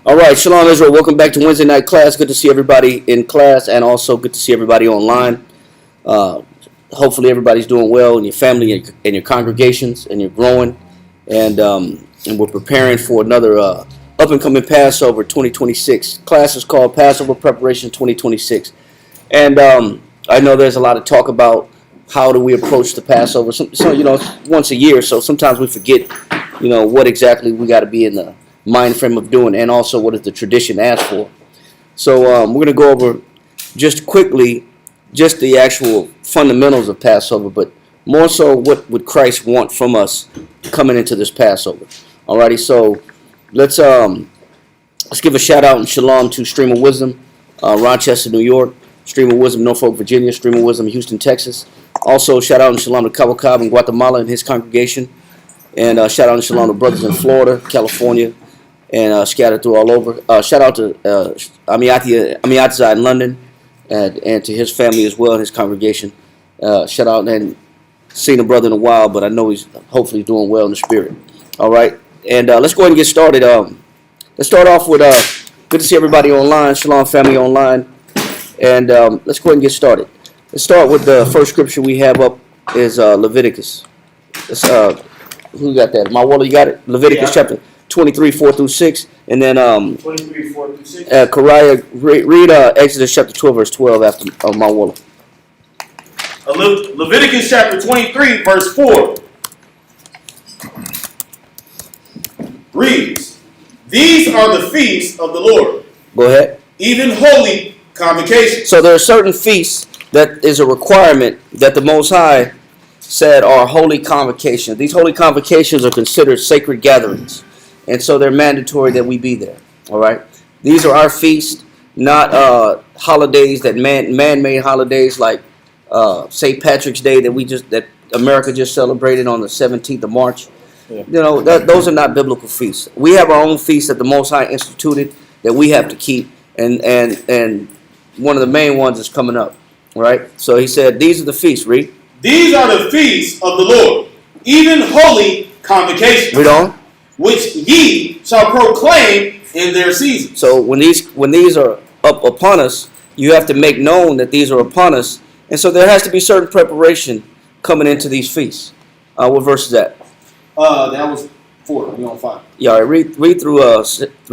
All right, Shalom Israel. Welcome back to Wednesday night class. Good to see everybody in class, and also good to see everybody online. Hopefully, everybody's doing well in your family and your congregations, and you're growing. And we're preparing for another up and coming Passover 2026. Class is called Passover Preparations 2026. And I know there's a lot of talk about how do we approach the Passover. So once a year, so sometimes we forget, what exactly we got to be in the mind frame of doing, and also what does the tradition ask for. So we're going to go over just quickly just the actual fundamentals of Passover, but more so what would Christ want from us coming into this Passover. Alrighty, so let's give a shout out and shalom to Stream of Wisdom, Rochester, New York, Stream of Wisdom, Norfolk, Virginia, Stream of Wisdom, Houston, Texas. Also shout out and shalom to Cabo Cab in Guatemala and his congregation, and shout out and shalom to brothers in Florida, California, and scattered through all over. Shout out to Amiatza in London, and to his family as well and his congregation. Shout out, and seen a brother in a while, but I know he's hopefully doing well in the spirit. All right, and let's go ahead and get started. Let's start off with good to see everybody online, Shalom family online, and let's go ahead and get started. Let's start with the first scripture we have up is Leviticus. Who got that? My Waller, you got it? Leviticus chapter 23, 4 through 6, and then 23, 4 through 6. Kariah, read Exodus chapter 12, verse 12 after my Waller. Leviticus chapter 23, verse 4 reads, "These are the feasts of the Lord." Go ahead. "Even holy convocations." So there are certain feasts that is a requirement that the Most High said are holy convocations. These holy convocations are considered sacred gatherings, and so they're mandatory that we be there. All right. These are our feasts, not holidays that man-made holidays like St. Patrick's Day that America just celebrated on the 17th of March. Yeah. Those are not biblical feasts. We have our own feasts that the Most High instituted that we have to keep, and one of the main ones is coming up. Right. So he said, "These are the feasts." Read. "These are the feasts of the Lord, even holy convocations. Read on. Which ye shall proclaim in their season." So when these are up upon us, you have to make known that these are upon us, and so there has to be certain preparation coming into these feasts. What verse is that? That was 4. We on 5. Yeah, all right, read through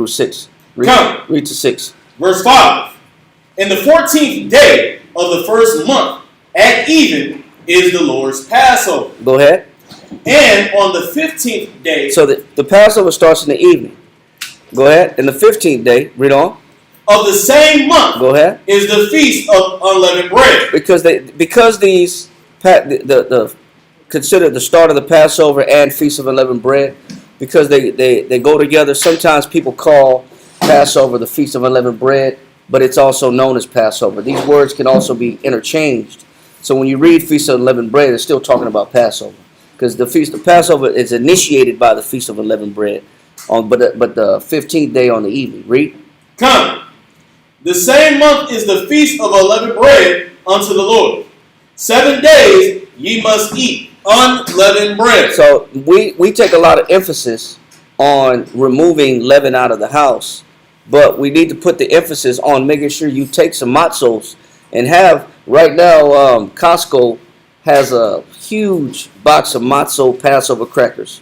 6. Read to 6. Verse 5. "In the 14th day of the first month, at even, is the Lord's Passover." Go ahead. "And on the 15th day..." So the Passover starts in the evening. Go ahead. And the 15th day, read on. "Of the same month..." Go ahead. "Is the feast of unleavened bread." Because these consider the start of the Passover and Feast of Unleavened Bread, because they go together. Sometimes people call Passover the Feast of Unleavened Bread, but it's also known as Passover. These words can also be interchanged. So when you read Feast of Unleavened Bread, it's still talking about Passover, because the Feast of Passover is initiated by the Feast of Unleavened Bread, but the 15th day on the evening. Read. "Come, the same month is the Feast of Unleavened Bread unto the Lord. 7 days ye must eat unleavened bread." So we take a lot of emphasis on removing leaven out of the house, but we need to put the emphasis on making sure you take some matzos and have. Right now, Costco has a huge box of matzo Passover crackers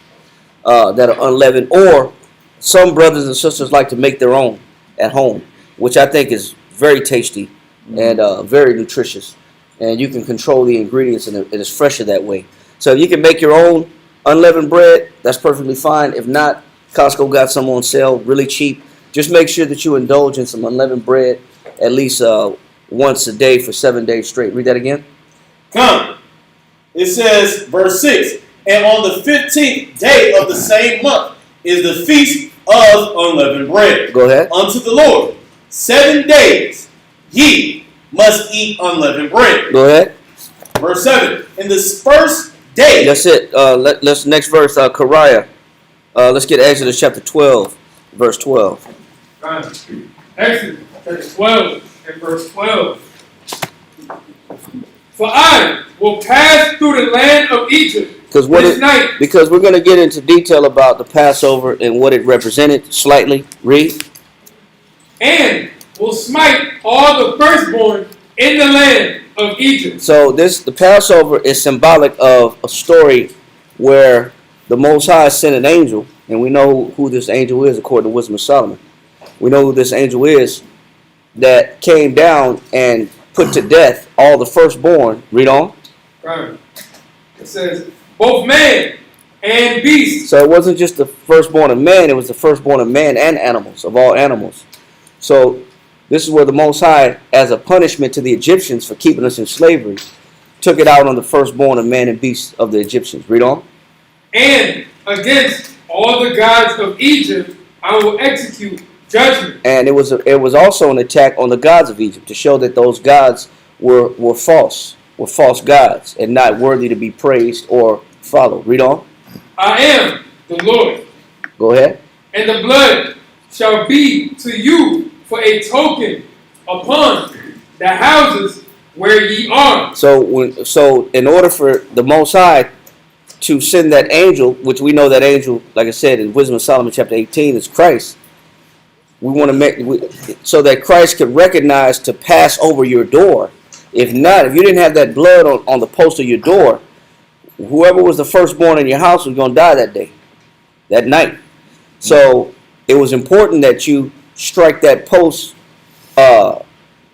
that are unleavened, or some brothers and sisters like to make their own at home, which I think is very tasty and very nutritious, and you can control the ingredients, and it's fresher that way. So you can make your own unleavened bread. That's perfectly fine. If not, Costco got some on sale, really cheap. Just make sure that you indulge in some unleavened bread at least once a day for 7 days straight. Read that again. "Come." It says, verse 6, "And on the 15th day of the same month is the feast of unleavened bread." Go ahead. "Unto the Lord. 7 days ye must eat unleavened bread." Go ahead. Verse 7, "In this first day..." That's it. Let's next verse, Kariah. Let's get Exodus chapter 12, verse 12. Exodus chapter 12 and verse 12. "For I will pass through the land of Egypt Because we're going to get into detail about the Passover and what it represented slightly. Read. and will smite all the firstborn in the land of Egypt. So the Passover is symbolic of a story where the Most High sent an angel, and we know who this angel is according to Wisdom of Solomon. We know who this angel is that came down and put to death all the firstborn. Read on. Right. It says, both man and beast. So it wasn't just the firstborn of man, it was the firstborn of man and animals, of all animals. So this is where the Most High, as a punishment to the Egyptians for keeping us in slavery, took it out on the firstborn of man and beast of the Egyptians. Read on. And against all the gods of Egypt I will execute judgment. And it was also an attack on the gods of Egypt to show that those gods were false gods and not worthy to be praised or followed. Read on. I am the Lord. Go ahead. And the blood shall be to you for a token upon the houses where ye are. So in order for the Most High to send that angel, which we know that angel, like I said in Wisdom of Solomon chapter 18, is Christ. We want to make so that Christ could recognize to pass over your door. If not, if you didn't have that blood on the post of your door, whoever was the firstborn in your house was going to die that day, that night. So it was important that you strike that post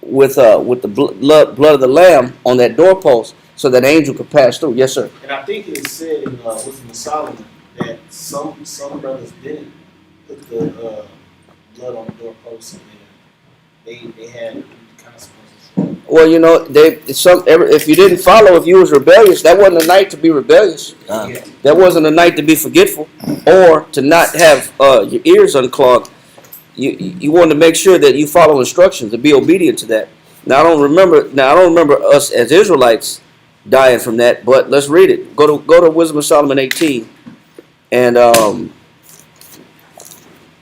with the blood of the lamb on that doorpost, so that angel could pass through. Yes, sir. And I think it said in Wisdom of Solomon that some brothers didn't put the blood on the doorpost, and they had consequences. Well, you know, if you didn't follow, if you was rebellious, that wasn't a night to be rebellious. Yeah. That wasn't a night to be forgetful or to not have your ears unclogged. You wanted to make sure that you follow instructions and be obedient to that. Now I don't remember us as Israelites dying from that, but let's read it. Go to Wisdom of Solomon 18, and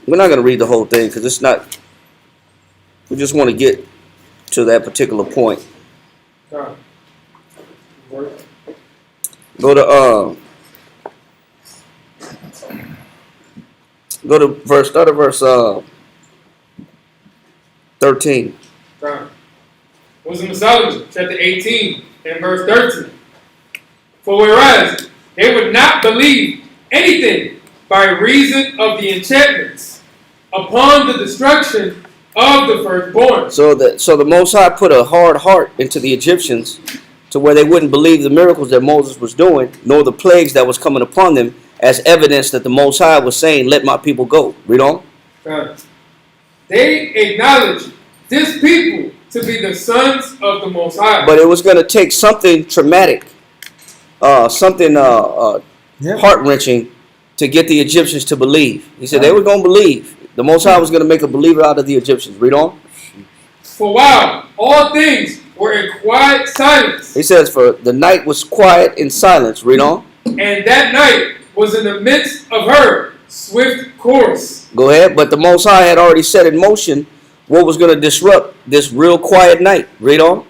we're not going to read the whole thing because it's not. We just want to get to that particular point. God. Go to verse 13. God. Wisdom of Solomon, chapter 18 and verse 13. For whereas they would not believe anything by reason of the enchantments upon the destruction of the firstborn. So the Most High put a hard heart into the Egyptians to where they wouldn't believe the miracles that Moses was doing, nor the plagues that was coming upon them, as evidence that the Most High was saying, let my people go. Read on. God. They acknowledge this people to be the sons of the Most High. But it was going to take something traumatic, something heart-wrenching to get the Egyptians to believe. He said they were going to believe. The Most High was going to make a believer out of the Egyptians. Read on. For while all things were in quiet silence. He says, for the night was quiet in silence. Read on. And that night was in the midst of her swift course. Go ahead. But the Most High had already set in motion what was going to disrupt this real quiet night. Read on.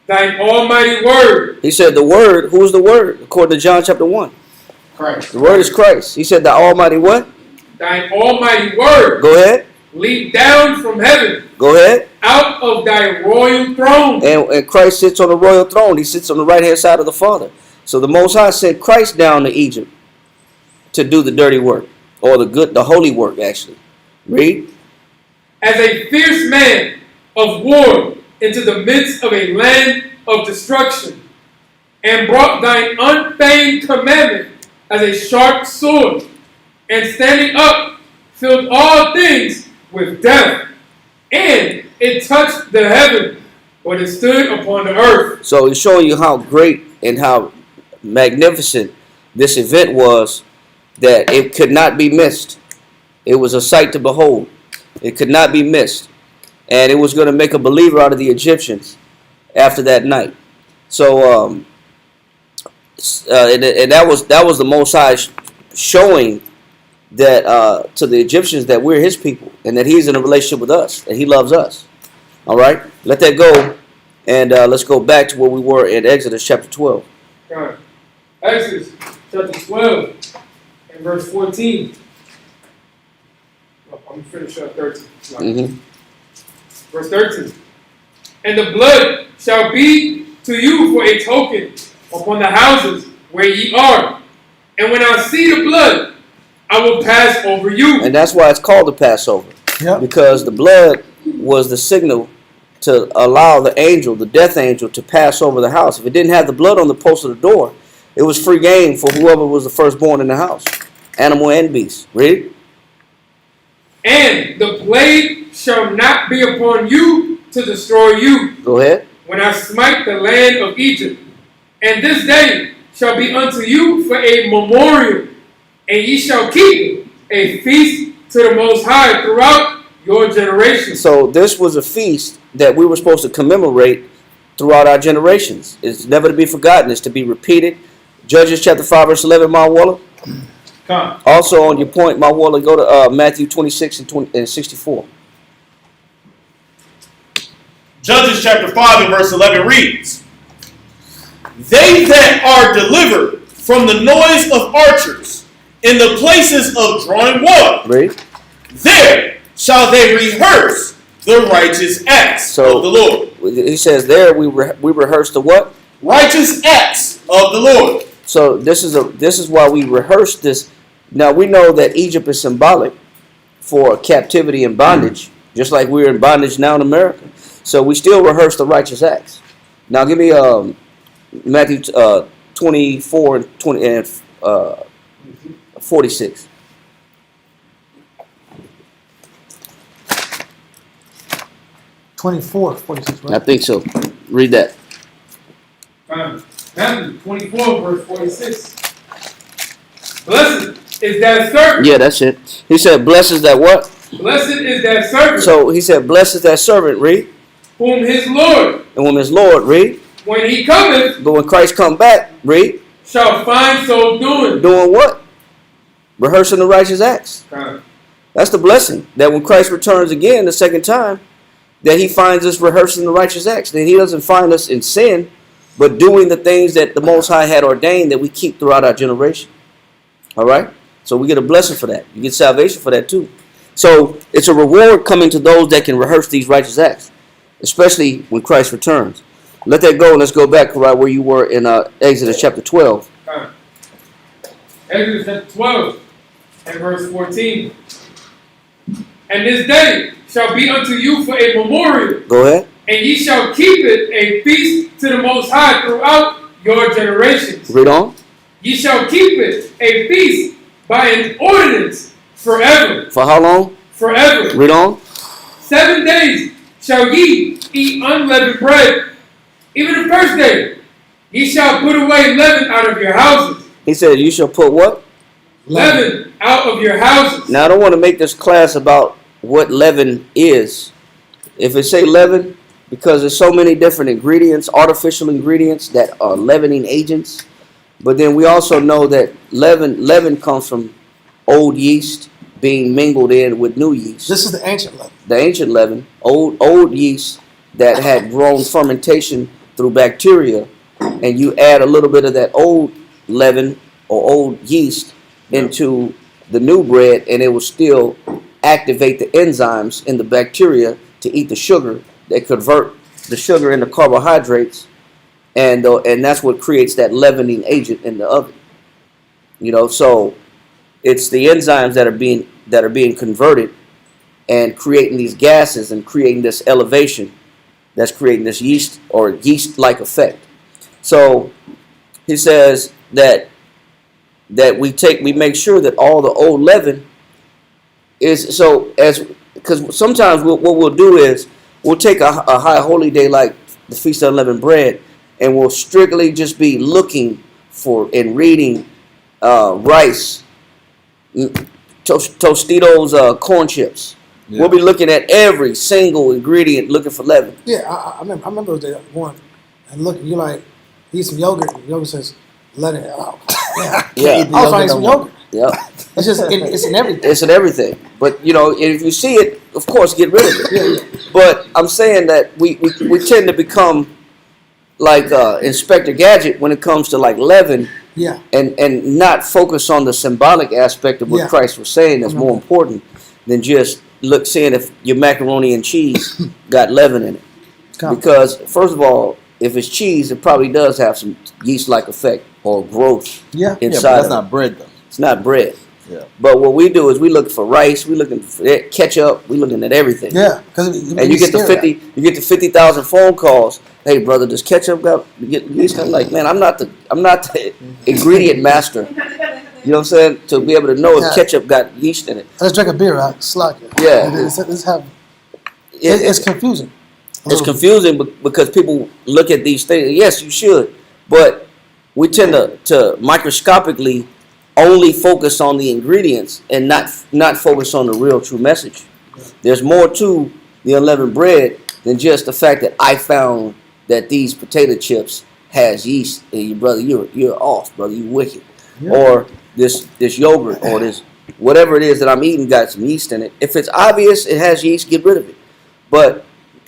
Thine almighty word. He said the word. Who's the word? According to John chapter 1. Christ. The word is Christ. He said the almighty what? Thine almighty word. Go ahead. Leap down from heaven. Go ahead. Out of thy royal throne. And Christ sits on the royal throne. He sits on the right hand side of the Father. So the Most High sent Christ down to Egypt to do the dirty work, or the holy work, actually. Read. As a fierce man of war into the midst of a land of destruction, and brought thine unfeigned commandment as a sharp sword, and standing up filled all things with death, and it touched the heaven, but it stood upon the earth. So he's showing you how great and how magnificent this event was, that it could not be missed. It was a sight to behold. It could not be missed. And it was going to make a believer out of the Egyptians after that night. So, and that was the Most High showing that to the Egyptians that we're His people and that He's in a relationship with us and He loves us. All right, let that go, and let's go back to where we were in Exodus chapter 12. God. Exodus chapter 12 and verse 14. I'm going to finish up 13. Mm-hmm. Verse 13. And the blood shall be to you for a token upon the houses where ye are. And when I see the blood, I will pass over you. And that's why it's called the Passover. Yep. Because the blood was the signal to allow the angel, the death angel, to pass over the house. If it didn't have the blood on the post of the door, it was free game for whoever was the firstborn in the house, animal and beast. Read. And the plague shall not be upon you to destroy you, Go ahead. when I smite the land of Egypt. And this day shall be unto you for a memorial, and ye shall keep a feast to the Most High throughout your generations. So this was a feast that we were supposed to commemorate throughout our generations. It's never to be forgotten. It's to be repeated. Judges chapter 5 verse 11, my Waller. Come. Also on your point, my Waller, go to Matthew 26 and 64. Judges chapter 5 and verse 11 reads, They that are delivered from the noise of archers in the places of drawing water, Read. there shall they rehearse the righteous acts of the Lord. He says there we rehearse the what? Righteous acts of the Lord. So this is why we rehearse this. Now we know that Egypt is symbolic for captivity and bondage, just like we're in bondage now in America. So we still rehearse the righteous acts. Now give me Matthew 24 and 20 and 46. Twenty-four, 46, I right? think so. Read that. Matthew 24, verse 46. Blessed is that servant. Yeah, that's it. He said, "Blessed is that what?" Blessed is that servant. So he said, "Blessed is that servant." Read. Whom his Lord, And when his Lord, read. when he cometh, But when Christ come back, read. shall find so doing. Doing what? Rehearsing the righteous acts. That's the blessing. That when Christ returns again the second time, that he finds us rehearsing the righteous acts. That he doesn't find us in sin, but doing the things that the Most High had ordained that we keep throughout our generation. All right? So we get a blessing for that. You get salvation for that too. So it's a reward coming to those that can rehearse these righteous acts, especially when Christ returns. Let that go and let's go back right where you were in Exodus chapter 12. Exodus chapter 12 and verse 14. And this day shall be unto you for a memorial, Go ahead. and ye shall keep it a feast to the Most High throughout your generations. Read on. Ye shall keep it a feast by an ordinance forever. For how long? Forever. Read on. 7 days shall ye eat unleavened bread. Even the first day ye shall put away leaven out of your houses. He said, you shall put what? Leaven out of your houses. Now, I don't want to make this class about what leaven is. If it say leaven, because there's so many different ingredients, artificial ingredients that are leavening agents. But then we also know that leaven comes from old yeast being mingled in with new yeast. This is the ancient level. The ancient leaven, old yeast that had grown fermentation through bacteria, and you add a little bit of that old leaven or old yeast into the new bread, and it will still activate the enzymes in the bacteria to eat the sugar. They convert the sugar into carbohydrates, and that's what creates that leavening agent in the oven. You know, so it's the enzymes that are being converted and creating these gases and creating this elevation that's creating this yeast or yeast-like effect. So he says that we make sure that all the old leaven is because sometimes what we'll do is we'll take a high holy day like the Feast of Unleavened Bread, and we'll strictly just be looking for and reading rice, Tostitos, corn chips. Yeah. We'll be looking at every single ingredient looking for leaven. Yeah, I remember those days going and looking. You like eat some yogurt. And yogurt says let it out. Yeah. I was trying some yogurt. Yeah. It's just it's in everything. It's in everything. But you know, if you see it, of course, get rid of it. Yeah. But I'm saying that we tend to become like Inspector Gadget when it comes to like leaven. Yeah. And not focus on the symbolic aspect of what Christ was saying that's more important than just look seeing if your macaroni and cheese got leaven in it. Come. Because first of all, if it's cheese, it probably does have some yeast-like effect or growth Yeah. Yeah, inside. but that's of not it. bread though. It's not bread. Yeah. But what we do is we look for rice, we looking for ketchup, we looking at everything. Yeah. Because And you get the 50,000 phone calls. Hey brother, does ketchup got yeast? I'm like, man, I'm not the ingredient master. You know what I'm saying? To be able to know if Yeah. ketchup got yeast in it. Let's drink a beer, right? Slack it. Yeah. It's confusing. It's confusing because people look at these things. Yes, you should, but we tend to microscopically only focus on the ingredients and not focus on the real true message. There's more to the unleavened bread than just the fact that I found that these potato chips has yeast. And brother, you're off, brother. You wicked. Yeah. Or this yogurt or this whatever it is that I'm eating got some yeast in it. If it's obvious it has yeast, get rid of it. But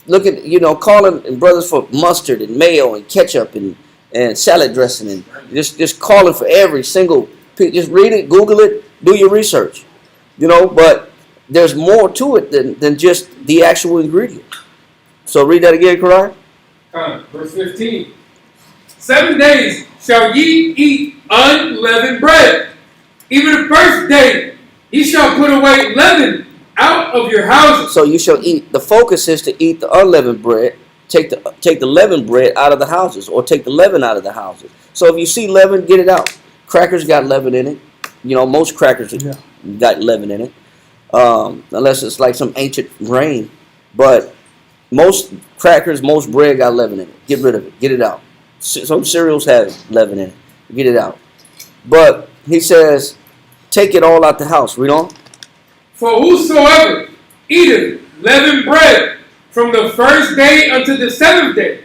look at, calling brothers for mustard and mayo and ketchup and salad dressing and just calling for every single. Just read it, Google it, do your research. But there's more to it than just the actual ingredient. So read that again, Karai. Verse 15. 7 days shall ye eat unleavened bread. Even the first day ye shall put away leaven out of your houses. So you shall eat. The focus is to eat the unleavened bread. Take the leavened bread out of the houses, or take the leaven out of the houses. So if you see leaven, get it out. Crackers got leaven in it. Most crackers got leaven in it, unless it's like some ancient grain. But most crackers, most bread got leaven in it. Get rid of it. Get it out. Some cereals have leaven in it. Get it out. But he says, take it all out the house. Read on. For whosoever eateth leavened bread from the first day unto the 7th day,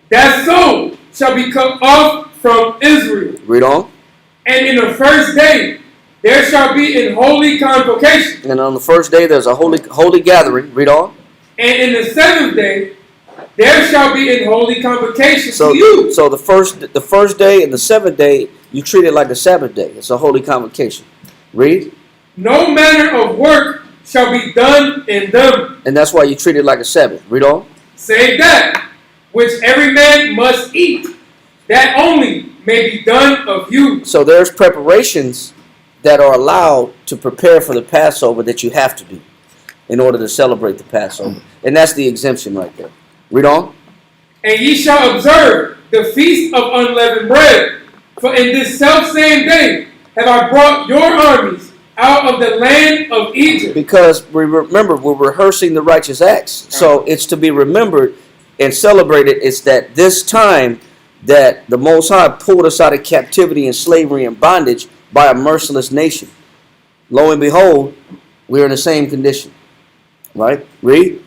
that soul shall be cut off from Israel. Read on. And in the first day there shall be an holy convocation. And on the first day there's a holy gathering. Read on. And in the 7th day there shall be an holy convocation So to you. So the first day and the 7th day you treat it like a Sabbath day. It's a holy convocation. Read. No manner of work shall be done in them. And that's why you treat it like a Sabbath. Read on. Save that which every man must eat, that only may be done of you. So there's preparations that are allowed to prepare for the Passover that you have to do in order to celebrate the Passover. And that's the exemption right there. Read on. And ye shall observe the feast of unleavened bread. For in this selfsame day have I brought your armies out of the land of Egypt. Because we're rehearsing the righteous acts. So it's to be remembered and celebrated. It's that this time that the Most High pulled us out of captivity and slavery and bondage by a merciless nation. Lo and behold, we're in the same condition. Right? Read.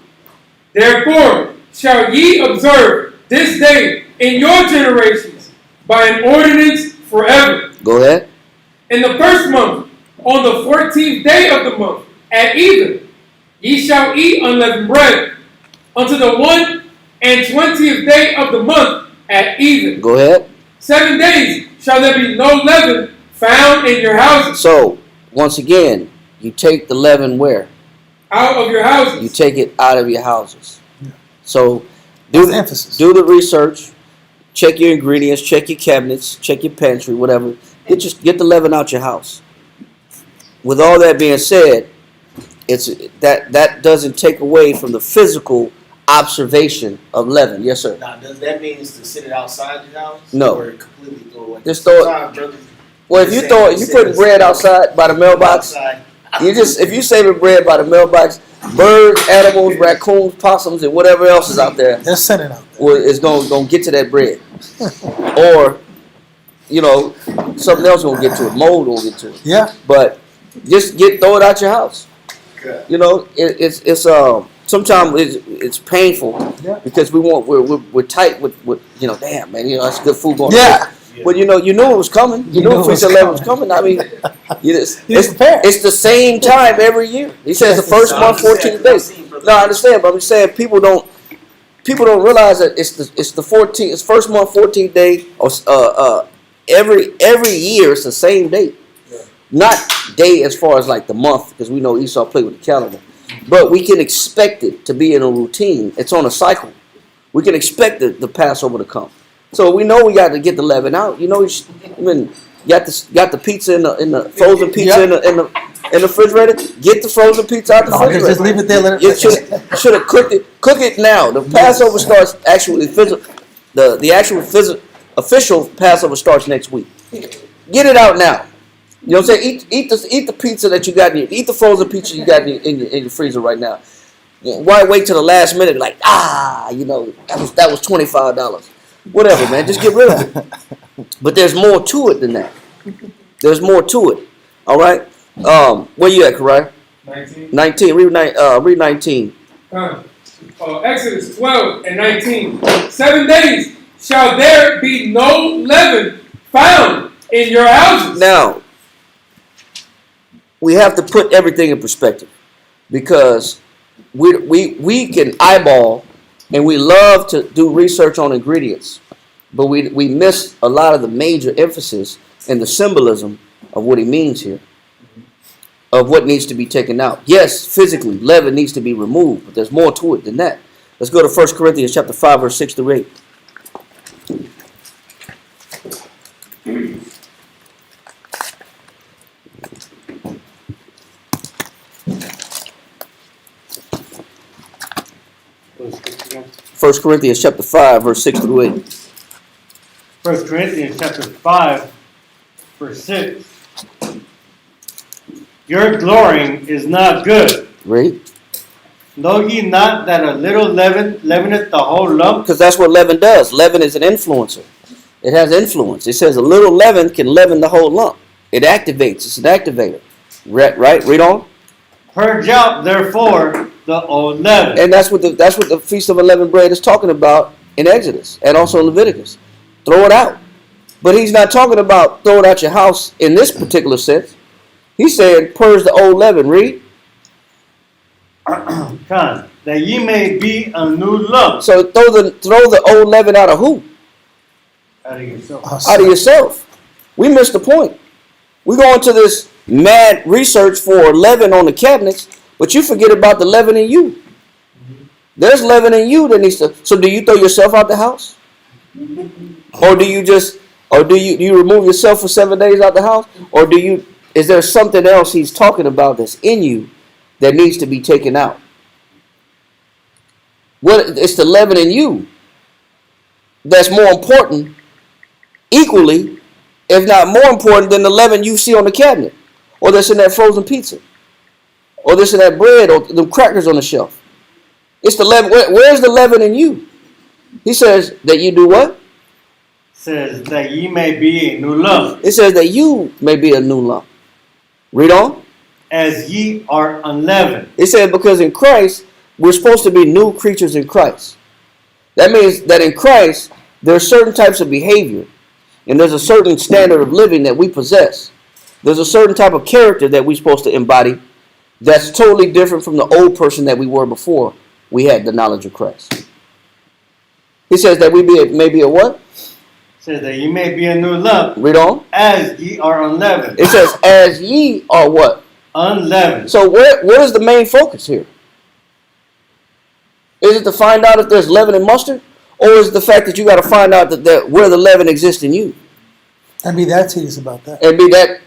Therefore shall ye observe this day in your generations by an ordinance forever. Go ahead. In the first month, on the 14th day of the month, at even, ye shall eat unleavened bread. Unto the 21st day of the month, at even. Go ahead. 7 days shall there be no leaven found in your houses. So, once again, you take the leaven where? Out of your houses. You take it out of your houses. So, do the research, check your ingredients, check your cabinets, check your pantry, whatever. Get the leaven out your house. With all that being said, it's that doesn't take away from the physical observation of leaven. Yes, sir. Now, does that mean to sit it outside your house? No. Or completely throw it away? Just throw it. Sometimes brothers Well, if you putting bread outside by the mailbox, outside. if you saving bread by the mailbox, birds, animals, raccoons, possums, and whatever else is out there, They're sending out there. is gonna get to that bread, or something else gonna get to it. Mold gonna get to it. Yeah. But just throw it out your house. Good. It's sometimes it's painful Yeah. because we're tight with damn man, that's good food going. Yeah. But you knew it was coming. You knew it was Feast of Leaven was coming. I mean, prepared. it's the same time every year. He says the first month, 14 days. No, I understand, but I'm saying people don't realize that it's the 14th. It's first month, 14th day. Or every year it's the same date. Not day as far as like the month, because we know Esau played with the calendar. But we can expect it to be in a routine. It's on a cycle. We can expect the Passover to come. So we know we got to get the leaven out. You know, got the pizza in the frozen pizza in the refrigerator. Get the frozen pizza out the refrigerator. Just leave it there. Let You it. should have cooked it. Cook it now. The Passover starts actually the actual official Passover starts next week. Get it out now. You know what I'm saying? Eat the pizza that you got eat the frozen pizza you got in your freezer right now. Why wait till the last minute? Like that was $25. Whatever, man. Just get rid of it. But there's more to it than that. There's more to it. All right. Where you at, Karai? 19. 19. Read 19. Exodus 12 and 19. 7 days shall there be no leaven found in your houses. Now, we have to put everything in perspective because we can eyeball and we love to do research on ingredients, but we miss a lot of the major emphasis and the symbolism of what he means here, of what needs to be taken out. Yes, physically, leaven needs to be removed, but there's more to it than that. Let's go to 1 Corinthians chapter 5, verse 6 through 8. First Corinthians chapter 5, verse 6 through 8. 1 Corinthians chapter 5, verse 6. Your glorying is not good. Read. Know ye not that a little leaven leaveneth the whole lump? Because that's what leaven does. Leaven is an influencer. It has influence. It says a little leaven can leaven the whole lump. It activates. It's an activator. Right? Read on. Purge out, therefore, the old leaven. And that's what the Feast of Unleavened Bread is talking about in Exodus and also in Leviticus. Throw it out. But he's not talking about throw it out your house in this particular sense. He's saying purge the old leaven. Read. That ye may be a new lump. So throw the old leaven out of who? Out of yourself. Out of yourself. We missed the point. We go into this mad research for leaven on the cabinets, but you forget about the leaven in you. There's leaven in you that needs to. So do you throw yourself out the house, or do you remove yourself for 7 days out the house, or is there something else he's talking about that's in you that needs to be taken out? It's the leaven in you that's more important, equally, if not more important than the leaven you see on the cabinet, or that's in that frozen pizza, or that's in that bread, or the crackers on the shelf. It's the leaven. Where's the leaven in you? He says that you do what? Says that ye may be a new lump. It says that you may be a new lump. Read on. As ye are unleavened. It says because in Christ, we're supposed to be new creatures in Christ. That means that in Christ, there are certain types of behavior, and there's a certain standard of living that we possess. There's a certain type of character that we're supposed to embody that's totally different from the old person that we were before we had the knowledge of Christ. He says that we may be a what? Says that ye may be a new lump. Read on. As ye are unleavened. It says, as ye are what? Unleavened. So what is the main focus here? Is it to find out if there's leaven in mustard? Or is it the fact that you got to find out that where the leaven exists in you? And be that tedious about that.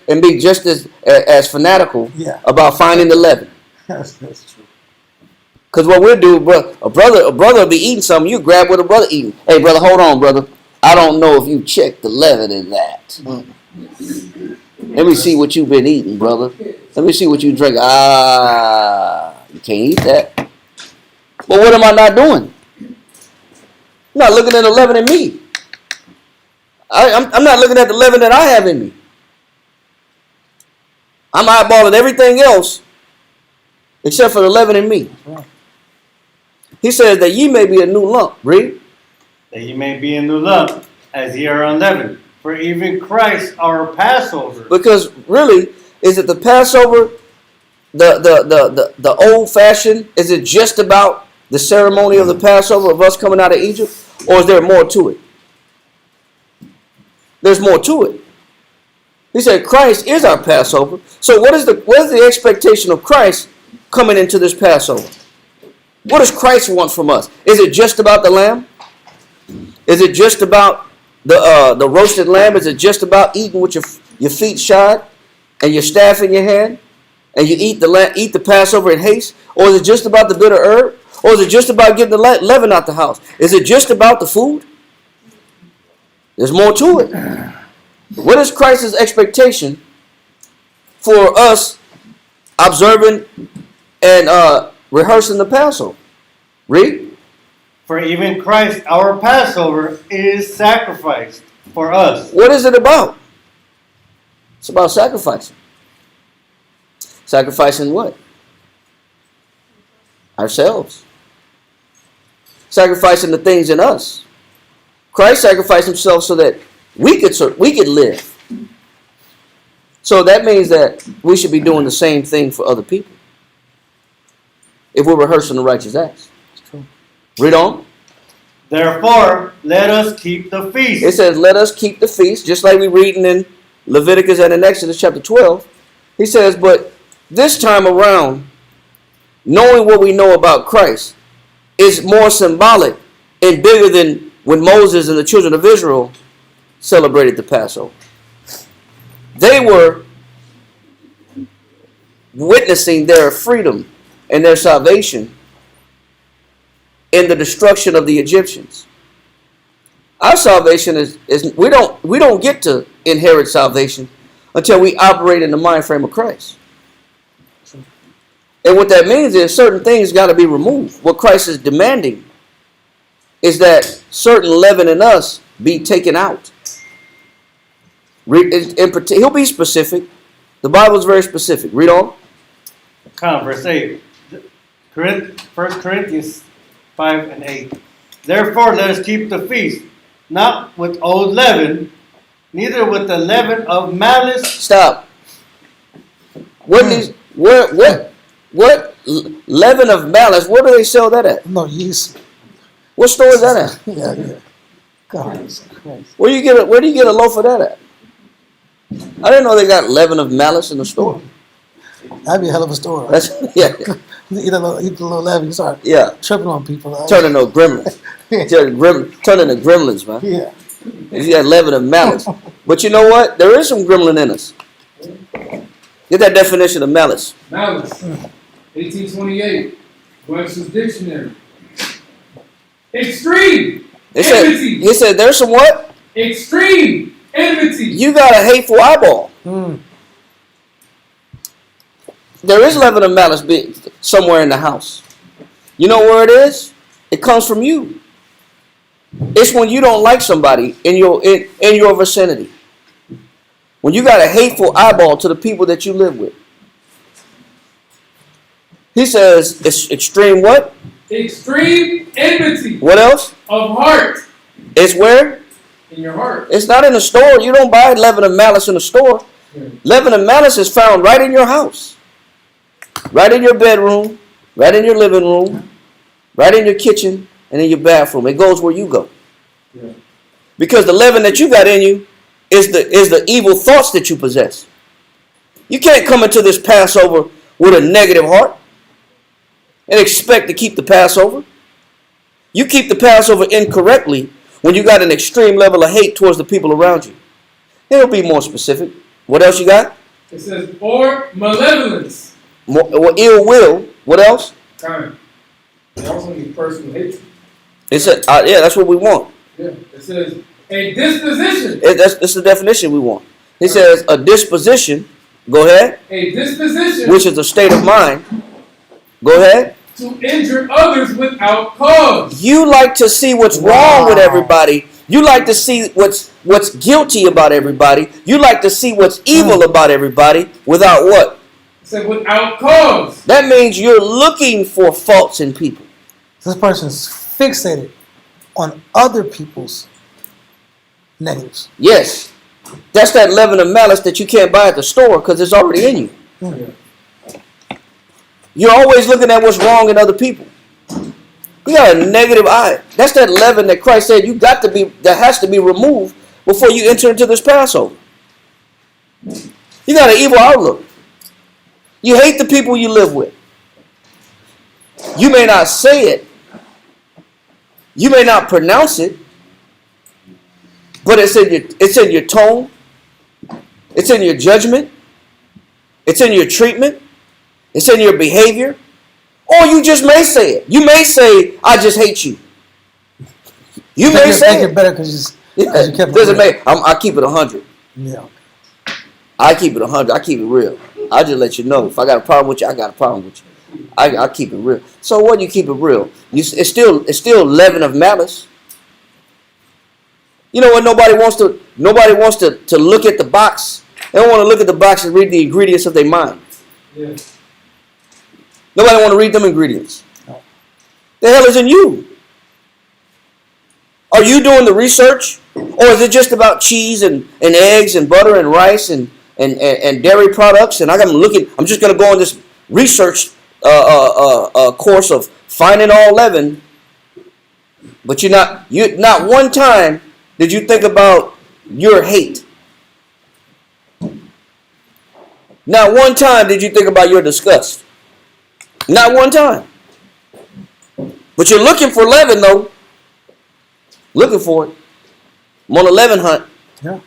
And be just as fanatical about finding the leaven. That's true. Because what we'll do, a brother will be eating something, you grab what a brother eating. Hey brother, hold on, brother. I don't know if you checked the leaven in that. Let me see what you've been eating, brother. Let me see what you drink. You can't eat that. But what am I not doing? I'm not looking at the leaven in me. I'm not looking at the leaven that I have in me. I'm eyeballing everything else except for the leaven in me. He says that ye may be a new lump. Read. That ye may be a new lump, as ye are unleavened. For even Christ our Passover. Because really, is it the Passover, the old fashioned? Is it just about the ceremony of the Passover of us coming out of Egypt, or is there more to it? There's more to it. He said Christ is our Passover. So what is the expectation of Christ coming into this Passover? What does Christ want from us? Is it just about the lamb? Is it just about the roasted lamb? Is it just about eating with your feet shod and your staff in your hand, and you eat the Passover in haste? Or is it just about the bitter herb? Or is it just about getting the leaven out the house? Is it just about the food? There's more to it. What is Christ's expectation for us observing and rehearsing the Passover? Read. For even Christ, our Passover, is sacrificed for us. What is it about? It's about sacrificing. Sacrificing what? Ourselves. Sacrificing the things in us. Christ sacrificed himself so that we could live. So that means that we should be doing the same thing for other people if we're rehearsing the righteous acts. Read on. Therefore, let us keep the feast. It says, let us keep the feast, just like we're reading in Leviticus and in Exodus chapter 12. He says, but this time around, knowing what we know about Christ is more symbolic and bigger than when Moses and the children of Israel celebrated the Passover. They were witnessing their freedom and their salvation in the destruction of the Egyptians. Our salvation is we don't get to inherit salvation until we operate in the mind frame of Christ. And what that means is certain things got to be removed. What Christ is demanding is that certain leaven in us be taken out. He'll be specific. The Bible is very specific. Read on. Verse 8. 1 Corinthians 5 and 8. Therefore, let us keep the feast, not with old leaven, neither with the leaven of malice. Stop. What leaven of malice? Where do they sell that at? No yeast. What store is that at? Yeah. God, Christ. Where do you get a loaf of that at? I didn't know they got leaven of malice in the store. That'd be a hell of a story. That's yeah. You eat a little leaven, you start tripping on people. Turning no gremlins. Turning to gremlins, man. Yeah. You got leaven of malice. But you know what? There is some gremlin in us. Get that definition of malice. Malice, 1828, Webster's Dictionary. Extreme enmity. He said there's some what? Extreme enmity. You got a hateful eyeball. There is leaven of malice somewhere in the house. You know where it is? It comes from you. It's when you don't like somebody in your vicinity. When you got a hateful eyeball to the people that you live with. He says it's extreme what? Extreme enmity. What else? Of heart. It's where? In your heart. It's not in the store. You don't buy leaven of malice in the store. Leaven of malice is found right in your house. Right in your bedroom, right in your living room, right in your kitchen, and in your bathroom. It goes where you go. Yeah. Because the leaven that you got in you is the evil thoughts that you possess. You can't come into this Passover with a negative heart and expect to keep the Passover. You keep the Passover incorrectly when you got an extreme level of hate towards the people around you. It'll be more specific. What else you got? It says, or malevolence. Or ill will. What else? Time. It also means personal hatred. It said, that's what we want. Yeah. It says a disposition. That's the definition we want. He says a disposition. Go ahead. A disposition. Which is a state of mind. Go ahead. To injure others without cause. You like to see what's wrong with everybody. You like to see what's guilty about everybody. You like to see what's evil about everybody without what? Said without cause. That means you're looking for faults in people. This person's fixated on other people's negatives. Yes. That's that leaven of malice that you can't buy at the store because it's already in you. You're always looking at what's wrong in other people. You got a negative eye. That's that leaven that Christ said that has to be removed before you enter into this Passover. You got an evil outlook. You hate the people you live with. You may not say it. You may not pronounce it. But it's in your tone. It's in your judgment. It's in your treatment. It's in your behavior. Or you just may say it. You may say, I just hate you. You may say it better because you kept it doesn't real. matter. I keep it 100. Yeah. I keep it 100. I keep it real. I just let you know. If I got a problem with you, I got a problem with you. I keep it real. So what do you keep it real? It's still leaven of malice. You know what? Nobody wants to look at the box. They don't want to look at the box and read the ingredients of their mind. Yeah. Nobody want to read them ingredients. No. The hell is in you? Are you doing the research? Or is it just about cheese and eggs and butter and rice and dairy products? And I'm just going to go on this research course of finding all leaven. But not one time did you think about your hate. Not one time did you think about your disgust. Not one time. But you're looking for leaven, though. Looking for it. I'm on a leaven hunt. Yeah.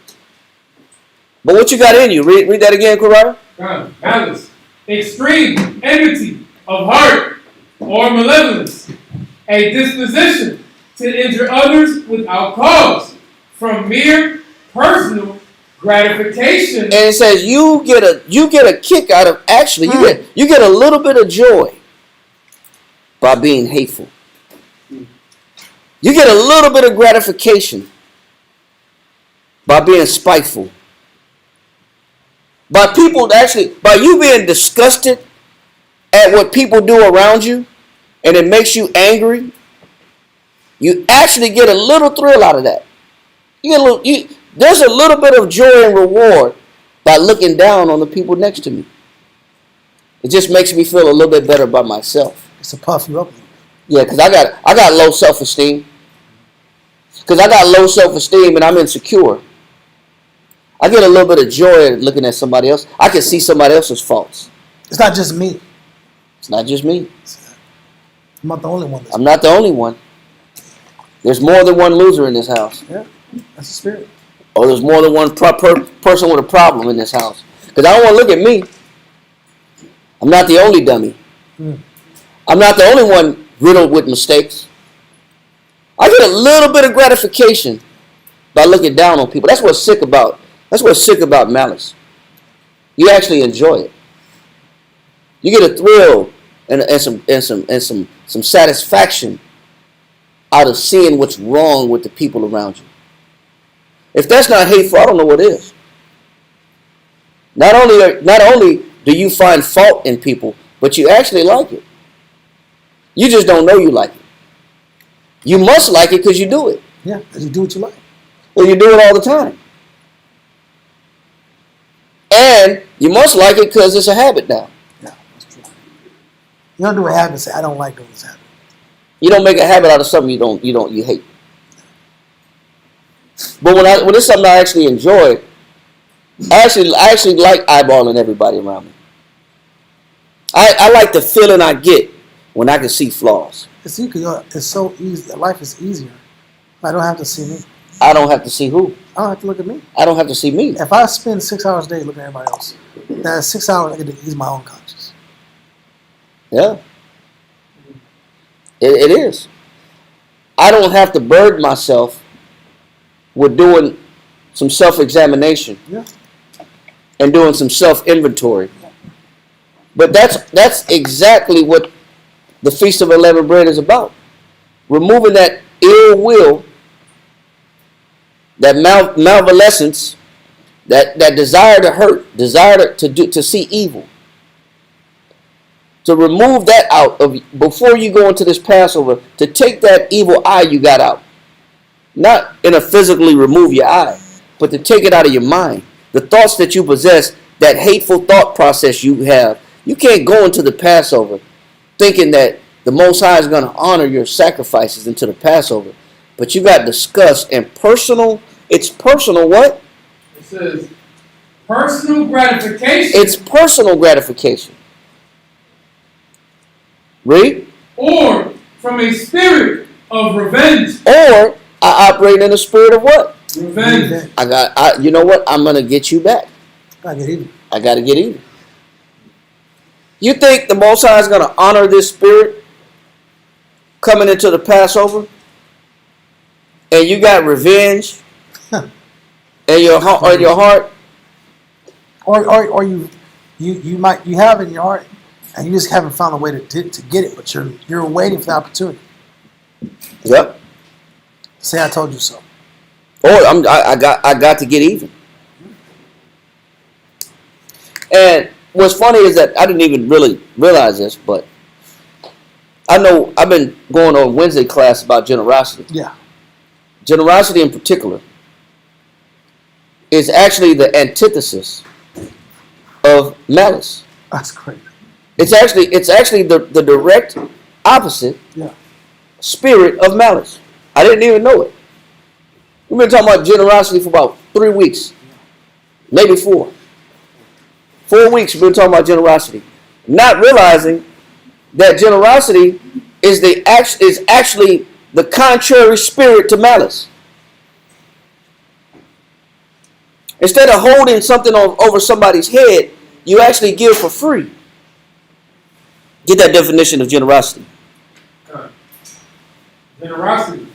But what you got in you? Read that again, Carrara. Malice, extreme enmity of heart or malevolence, a disposition to injure others without cause, from mere personal gratification. And it says you get a kick out of you get a little bit of joy by being hateful. You get a little bit of gratification by being spiteful. By you being disgusted at what people do around you, and it makes you angry. You actually get a little thrill out of that. There's a little bit of joy and reward by looking down on the people next to me. It just makes me feel a little bit better about myself. It's to puff you up. Yeah, because I got low self-esteem. Because I got low self-esteem and I'm insecure. I get a little bit of joy looking at somebody else. I can see somebody else's faults. It's not just me. It's not just me. I'm not the only one. I'm not the only one. There's more than one loser in this house. Yeah, that's the spirit. Or there's more than one person with a problem in this house. Because I don't want to look at me. I'm not the only dummy. I'm not the only one riddled with mistakes. I get a little bit of gratification by looking down on people. That's what's sick about malice. You actually enjoy it. You get a thrill and some satisfaction out of seeing what's wrong with the people around you. If that's not hateful, I don't know what is. Not only do you find fault in people, but you actually like it. You just don't know you like it. You must like it because you do it. Yeah, because you do what you like. Well, you do it all the time. And you must like it because it's a habit now. Yeah, that's true. You don't do a habit and say, I don't like doing this habit. You don't make a habit out of something you hate. But when it's something I actually enjoy, I actually like eyeballing everybody around me. I like the feeling I get when I can see flaws. It's so easy. Life is easier. I don't have to see me. I don't have to see who. I don't have to look at me. I don't have to see me. If I spend 6 hours a day looking at everybody else, that's 6 hours I get to ease my own conscience. Yeah. It is. I don't have to burden myself with doing some self-examination. Yeah. And doing some self-inventory. But that's exactly what the Feast of Unleavened Bread is about. Removing that ill will, that malevolence, that desire to hurt, desire to see evil. To remove that out of before you go into this Passover, to take that evil eye you got out. Not in a physically remove your eye, but to take it out of your mind. The thoughts that you possess, that hateful thought process you have, you can't go into the Passover thinking that the Most High is going to honor your sacrifices into the Passover. But you got disgust and personal, it's personal what? It says personal gratification. It's personal gratification. Read. or from a spirit of revenge. Or I operate in a spirit of what? Revenge. You know what? I'm going to get you back. Gotta get even. I got to get even. You think the Most High is going to honor this spirit coming into the Passover? And you got revenge in your heart? Or you have in your heart, and you just haven't found a way to get it, but you're waiting for the opportunity. Yep. Say I told you so. Or I got to get even. And what's funny is that I didn't even really realize this, but I know I've been going on Wednesday class about generosity. Yeah. Generosity in particular is actually the antithesis of malice. That's crazy. It's actually the direct opposite spirit of malice. I didn't even know it. We've been talking about generosity for about 3 weeks, maybe 4. 4 weeks we've been talking about generosity, not realizing that generosity is actually the contrary spirit to malice. Instead of holding something over somebody's head, you actually give for free. Get that definition of generosity. Generosity.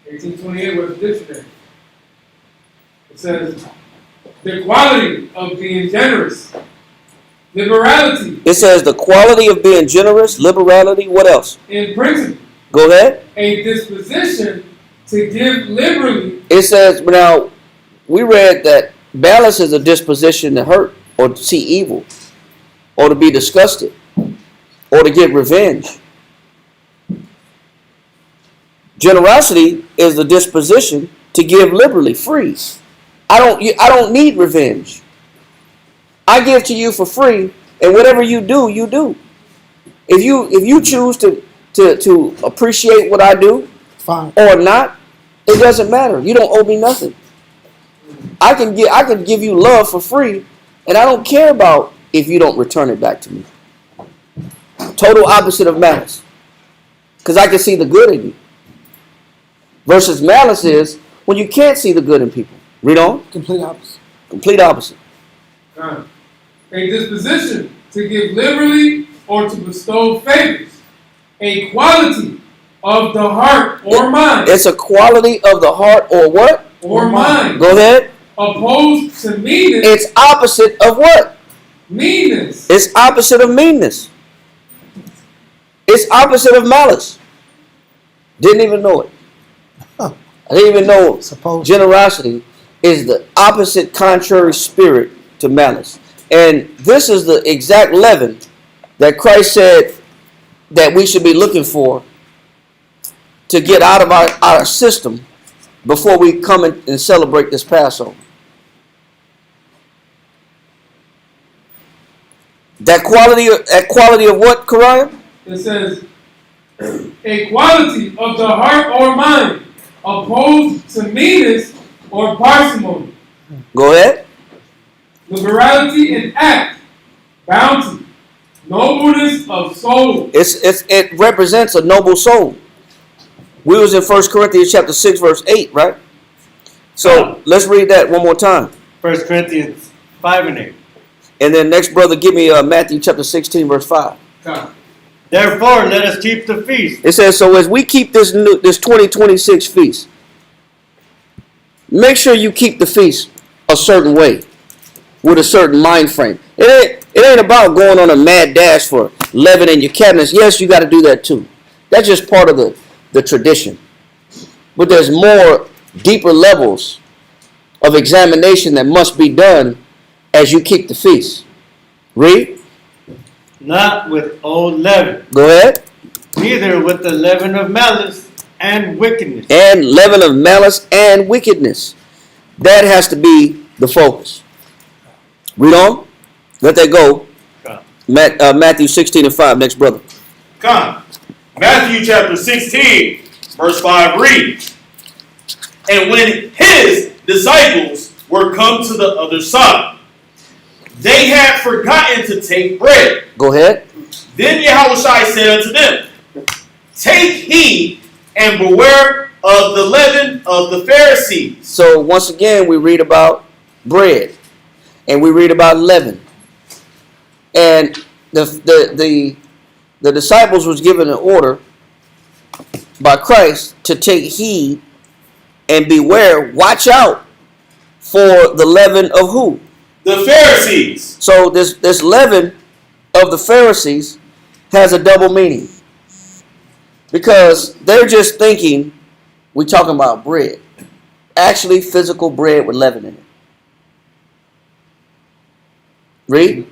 1828 was the dictionary. It says the quality of being generous. Liberality. It says the quality of being generous, liberality, what else? In principle. Go ahead. A disposition to give liberally. It says, now, we read that malice is a disposition to hurt or to see evil or to be disgusted or to get revenge. Generosity is the disposition to give liberally, free. I don't need revenge. I give to you for free, and whatever you do, you do. If you choose to appreciate what I do, fine, or not, it doesn't matter. You don't owe me nothing. I can give you love for free, and I don't care about if you don't return it back to me. Total opposite of malice, because I can see the good in you. Versus malice is when you can't see the good in people. Read on. complete opposite. Complete opposite. A disposition to give liberally or to bestow favors. A quality of the heart or mind. It's a quality of the heart or what? Or mind. Go ahead. Opposed to meanness. It's opposite of what? Meanness. It's opposite of meanness. It's opposite of malice. Didn't even know it. I didn't even know generosity is the opposite contrary spirit to malice. And this is the exact leaven that Christ said that we should be looking for to get out of our system before we come and celebrate this Passover. That quality of what, Kariah? It says, a quality of the heart or mind, opposed to meanness or parsimony. Go ahead. Liberality in act, bounty, nobleness of soul. It represents a noble soul. We was in 1 Corinthians chapter 6, verse 8, right? So let's read that one more time. 1 Corinthians 5 and 8. And then next brother, give me Matthew chapter 16, verse 5. God. Therefore, let us keep the feast. It says, so as we keep this 2026 feast, make sure you keep the feast a certain way, with a certain mind frame. It ain't about going on a mad dash for leaven in your cabinets. Yes, you got to do that too. That's just part of the tradition. But there's more deeper levels of examination that must be done as you keep the feast. Read. Not with old leaven. Go ahead. Neither with the leaven of malice and wickedness. And leaven of malice and wickedness. That has to be the focus. Read on. Let that go. Matthew 16 and 5. Next brother. Come. Matthew chapter 16, verse 5 reads, and when his disciples were come to the other side, they had forgotten to take bread. Go ahead. Then Yahushua said unto them, take heed and beware of the leaven of the Pharisees. So once again, we read about bread, and we read about leaven, and the disciples was given an order by Christ to take heed and beware, watch out for the leaven of who? The Pharisees. So this leaven of the Pharisees has a double meaning, because they're just thinking we're talking about bread, actually physical bread with leaven in it. Read.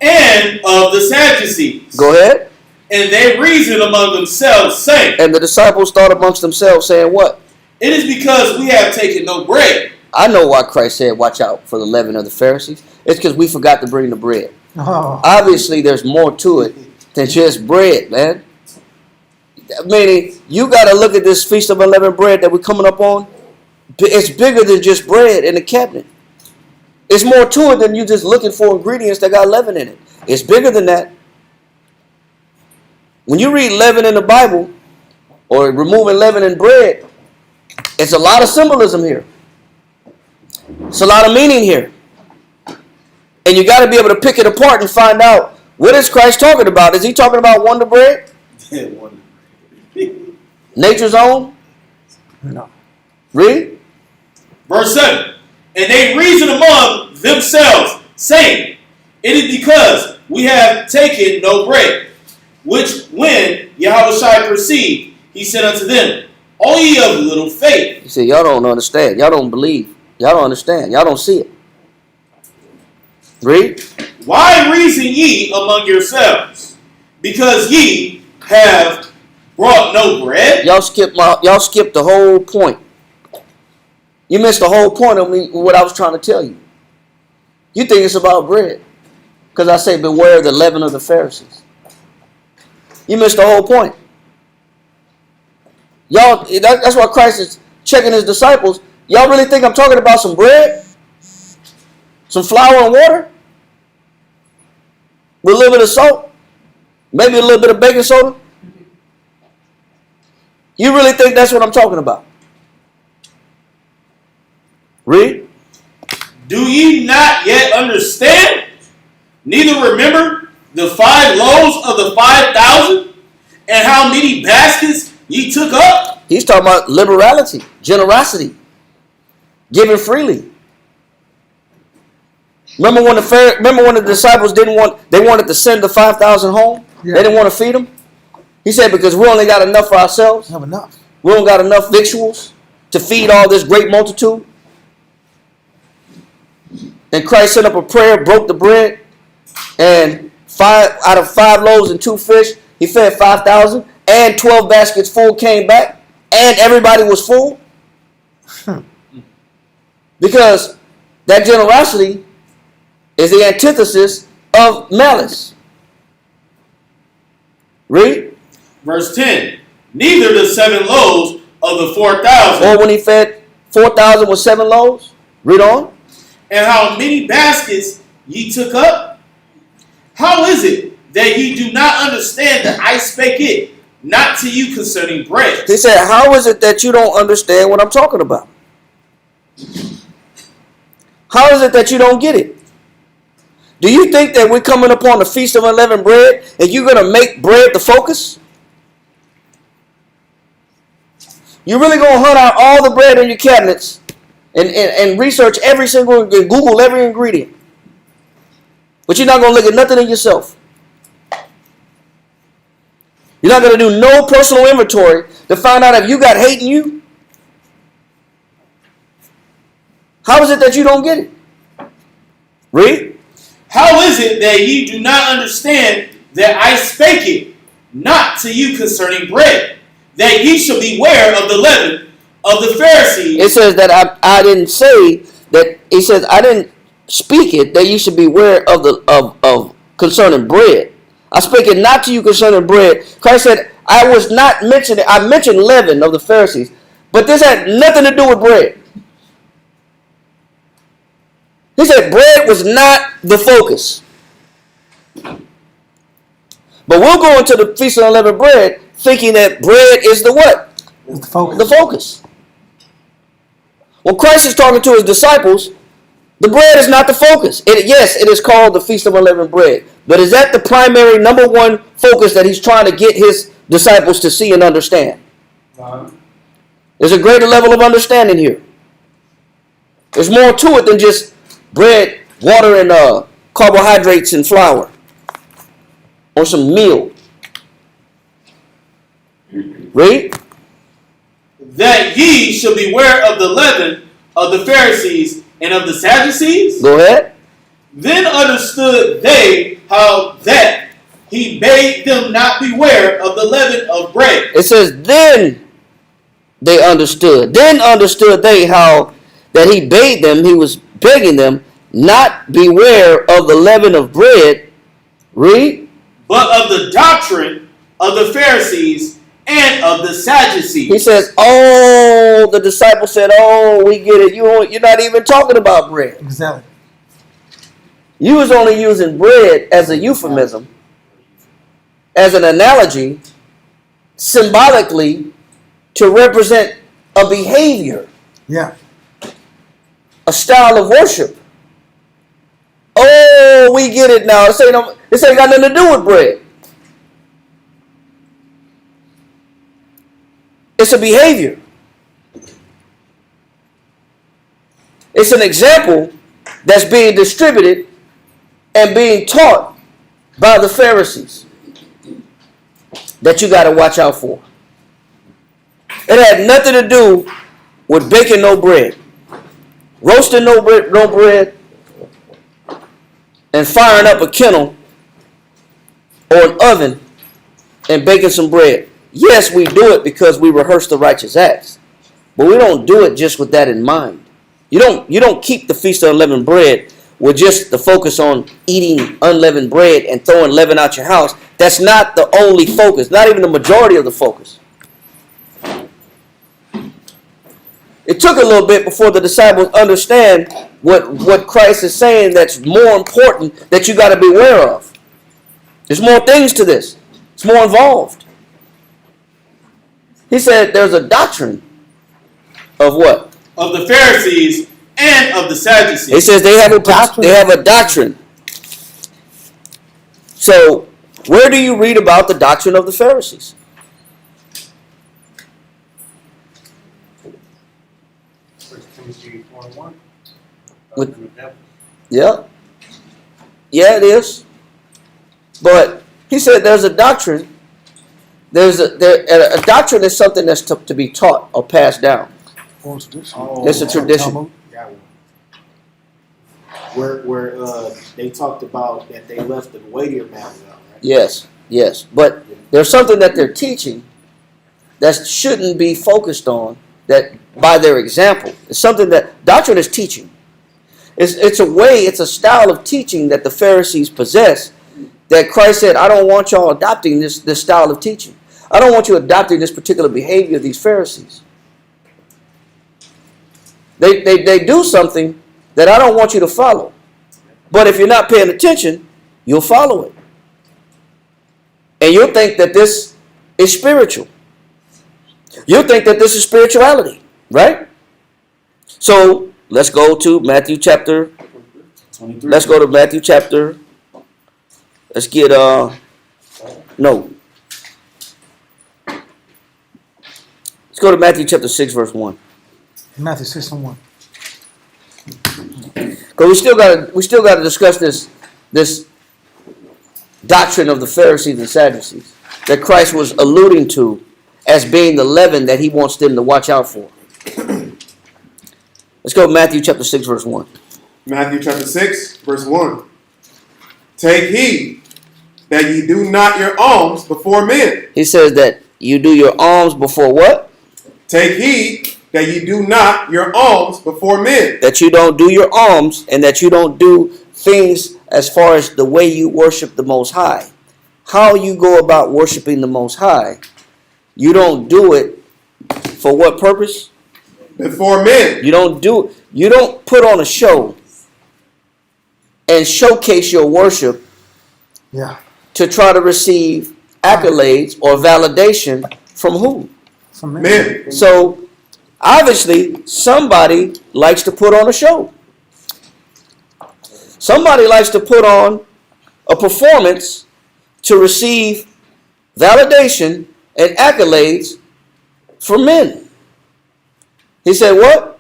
And of the Sadducees. Go ahead. And they reasoned among themselves, saying, And the disciples thought amongst themselves, saying what? it is because we have taken no bread. I know why Christ said, watch out for the leaven of the Pharisees. It's because we forgot to bring the bread. Oh, Obviously, there's more to it than just bread, man. Meaning, you got to look at this Feast of Unleavened Bread that we're coming up on. It's bigger than just bread in the cabinet. It's more to it than you just looking for ingredients that got leaven in it. It's bigger than that. When you read leaven in the Bible, or removing leaven in bread, it's a lot of symbolism here. It's a lot of meaning here. And you got to be able to pick it apart and find out, what is Christ talking about? Is he talking about Wonder Bread? Nature's own? no. Read. Verse 7. And they reasoned among themselves, saying, it is because we have taken no bread. Which when Yahushua perceived, he said unto them, O ye of little faith. He said, y'all don't understand. Y'all don't believe. Y'all don't understand. Y'all don't see it. Read. Why reason ye among yourselves? Because ye have brought no bread? Y'all skipped the whole point. You missed the whole point of me, what I was trying to tell you. You think it's about bread. Because I say, beware the leaven of the Pharisees. You missed the whole point. Y'all, that's why Christ is checking his disciples. Y'all really think I'm talking about some bread? Some flour and water? With a little bit of salt? Maybe a little bit of baking soda? You really think that's what I'm talking about? Read. Do ye not yet understand? Neither remember the 5 loaves of the 5,000? And how many baskets ye took up? He's talking about liberality, generosity, giving freely. Remember when the disciples wanted to send the 5,000 home? Yeah. They didn't want to feed them? He said, because we only got enough for ourselves. Have enough. We don't got enough victuals to feed all this great multitude. And Christ set up a prayer, broke the bread, and 5 out of 5 loaves and 2 fish, he fed 5,000, and 12 baskets full came back, and everybody was full. Because that generosity is the antithesis of malice. Read. Verse 10. Neither the 7 loaves of the 4,000. Or when he fed 4,000 with 7 loaves. Read on. And how many baskets ye took up? How is it that ye do not understand that I spake it not to you concerning bread? He said, how is it that you don't understand what I'm talking about? How is it that you don't get it? Do you think that we're coming upon the Feast of Unleavened Bread and you're going to make bread the focus? You're really going to hunt out all the bread in your cabinets and research every single, and Google every ingredient. But you're not going to look at nothing in yourself. You're not going to do no personal inventory to find out if you got hate in you. How is it that you don't get it? Read. How is it that ye do not understand that I spake it not to you concerning bread, that ye shall beware of the leaven of the Pharisees? It says that I didn't say that. It says I didn't speak it that you should beware of of concerning bread. I spake it not to you concerning bread. Christ said I was not mentioning. I mentioned leaven of the Pharisees, but this had nothing to do with bread. He said bread was not the focus. But we'll go into the Feast of Unleavened Bread thinking that bread is the what? It's the focus. The focus. When Christ is talking to his disciples, the bread is not the focus. Yes, it is called the Feast of Unleavened Bread. But is that the primary number one focus that he's trying to get his disciples to see and understand? There's a greater level of understanding here. There's more to it than just bread, water, and carbohydrates and flour. Or some meal. Read. That ye shall beware of the leaven of the Pharisees and of the Sadducees. Go ahead. Then understood they how that he bade them not beware of the leaven of bread. It says, then they understood. Then understood they how that he bade them, he was begging them, not beware of the leaven of bread. Read. But of the doctrine of the Pharisees and of the Sadducees. He says, oh, the disciples said, oh, we get it. You're not even talking about bread. Exactly. You was only using bread as a euphemism, as an analogy, symbolically, to represent a behavior, Yeah. a style of worship. Oh, we get it now. This ain't got nothing to do with bread. It's a behavior. It's an example that's being distributed and being taught by the Pharisees that you got to watch out for. It had nothing to do with baking no bread, roasting no bread, and firing up a kennel or an oven and baking some bread. Yes, we do it because we rehearse the righteous acts, but we don't do it just with that in mind. You don't keep the Feast of Unleavened Bread with just the focus on eating unleavened bread and throwing leaven out your house. That's not the only focus, not even the majority of the focus. It took a little bit before the disciples understand what Christ is saying that's more important that you got to be aware of. There's more things to this. It's more involved. He said there's a doctrine of what? Of the Pharisees and of the Sadducees. He says they have a doctrine. So, where do you read about the doctrine of the Pharisees? Yeah. Yeah, it is. But he said there's a doctrine. A doctrine is something that's to be taught or passed down. It's a tradition. Where they talked about that they left the weightier matters out, right? Yes. But there's something that they're teaching that shouldn't be focused on that by their example. It's something that doctrine is teaching. It's a style of teaching that the Pharisees possess that Christ said, I don't want y'all adopting this style of teaching. I don't want you adopting this particular behavior of these Pharisees. They do something that I don't want you to follow. But if you're not paying attention, you'll follow it. And you'll think that this is spiritual. You'll think that this is spirituality, right? So let's go to Matthew chapter 23. Let's go to Matthew chapter. Let's get no. Let's go to Matthew chapter 6, verse 1. Matthew 6 and 1. Because we still got to discuss this doctrine of the Pharisees and Sadducees that Christ was alluding to as being the leaven that he wants them to watch out for. Let's go to Matthew chapter 6, verse 1. Matthew chapter 6, verse 1. Take heed that ye do not your alms before men. He says that you do your alms before what? Take heed that ye do not your alms before men. That you don't do your alms and that you don't do things as far as the way you worship the Most High. How you go about worshiping the Most High. You don't do it for what purpose? Before men. You don't put on a show and showcase your worship Yeah. to try to receive accolades or validation from who? From men. Men. So obviously somebody likes to put on a show. Somebody likes to put on a performance to receive validation and accolades from men. He said what?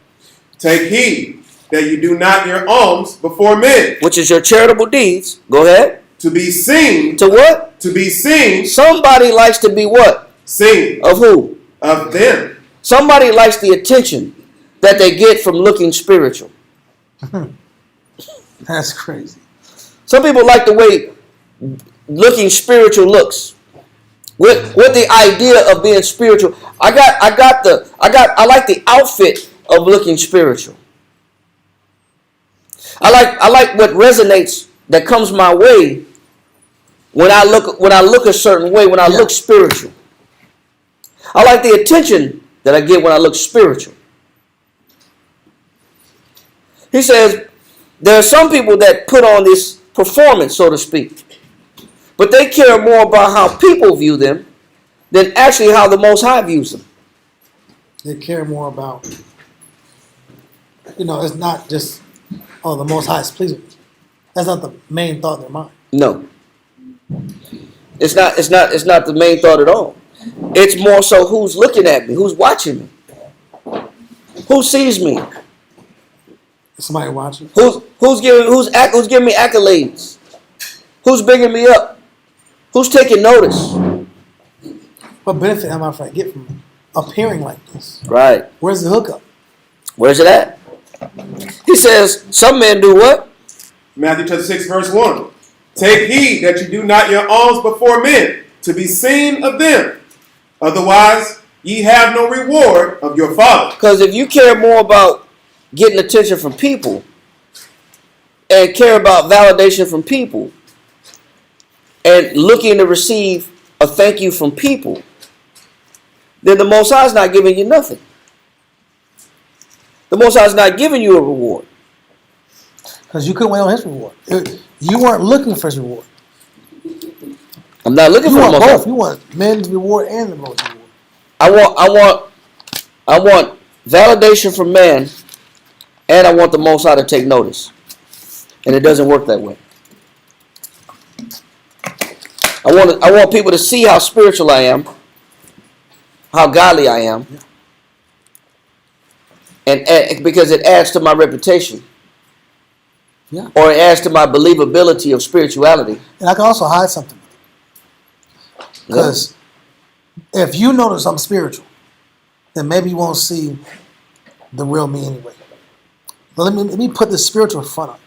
Take heed that you do not your alms before men, Which is your charitable deeds. Go ahead. to be seen, To what? to be seen, Somebody likes to be what? seen Of who? of them. Somebody likes the attention that they get from looking spiritual. That's crazy. Some people like the way looking spiritual looks. With the idea of being spiritual. I like the outfit of looking spiritual. I like what resonates that comes my way when I look a certain way, when I look spiritual. I like the attention that I get when I look spiritual. He says there are some people that put on this performance, so to speak, but they care more about how people view them than actually how the Most High views them. They care more about, it's not just, the Most High is pleased with me. That's not the main thought in their mind. No, it's not the main thought at all. It's more so who's looking at me, who's watching me, who sees me, Somebody watching. who's giving me accolades, who's bigging me up, who's taking notice. What benefit am I get from appearing like this? Right. Where's the hookup? Where's it at? He says some men do what? Matthew chapter 6, verse 1. Take heed that you do not your alms before men, to be seen of them. Otherwise, ye have no reward of your Father. Because if you care more about getting attention from people and care about validation from people and looking to receive a thank you from people, then the Most High is not giving you nothing. The Most High is not giving you a reward. Because you couldn't wait on his reward. You weren't looking for his reward. I'm not looking You for the want Most High. both. You want men's reward and the Lord's reward. I want validation from man, and I want the Most High to take notice. And it doesn't work that way. I want people to see how spiritual I am, how godly I am, and because it adds to my reputation. Yeah. Or it adds to my believability of spirituality. And I can also hide something. Because if you notice I'm spiritual, then maybe you won't see the real me anyway. But let me put the spiritual in front of it.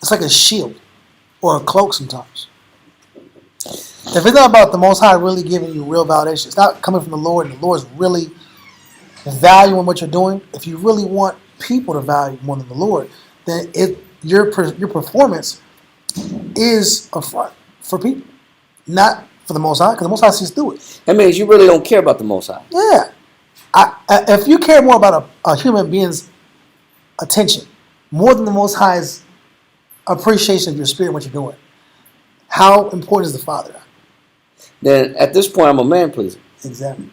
It's like a shield or a cloak sometimes. If it's not about the Most High really giving you real validation, it's not coming from the Lord, and the Lord's really valuing what you're doing. If you really want people to value more than the Lord, then your performance is a front for people, not for the Most High, because the Most High sees through it. That means you really don't care about the Most High. Yeah. If you care more about a human being's attention, more than the Most High's appreciation of your spirit and what you're doing, how important is the Father? Then at this point, I'm a man pleaser. Exactly.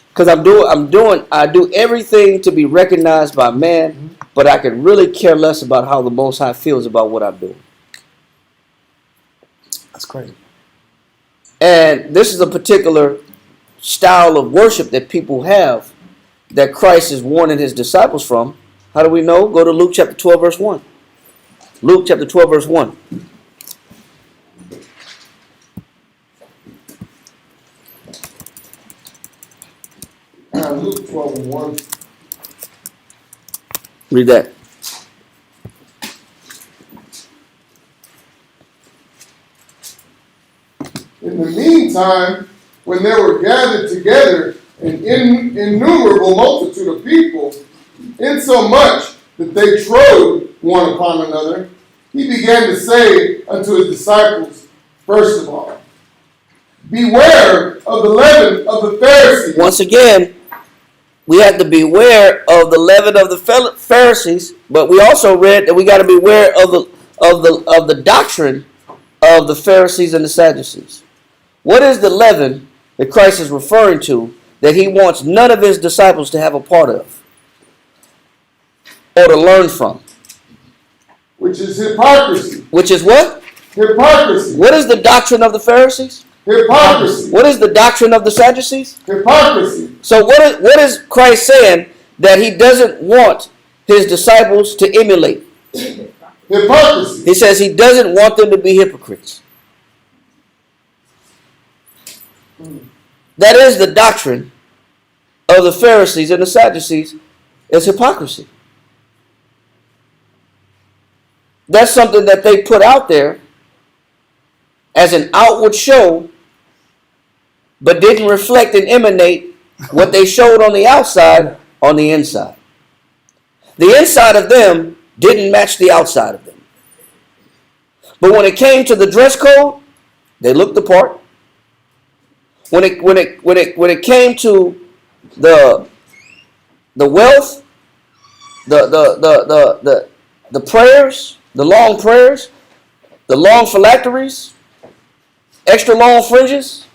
Because I do everything to be recognized by man, but I could really care less about how the Most High feels about what I'm doing. That's crazy. And this is a particular style of worship that people have that Christ is warning his disciples from. How do we know? Go to Luke chapter 12, verse 1. Luke chapter 12, verse 1. Luke 12:1. Read that. In the meantime, when they were gathered together an innumerable multitude of people, insomuch that they trode one upon another, he began to say unto his disciples, first of all, beware of the leaven of the Pharisees. Once again, we have to beware of the leaven of the Pharisees, but we also read that we got to beware of the doctrine of the Pharisees and the Sadducees. What is the leaven that Christ is referring to that he wants none of his disciples to have a part of or to learn from? Which is hypocrisy. Which is what? Hypocrisy. What is the doctrine of the Pharisees? Hypocrisy. What is the doctrine of the Sadducees? Hypocrisy. So what is Christ saying that he doesn't want his disciples to emulate? Hypocrisy. He says he doesn't want them to be hypocrites. That is the doctrine of the Pharisees and the Sadducees, is hypocrisy. That's something that they put out there as an outward show, but didn't reflect and emanate what they showed on the outside on the inside. The inside of them didn't match the outside of them. But when it came to the dress code, they looked the part. When it came to the wealth, the prayers, the long prayers, the long phylacteries, extra long fringes,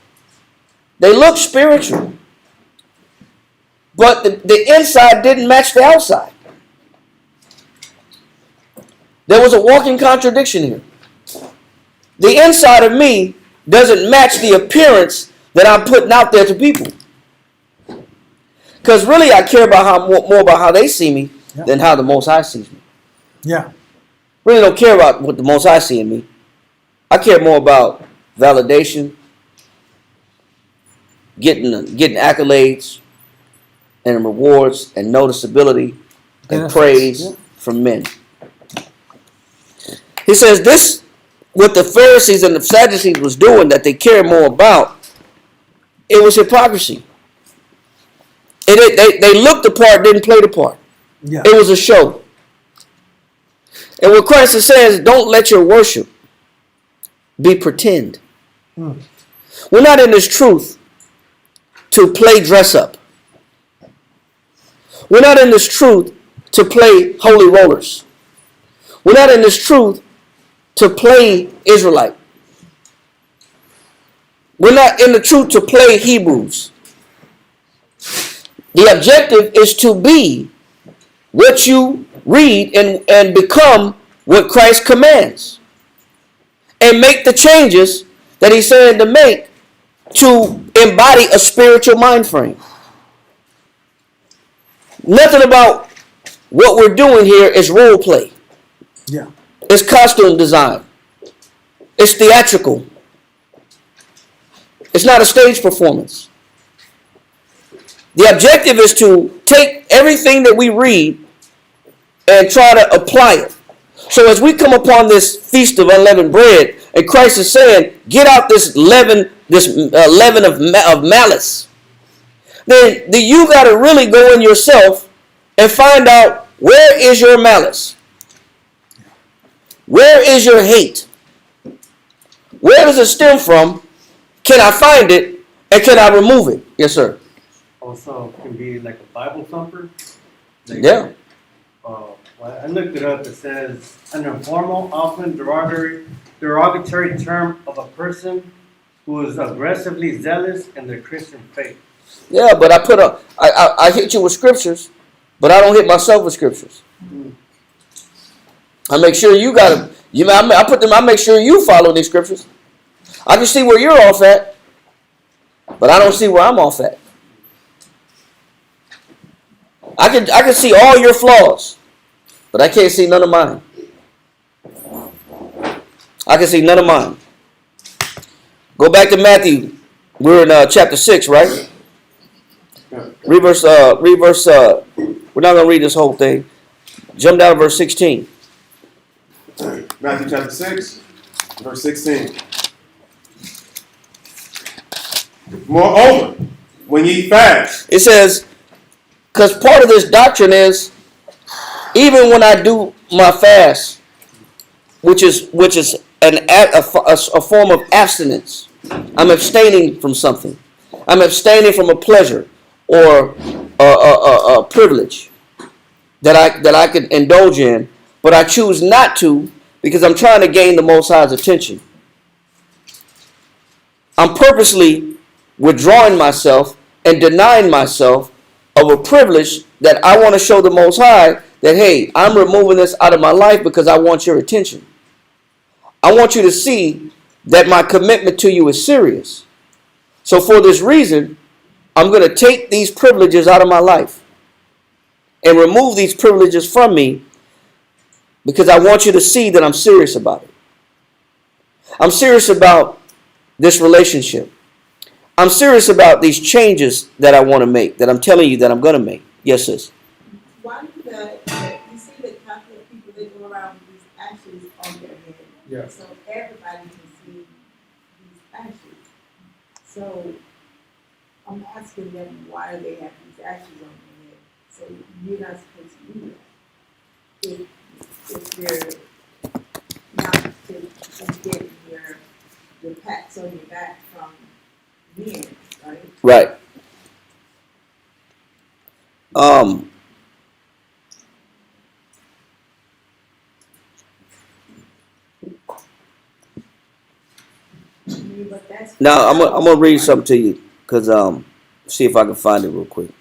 they looked spiritual. But the inside didn't match the outside. There was a walking contradiction here. The inside of me doesn't match the appearance that I'm putting out there to people. Because really I care about more about how they see me than how the Most High sees me. Yeah. Really don't care about what the Most High see in me. I care more about validation, getting accolades and rewards and noticeability and praise from men. He says this, what the Pharisees and the Sadducees was doing that they care more about, it was hypocrisy. They looked the part, didn't play the part. Yeah. It was a show. And what Christ is saying is, don't let your worship be pretend. We're not in this truth to play dress up. We're not in this truth to play holy rollers. We're not in this truth to play Israelite. We're not in the truth to play Hebrews. The objective is to be what you read and become what Christ commands. And make the changes that he's saying to make to embody a spiritual mind frame. Nothing about what we're doing here is role play. Yeah. It's costume design. It's theatrical. It's not a stage performance. The objective is to take everything that we read and try to apply it. So as we come upon this feast of unleavened bread, and Christ is saying, get out this leaven, of malice, then you got to really go in yourself and find out, where is your malice? Where is your hate? Where does it stem from? Can I find it? And can I remove it? Yes, sir. Also, can be like a Bible thumper. Like, Yeah. Well, I looked it up. It says an informal, often derogatory term of a person who is aggressively zealous in their Christian faith. Yeah, but I hit you with scriptures, but I don't hit myself with scriptures. I make sure you got them. I make sure you follow these scriptures. I can see where you're off at, but I don't see where I'm off at. I can see all your flaws, but I can't see none of mine. I can see none of mine. Go back to Matthew. We're in chapter 6, right? Read verse. We're not going to read this whole thing. Jump down to verse 16. Matthew chapter 6, verse 16. Moreover, when ye fast. It says, because part of this doctrine is, even when I do my fast, which is a form of abstinence, I'm abstaining from something. I'm abstaining from a pleasure or a privilege that I could indulge in, but I choose not to because I'm trying to gain the Most High's attention. I'm purposely withdrawing myself and denying myself of a privilege that I want to show the Most High that, hey, I'm removing this out of my life because I want your attention. I want you to see that my commitment to you is serious. So for this reason, I'm going to take these privileges out of my life and remove these privileges from me because I want you to see that I'm serious about it. I'm serious about this relationship. I'm serious about these changes that I want to make, that I'm telling you that I'm going to make. Yes, sis. Why do you see the Catholic people, they go around with these ashes on their head? Yeah. So everybody can see these ashes. So I'm asking them, why do they have these ashes on their head? So you're not supposed to do that. If they're not to get your pats on your back from men, right? Right. But that's Now I'm gonna read something to you because see if I can find it real quick.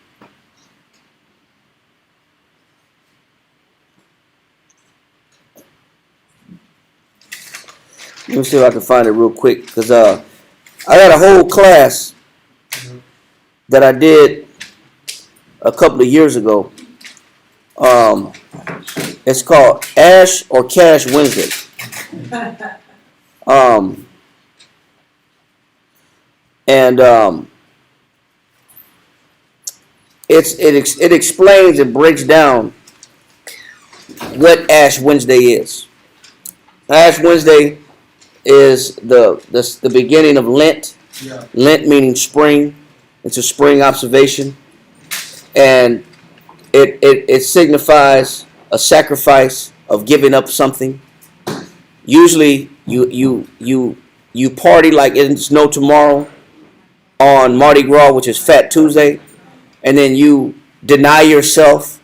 Let me see if I can find it real quick because I got a whole class that I did a couple of years ago. It's called Ash or Cash Wednesday. It explains and breaks down what Ash Wednesday is. Ash Wednesday is the beginning of Lent. Yeah. Lent meaning spring. It's a spring observation, and it signifies a sacrifice of giving up something. Usually, you party like it's no tomorrow on Mardi Gras, which is Fat Tuesday, and then you deny yourself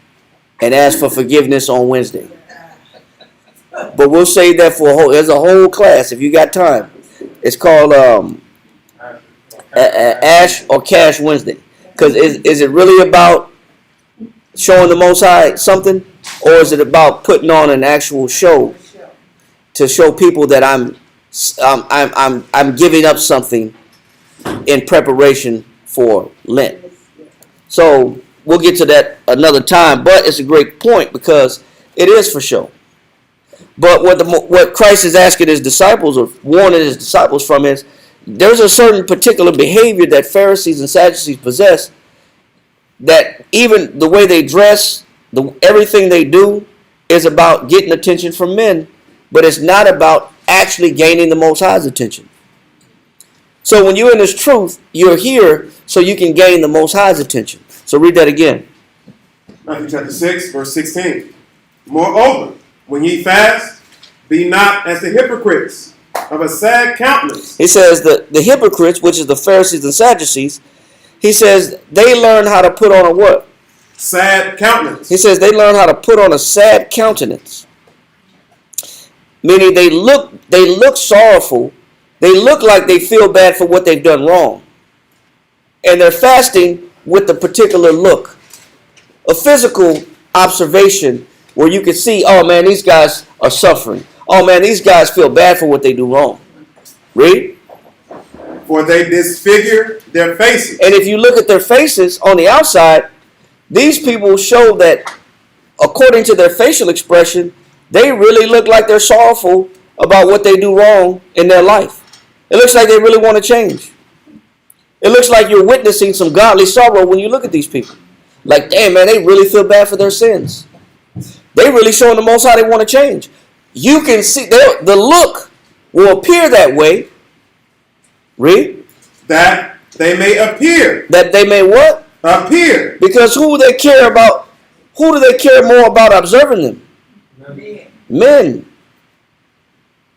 and ask for forgiveness on Wednesday. But we'll save that for there's a whole class if you got time. It's called Ash or Cash Wednesday. Because is it really about showing the Most High something, or is it about putting on an actual show to show people that I'm giving up something in preparation for Lent? So we'll get to that another time, but it's a great point because it is for show. But what Christ is asking his disciples, or warning his disciples from, is there's a certain particular behavior that Pharisees and Sadducees possess, that even the way they dress, everything they do is about getting attention from men, but it's not about actually gaining the Most High's attention. So when you're in this truth, you're here so you can gain the Most High's attention. So read that again. Matthew chapter 6, verse 16. Moreover, when ye fast, be not as the hypocrites of a sad countenance. He says the hypocrites, which is the Pharisees and Sadducees, he says they learn how to put on a what? Sad countenance. He says they learn how to put on a sad countenance. Meaning they look sorrowful. They look like they feel bad for what they've done wrong. And they're fasting with the particular look. A physical observation where you can see, oh man, these guys are suffering. Oh man, these guys feel bad for what they do wrong. Read. For they disfigure their faces. And if you look at their faces on the outside, these people show that according to their facial expression, they really look like they're sorrowful about what they do wrong in their life. It looks like they really want to change. It looks like you're witnessing some godly sorrow when you look at these people. Like, damn, man, they really feel bad for their sins. They really showing the Most High they want to change. You can see, the look will appear that way. Read. That they may appear. That they may what? Appear. Because who do they care about? Who do they care more about observing them? Men.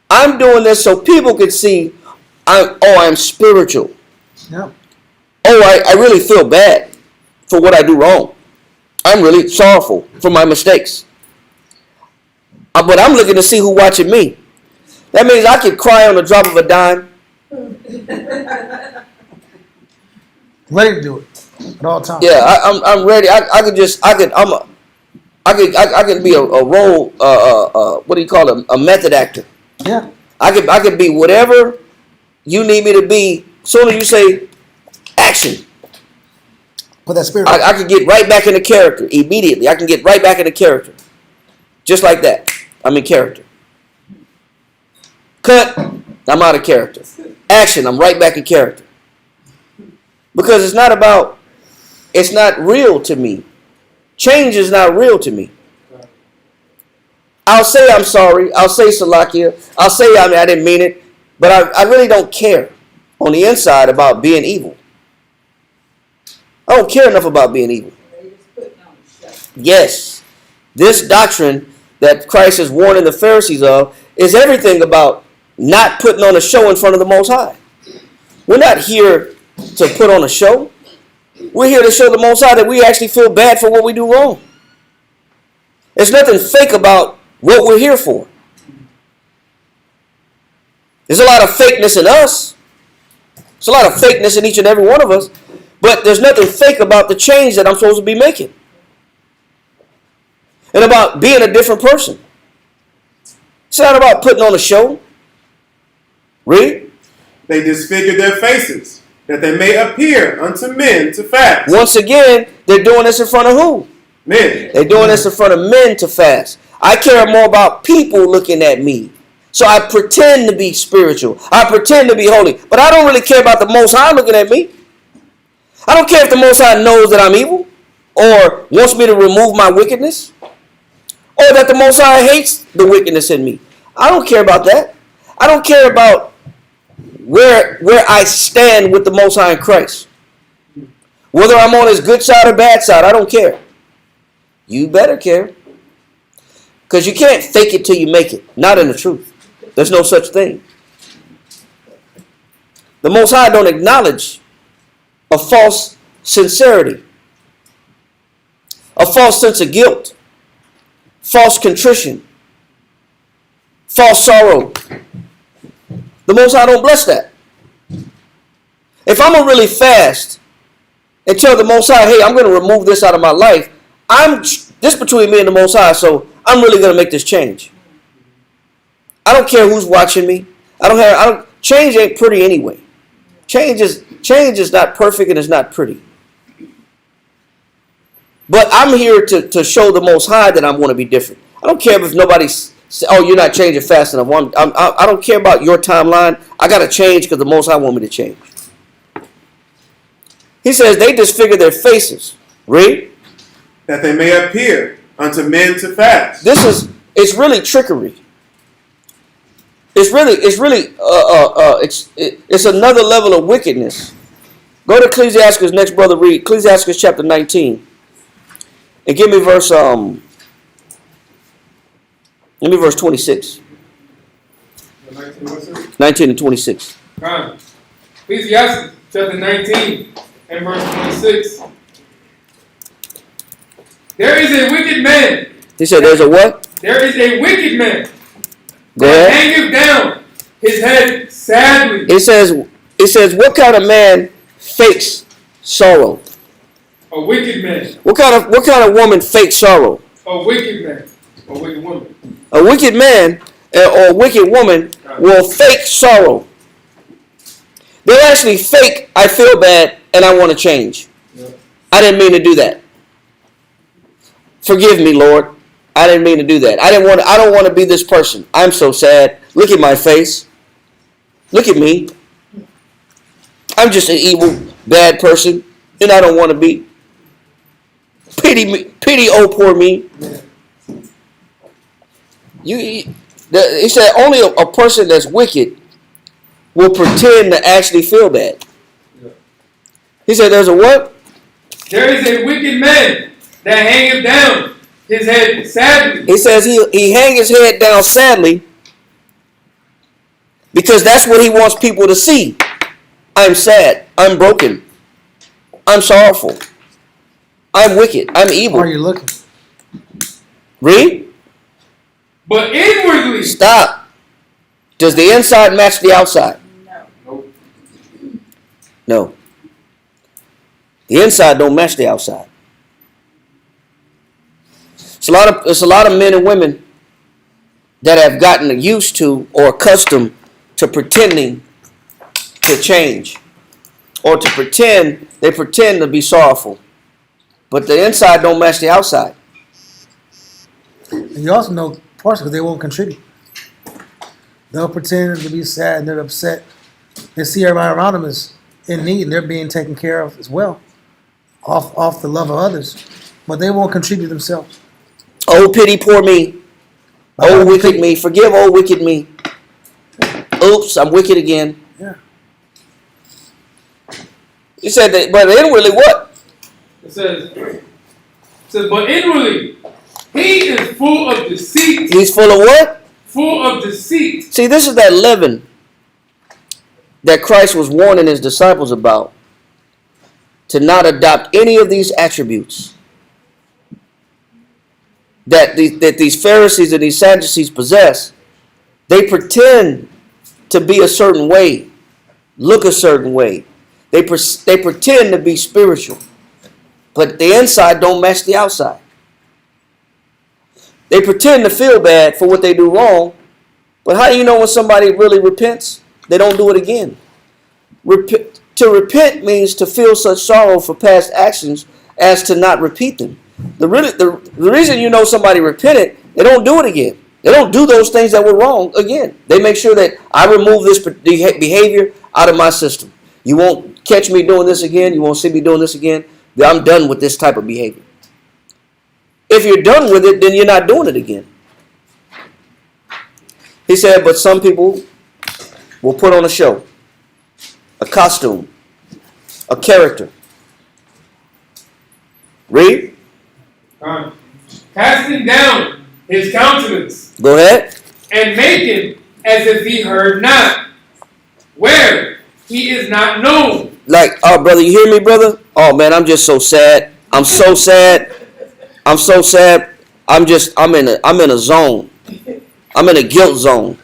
I'm doing this so people can see I'm spiritual. Yeah. Oh, I really feel bad for what I do wrong. I'm really sorrowful for my mistakes. But I'm looking to see who's watching me. That means I could cry on the drop of a dime Ready to do it at all times. Yeah, I'm ready. I can be a role. What do you call it? A method actor. Yeah. I can be whatever you need me to be. Soon as you say action, Put that spirit. I can get right back into character immediately. I can get right back into character, just like that. I'm in character. Cut. I'm out of character. Action. I'm right back in character. Because it's not real to me. Change is not real to me. I'll say I'm sorry. I'll say Salakia. I'll say I didn't mean it. But I really don't care on the inside about being evil. I don't care enough about being evil. Yes. This doctrine that Christ is warning the Pharisees of is everything about not putting on a show in front of the Most High. We're not here to put on a show. We're here to show the Most High that we actually feel bad for what we do wrong. There's nothing fake about what we're here for. There's a lot of fakeness in us. There's a lot of fakeness in each and every one of us. But there's nothing fake about the change that I'm supposed to be making. And about being a different person. It's not about putting on a show. Read. They disfigured their faces, that they may appear unto men to fast. Once again, they're doing this in front of who? Men. They're doing this in front of men to fast. I care more about people looking at me. So I pretend to be spiritual. I pretend to be holy. But I don't really care about the Most High looking at me. I don't care if the Most High knows that I'm evil or wants me to remove my wickedness or that the Most High hates the wickedness in me. I don't care about that. I don't care about where I stand with the Most High in Christ. Whether I'm on his good side or bad side, I don't care. You better care. Because you can't fake it till you make it. Not in the truth. There's no such thing. The Most High don't acknowledge a false sincerity, a false sense of guilt, false contrition, false sorrow. The Most High don't bless that. If I'm going to really fast and tell the Most High, hey, I'm going to remove this out of my life, this between me and the Most High, so I'm really going to make this change. I don't care who's watching me. Change ain't pretty anyway. Change is not perfect and it's not pretty. But I'm here to show the Most High that I want to be different. I don't care if nobody says, oh, you're not changing fast enough. I don't care about your timeline. I got to change because the Most High want me to change. He says they disfigure their faces. Read. That they may appear unto men to fast. It's really trickery. It's another level of wickedness. Go to Ecclesiastes, next brother, read Ecclesiastes chapter 19. And give me verse 26. 19 and 26. Ecclesiastes chapter 19 and verse 26. There is a wicked man. He said there's a what? There is a wicked man. Go ahead. Hangeth down his head sadly. It says what kind of man fakes sorrow? A wicked man. What kind of woman fakes sorrow? A wicked man. A wicked woman. A wicked man or a wicked woman will fake sorrow. They'll actually fake, I feel bad and I want to change. I didn't mean to do that. Forgive me, Lord. I didn't mean to do that. I don't want to be this person. I'm so sad. Look at my face. Look at me. I'm just an evil, bad person, and I don't want to be. Pity me, pity, oh poor me. He said only a person that's wicked will pretend to actually feel bad. He said there's a what? There is a wicked man that hangeth down his head sadly. He says he hang his head down sadly because that's what he wants people to see. I'm sad. I'm broken. I'm sorrowful. I'm wicked. I'm evil. Where are you looking? Read. But inwardly. Stop. Does the inside match the outside? No. No. The inside don't match the outside. It's a lot of men and women that have gotten used to or accustomed to pretending to change, or to pretend to be sorrowful, but the inside don't match the outside. And you also know partially because they won't contribute. They'll pretend to be sad and they're upset. They see everybody around them is in need and they're being taken care of as well, off the love of others, but they won't contribute themselves. Oh, pity poor me. Oh, wicked me. Forgive, oh, wicked me. Oops, I'm wicked again. Yeah. He said that, but inwardly what? It says, but inwardly, he is full of deceit. He's full of what? Full of deceit. See, this is that leaven that Christ was warning his disciples about, to not adopt any of these attributes that these Pharisees and these Sadducees possess. They pretend to be a certain way, look a certain way. They pretend to be spiritual, but the inside don't match the outside. They pretend to feel bad for what they do wrong, but how do you know when somebody really repents? They don't do it again. To repent means to feel such sorrow for past actions as to not repeat them. The reason you know somebody repented, they don't do it again. They don't do those things that were wrong again. They make sure that I remove this behavior out of my system. You won't catch me doing this again. You won't see me doing this again. I'm done with this type of behavior. If you're done with it, then you're not doing it again. He said, but some people will put on a show, a costume, a character. Read. Casting down his countenance. Go ahead. And making as if he heard not, where he is not known. Like, oh, brother, you hear me, brother? Oh, man, I'm just so sad. I'm so sad. I'm so sad. I'm in a zone. I'm in a guilt zone.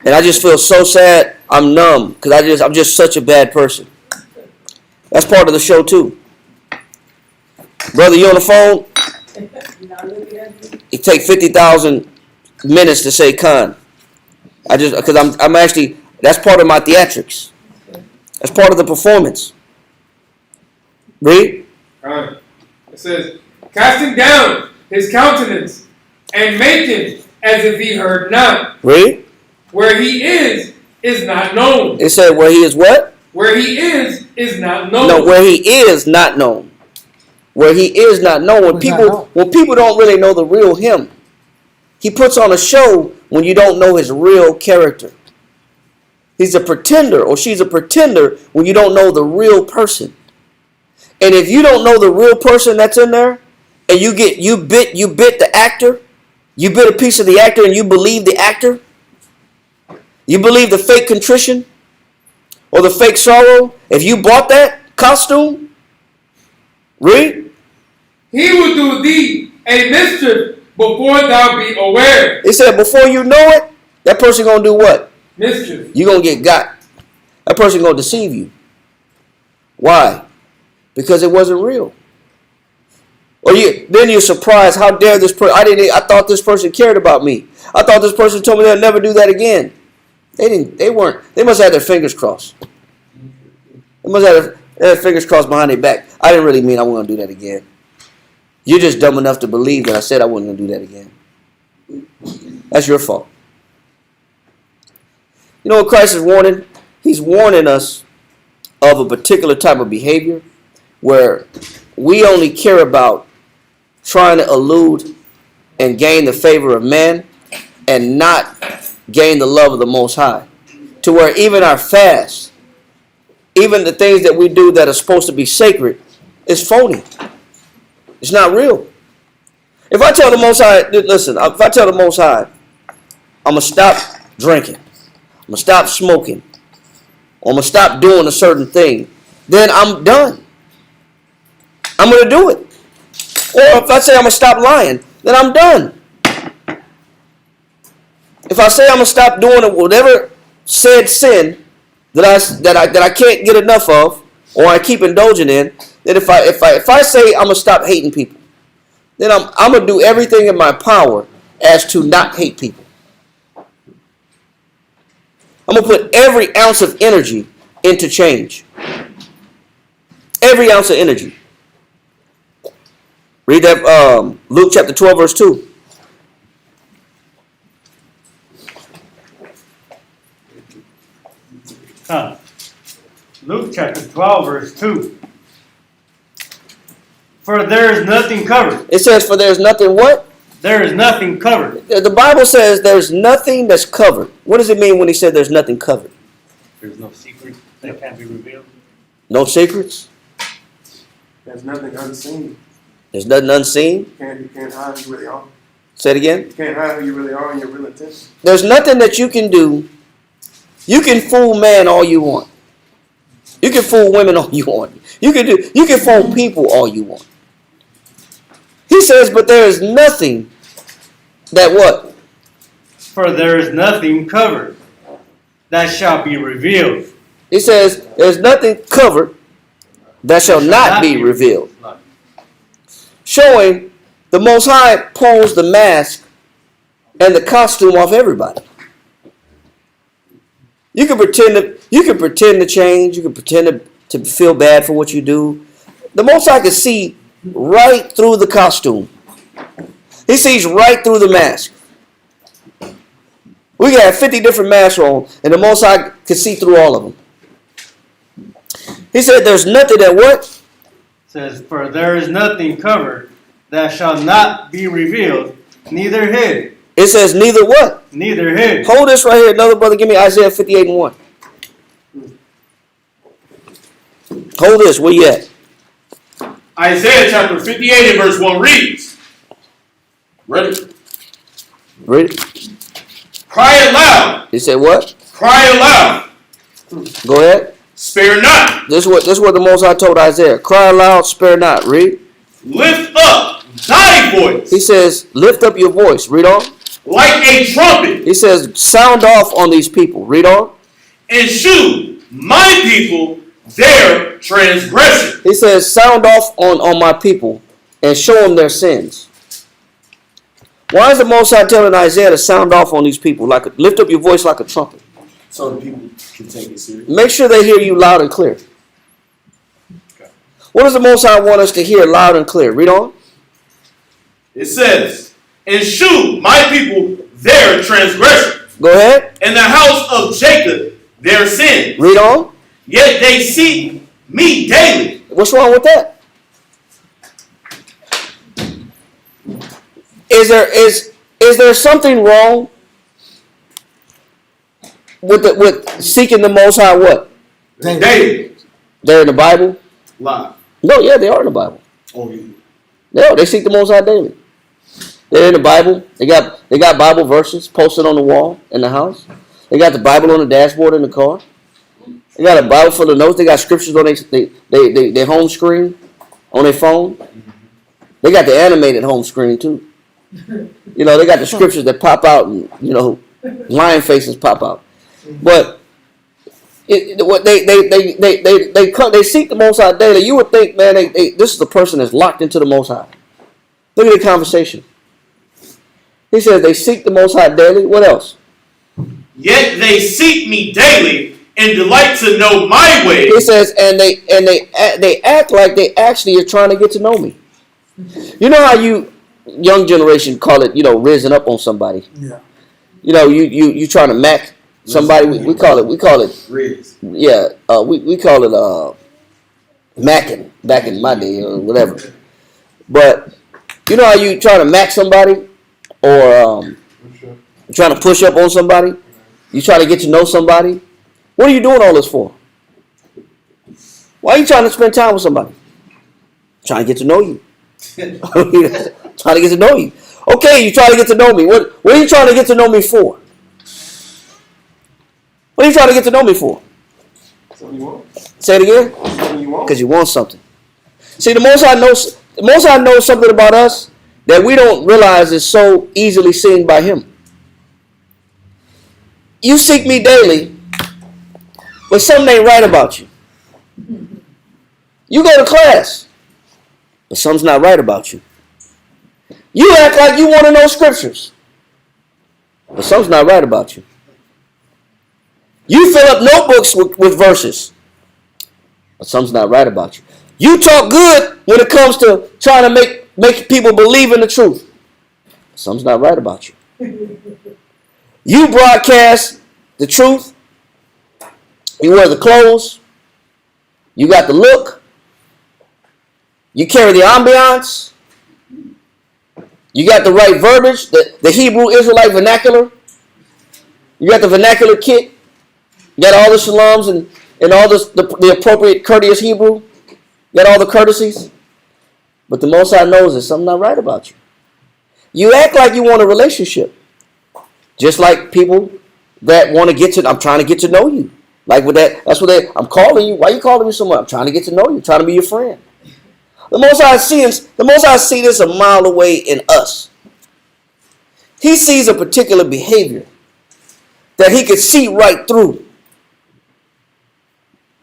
And I just feel so sad. I'm numb because I'm just such a bad person. That's part of the show too. Brother, you on the phone? It take 50,000 minutes to say "con." Because I'm actually, that's part of my theatrics. That's part of the performance. Read. It says, casting down his countenance and making as if he heard not. Read. Where he is not known. It said where he is what? Where he is not known. No, where he is not known. Where he is not known. When people don't really know the real him. He puts on a show when you don't know his real character. He's a pretender, or she's a pretender when you don't know the real person. And if you don't know the real person that's in there, and you bit the actor, you bit a piece of the actor and you believe the actor, you believe the fake contrition or the fake sorrow, if you bought that costume, read. He will do thee a mischief before thou be aware. It said before you know it, that person going to do what? Mischief. You're going to get got. That person going to deceive you. Why? Because it wasn't real. Or then you're surprised, how dare this person, I thought this person cared about me. I thought this person told me they'll never do that again. They must have their fingers crossed. They must have their fingers crossed behind their back. I didn't really mean I wasn't going to do that again. You're just dumb enough to believe that I said I wasn't going to do that again. That's your fault. You know what Christ is warning? He's warning us of a particular type of behavior where we only care about trying to elude and gain the favor of man and not gain the love of the Most High. To where even our fast, even the things that we do that are supposed to be sacred, is phony. It's not real. If I tell the Most High, listen, if I tell the Most High, I'm going to stop drinking, I'm going to stop smoking, or I'm going to stop doing a certain thing, then I'm done. I'm going to do it. Or if I say I'm going to stop lying, then I'm done. If I say I'm going to stop doing whatever said sin that I can't get enough of, or I keep indulging in, then if I say I'm gonna stop hating people, then I'm gonna do everything in my power as to not hate people. I'm gonna put every ounce of energy into change. Every ounce of energy. Read that Luke chapter 12, verse 2. Luke chapter 12, verse 2. For there is nothing covered. It says, for there's nothing what? There is nothing covered. The Bible says there's nothing that's covered. What does it mean when he said there's nothing covered? There's no secret that can't be revealed. No secrets? There's nothing unseen. There's nothing unseen? You can't hide who you really are. Say it again. You can't hide who you really are and your real intentions. There's nothing that you can do. You can fool man all you want. You can fool women all you want. You can fool people all you want. He says, but there is nothing that what? For there is nothing covered that shall be revealed. He says, there's nothing covered that shall not be revealed. Showing the Most High pulls the mask and the costume off everybody. You can pretend to change. You can pretend to feel bad for what you do. The Most High can see right through the costume. He sees right through the mask. We got 50 different masks on, and the Most High can see through all of them. He said, "There's nothing that what?" It says, for there is nothing covered that shall not be revealed, neither hid. It says, "Neither what?" Neither hid. Hold this right here, another brother. Give me Isaiah 58 and 1. Hold this. Where you at? Isaiah chapter 58 and verse 1 reads. Ready? Read it. Cry aloud. He said what? Cry aloud. Go ahead. Spare not. This is what the Most High told Isaiah. Cry aloud, spare not. Read. Lift up thy voice. He says, lift up your voice. Read on. Like a trumpet. He says, sound off on these people. Read on. And shew my people their transgression. He says, sound off on my people and show them their sins. Why is the Most High telling Isaiah to sound off on these people? Lift up your voice like a trumpet. So the people can take it serious. Make sure they hear you loud and clear. What does the Most High want us to hear loud and clear? Read on. It says, and shew my people their transgression. Go ahead. And the house of Jacob their sins. Read on. Yet they seek me daily. What's wrong with that? Is there something wrong with seeking the Most High? What? Daily. They're in the Bible. Lie. No, yeah, they are in the Bible. Oh, yeah. No, they seek the Most High daily. They're in the Bible. They got Bible verses posted on the wall in the house. They got the Bible on the dashboard in the car. They got a Bible full of notes. They got scriptures on their home screen on their phone. They got the animated home screen too. You know, they got the scriptures that pop out and, you know, lion faces pop out. But they seek the Most High daily. You would think, man, this is the person that's locked into the Most High. Look at the conversation. He says they seek the Most High daily. What else? Yet they seek me daily and delight to know my ways. He says, and they act like they actually are trying to get to know me. You know how you young generation call it, you know, rizzing up on somebody. Yeah. You know, you trying to mac somebody. We call it Riz. Yeah, we call it macking back in my day or whatever. But you know how you trying to mac somebody or trying to push up on somebody? You try to get to know somebody? What are you doing all this for? Why are you trying to spend time with somebody? Trying to get to know you. Trying to get to know you. Okay, you try to get to know me. What are you trying to get to know me for? What are you trying to get to know me for? Something you want. Say it again. Something you want. Because you want something. See, the Most High knows something about us that we don't realize is so easily seen by Him. You seek me daily, but something ain't right about you. You go to class, but something's not right about you. You act like you want to know scriptures, but something's not right about you. You fill up notebooks with verses, but something's not right about you. You talk good when it comes to trying to make people believe in the truth, but something's not right about you. You broadcast the truth. You wear the clothes. You got the look. You carry the ambiance. You got the right verbiage, the Hebrew Israelite vernacular. You got the vernacular kit. You got all the shalams and all the appropriate courteous Hebrew. You got all the courtesies. But the Most High knows there's something not right about you. You act like you want a relationship. Just like people that want to I'm trying to get to know you. Like with that's what I'm calling you. Why are you calling me so much? I'm trying to get to know you. I'm trying to be your friend. The Most High see this a mile away in us. He sees a particular behavior that he could see right through.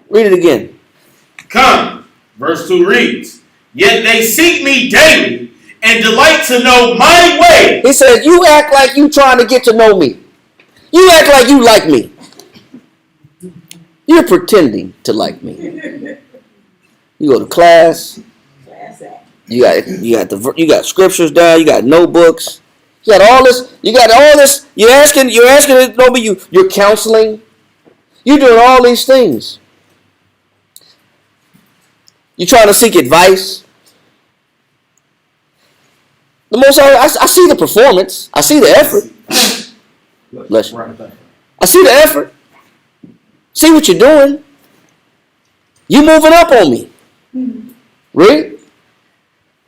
Read it again. Come, verse 2 reads, yet they seek me daily and delight to know my way. He says, you act like you trying to get to know me. You act like you like me. You're pretending to like me. You go to class. You got scriptures down. You got notebooks. You got all this. You're asking to know me. You're counseling. You're doing all these things. You're trying to seek advice. The Most I see the performance. I see the effort. Bless you. I see the effort. See what you're doing. You moving up on me. Read.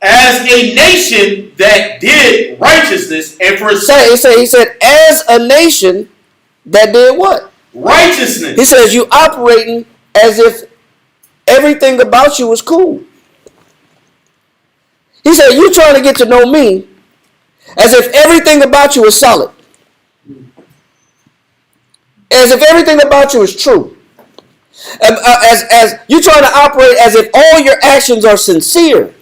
As a nation that did righteousness and he said, as a nation that did what? Righteousness. He says you operating as if everything about you is cool. He said you trying to get to know me as if everything about you is solid. As if everything about you is true. As you trying to operate as if all your actions are sincere.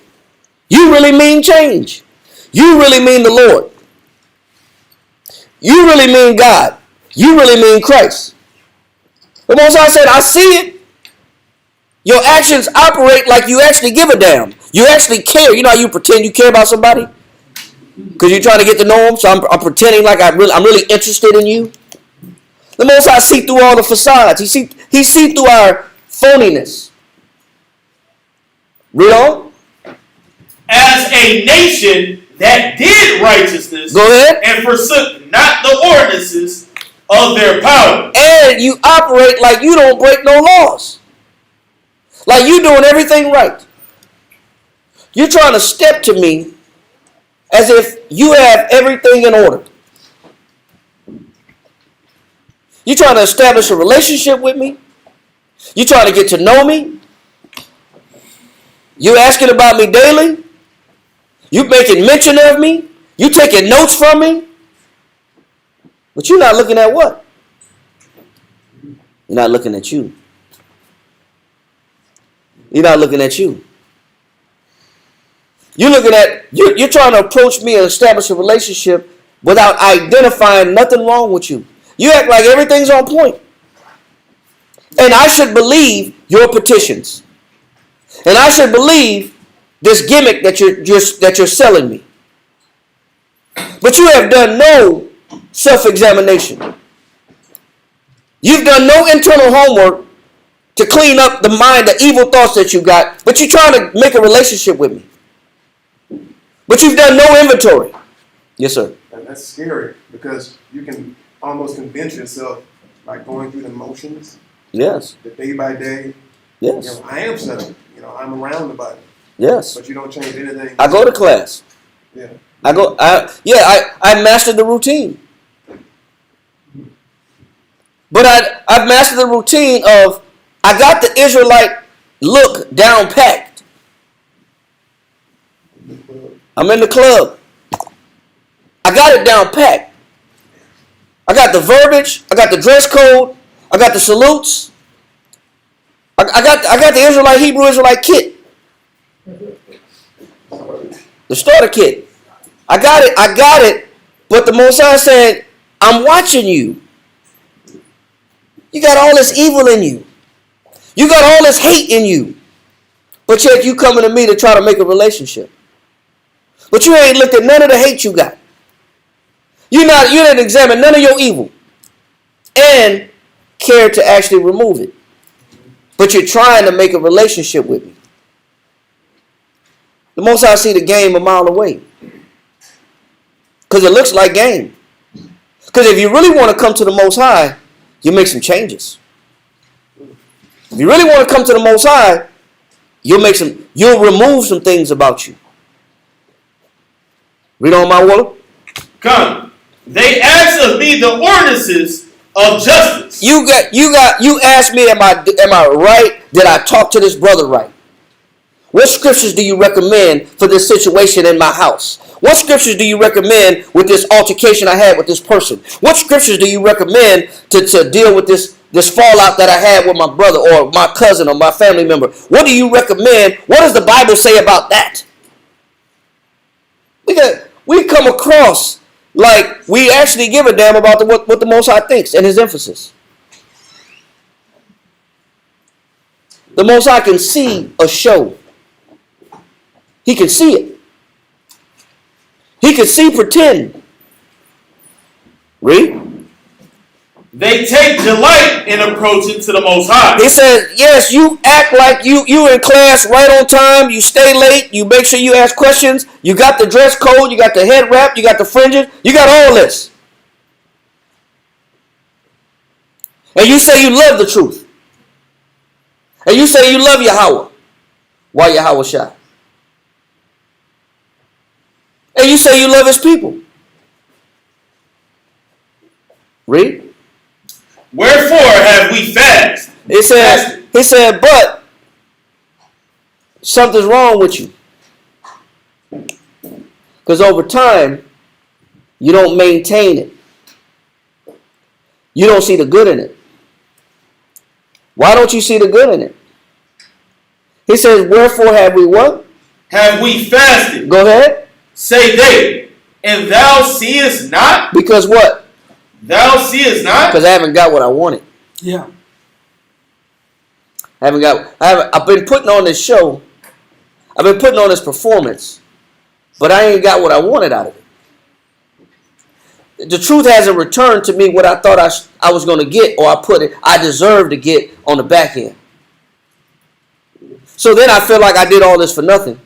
You really mean change. You really mean the Lord. You really mean God. You really mean Christ. The Most High said, I see it. Your actions operate like you actually give a damn. You actually care. You know how you pretend you care about somebody? Because you're trying to get to know them. So I'm pretending like I'm really interested in you. The Most High see through all the facades. He see through our phoniness. Read on. As a nation that did righteousness. Go ahead. And forsook not the ordinances of their power. And you operate like you don't break no laws. Like you doing everything right. You're trying to step to me as if you have everything in order. You're trying to establish a relationship with me. You're trying to get to know me. You're asking about me daily. You're making mention of me. You're taking notes from me. But you're not looking at what? You're not looking at you. You're not looking at you. You're trying to approach me and establish a relationship without identifying nothing wrong with you. You act like everything's on point. And I should believe your petitions. And I should believe this gimmick that you're selling me. But you have done no self-examination. You've done no internal homework to clean up the mind, the evil thoughts that you got, but you're trying to make a relationship with me. But you've done no inventory. Yes, sir. And that's scary because you can almost convince yourself by going through the motions. Yes. The day by day. Yes. I am settled. I'm around the body. Yes. But you don't change anything. I go to class. Yeah. I mastered the routine. But I've mastered the routine of I got the Israelite look down packed. I'm in the club. I got it down packed. I got the verbiage. I got the dress code. I got the salutes. I got the Hebrew Israelite kit. The starter kit. I got it. But the Most High said, I'm watching you. You got all this evil in you. You got all this hate in you. But yet you coming to me to try to make a relationship. But you ain't looked at none of the hate you got. You didn't examine none of your evil. And care to actually remove it. But you're trying to make a relationship with me. The Most High see the game a mile away. Because it looks like game. Because if you really want to come to the Most High, you make some changes. If you really want to come to the Most High, you'll remove some things about you. Read on, my Waller. Come. They ask of me the ordinances of justice. You asked me, am I right? Did I talk to this brother right? What scriptures do you recommend for this situation in my house? What scriptures do you recommend with this altercation I had with this person? What scriptures do you recommend to deal with this fallout that I had with my brother or my cousin or my family member? What do you recommend? What does the Bible say about that? We come across like we actually give a damn about what the Most High thinks and his emphasis. The Most High can see a show. He can see it. He can see pretend. Read. They take delight in approaching to the Most High. He says, yes, you act like you in class right on time. You stay late. You make sure you ask questions. You got the dress code. You got the head wrap. You got the fringes. You got all this. And you say you love the truth. And you say you love Yahweh. Why Yahweh shy? And you say you love his people. Read. Wherefore have we fast? He said, but something's wrong with you. Because over time, you don't maintain it. You don't see the good in it. Why don't you see the good in it? He says, wherefore have we what? Have we fasted? Go ahead. Say they, and thou seest not? Because what? Thou seest not? Because I haven't got what I wanted. Yeah. I've been putting on this show. I've been putting on this performance. But I ain't got what I wanted out of it. The truth hasn't returned to me what I thought I was going to get, or I deserved to get on the back end. So then I feel like I did all this for nothing.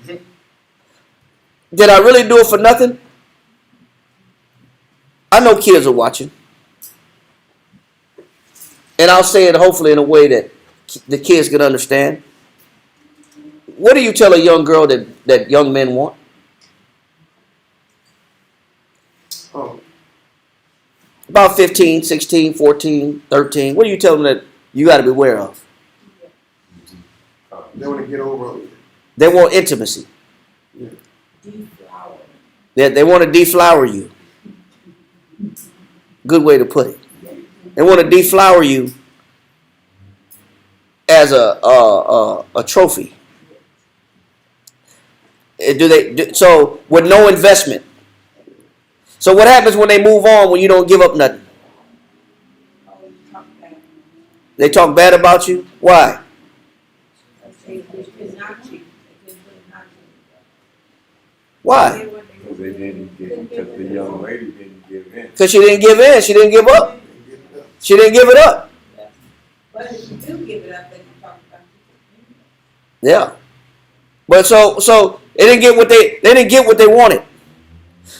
Did I really do it for nothing? I know kids are watching. And I'll say it hopefully in a way that the kids can understand. What do you tell a young girl that young men want? Oh. About 15, 16, 14, 13. What do you tell them that you got to be aware of? They want to get over it. They want intimacy. Yeah. Deflower. They want to deflower you. Good way to put it. They want to deflower you as a trophy. So with no investment. So what happens when they move on when you don't give up nothing? They talk bad about you? Why? Why? Because the young lady didn't give in. Because she didn't give in. She didn't give up. She didn't give it up. But if you do give it up, then you talk about it. Yeah. But so they didn't get what they wanted.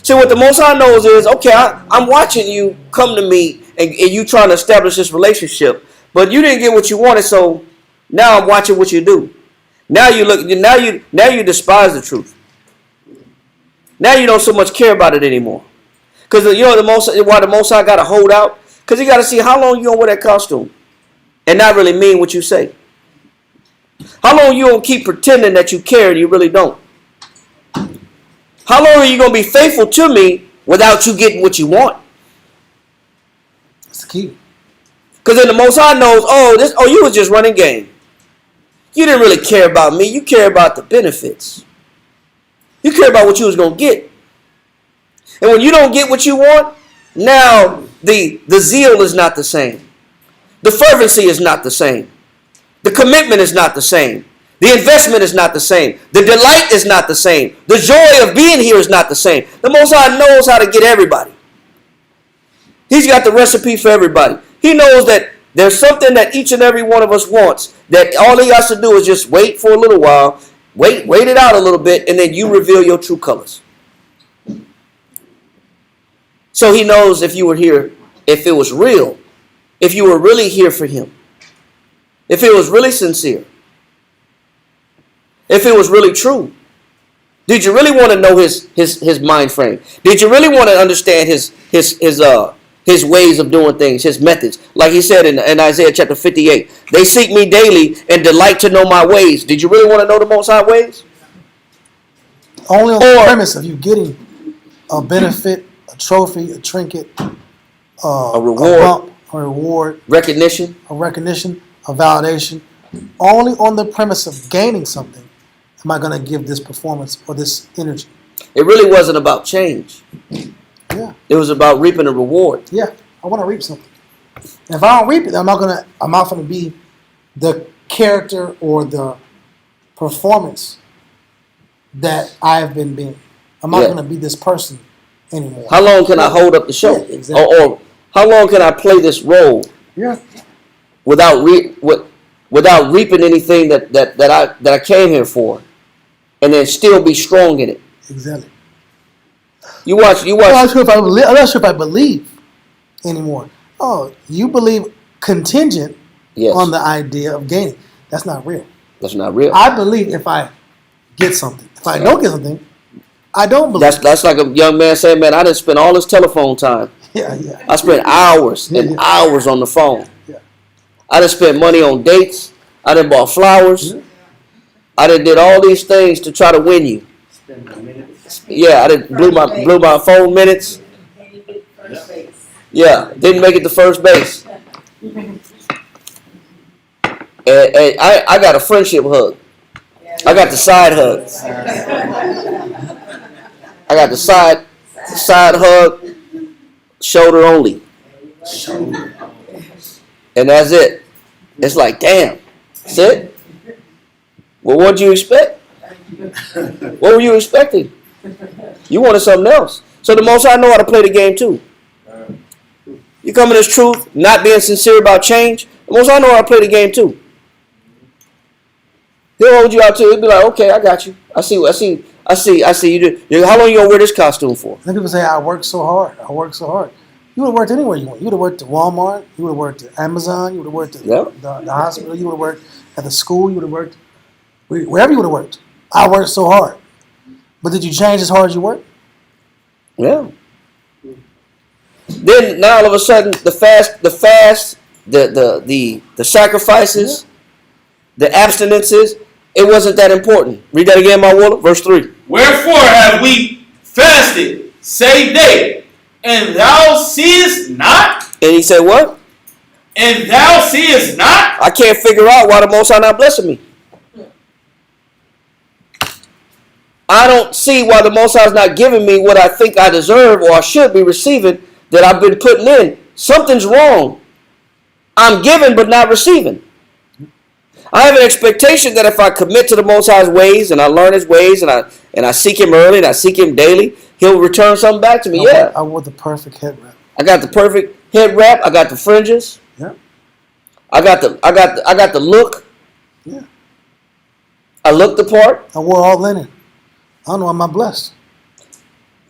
See, what the Most High knows is, okay, I'm watching you come to me and you trying to establish this relationship, but you didn't get what you wanted, so now I'm watching what you do. Now you despise the truth. Now you don't so much care about it anymore. Because you know why the Most High got to hold out? Because he got to see how long you gonna wear that costume and not really mean what you say. How long you gonna keep pretending that you care and you really don't? How long are you going to be faithful to me without you getting what you want? That's the key. Because then the Most High knows, you was just running game. You didn't really care about me. You care about the benefits. You care about what you was going to get. And when you don't get what you want, now the zeal is not the same. The fervency is not the same. The commitment is not the same. The investment is not the same. The delight is not the same. The joy of being here is not the same. The Most High knows how to get everybody. He's got the recipe for everybody. He knows that there's something that each and every one of us wants, that all he has to do is just wait for a little while, wait it out a little bit, and then you reveal your true colors. So he knows if you were here, if it was real, if you were really here for him, if it was really sincere, if it was really true. Did you really want to know his mind frame? Did you really want to understand his ways of doing things, his methods? Like he said in Isaiah chapter 58, they seek me daily and delight to know my ways. Did you really want to know the Most High ways? Only on the premise of you getting a benefit, a trophy, a trinket, A reward. a bump, a reward, Recognition. a recognition, a validation. Only on the premise of gaining something am I going to give this performance or this energy. It really wasn't about change. Yeah, It was about reaping a reward. yeah. I want to reap something. And if I don't reap it, I'm not going to be the character or the performance that I've been being. I'm not Yeah. going to be this person anymore. How long can I hold up the show? Yeah, exactly. Or how long can I play this role Yeah. without reaping anything that I came here for, and then still be strong in it? Exactly. You watch. I'm not sure if I believe anymore. Oh, you believe contingent Yes, on the idea of gaining. That's not real. that's not real. I believe if I get something. If I don't get something, I don't believe. That's like a young man saying, "Man, I didn't spend all this telephone time. Yeah, yeah. I spent hours and Yeah. hours on the phone. Yeah. I done spent money on dates. I done bought flowers. Yeah. I done did all these things to try to win you. Yeah, I done blew my phone minutes. And you get first base. Yeah, didn't make it to first base. And I got a friendship hug. I got the side hug. I got the side hug, shoulder only. And that's it. It's like, damn. That's it? Well, what did you expect? What were you expecting? You wanted something else. So the Most High know how to play the game too. You come in this truth, not being sincere about change, the Most High know how to play the game too. He'll hold you out too. He'll be like, okay, I got you. I see you do. How long you gonna wear this costume for? Then people say, I work so hard. You would have worked anywhere you want. You would have worked at Walmart. You would have worked at Amazon. You would have worked at the hospital. You would have worked at the school. You would have worked wherever you would have worked. I worked so hard. But did you change as hard as you worked? Yeah. Then now all of a sudden the sacrifices, the abstinences, it wasn't that important. Read that again, my Willa. Verse 3. Wherefore have we fasted, say day, and thou seest not? And he said, what? And thou seest not? I can't figure out why the Most High not blessing me. I don't see why the Most High is not giving me what I think I deserve or I should be receiving that I've been putting in. Something's wrong. I'm giving but not receiving. I have an expectation that if I commit to the Most High's ways and I learn His ways and I seek Him early and I seek Him daily, He'll return something back to me. I wore the perfect head wrap. I got the perfect head wrap. I got the fringes. Yeah. I got the look. Yeah. I look the part. I wore all linen. I don't know, am I blessed?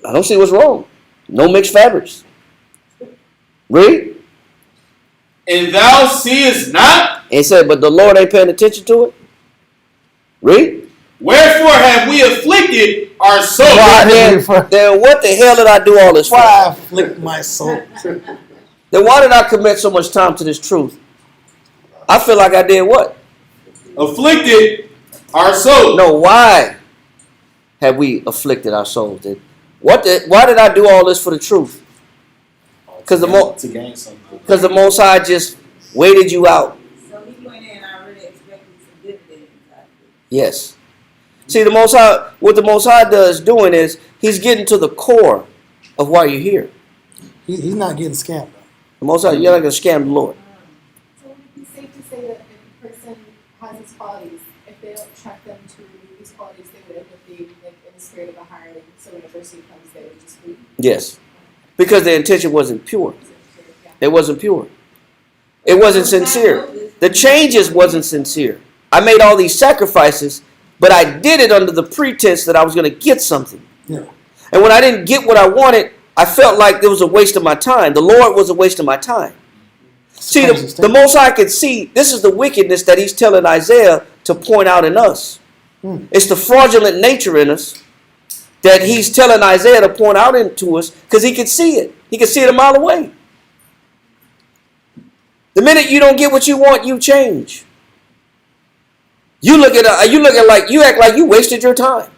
I don't see what's wrong. No mixed fabrics. Read. And thou seest not? And he said, but the Lord ain't paying attention to it. Read. Wherefore have we afflicted our soul? Then what the hell did I do all this for? Why I afflict my soul? Then why did I commit so much time to this truth? I feel like I did what? Afflicted our soul. No, why have we afflicted our souls? Why did I do all this for the truth? Because to gain something. Because the Most High just waited you out. So he went in already expecting some dividends. Yes. See, the Most High, what the Most High doing is he's getting to the core of why you're here. He's not getting scammed. The Most High, you're not going to scam the Lord. So would it be safe to say that if a person has these qualities, if they don't track them to remove these qualities, they would end up being like in the spirit of a hireling, so when adversity comes, they would just leave? Yes. Because their intention wasn't pure. It wasn't pure. It wasn't sincere. The changes wasn't sincere. I made all these sacrifices, but I did it under the pretense that I was going to get something. Yeah. And when I didn't get what I wanted, I felt like it was a waste of my time. The Lord was a waste of my time. See, the Most High could see this is the wickedness that he's telling Isaiah to point out in us. It's the fraudulent nature in us that he's telling Isaiah to point out into us because he could see it. He could see it a mile away. The minute you don't get what you want, you change. You act like you wasted your time.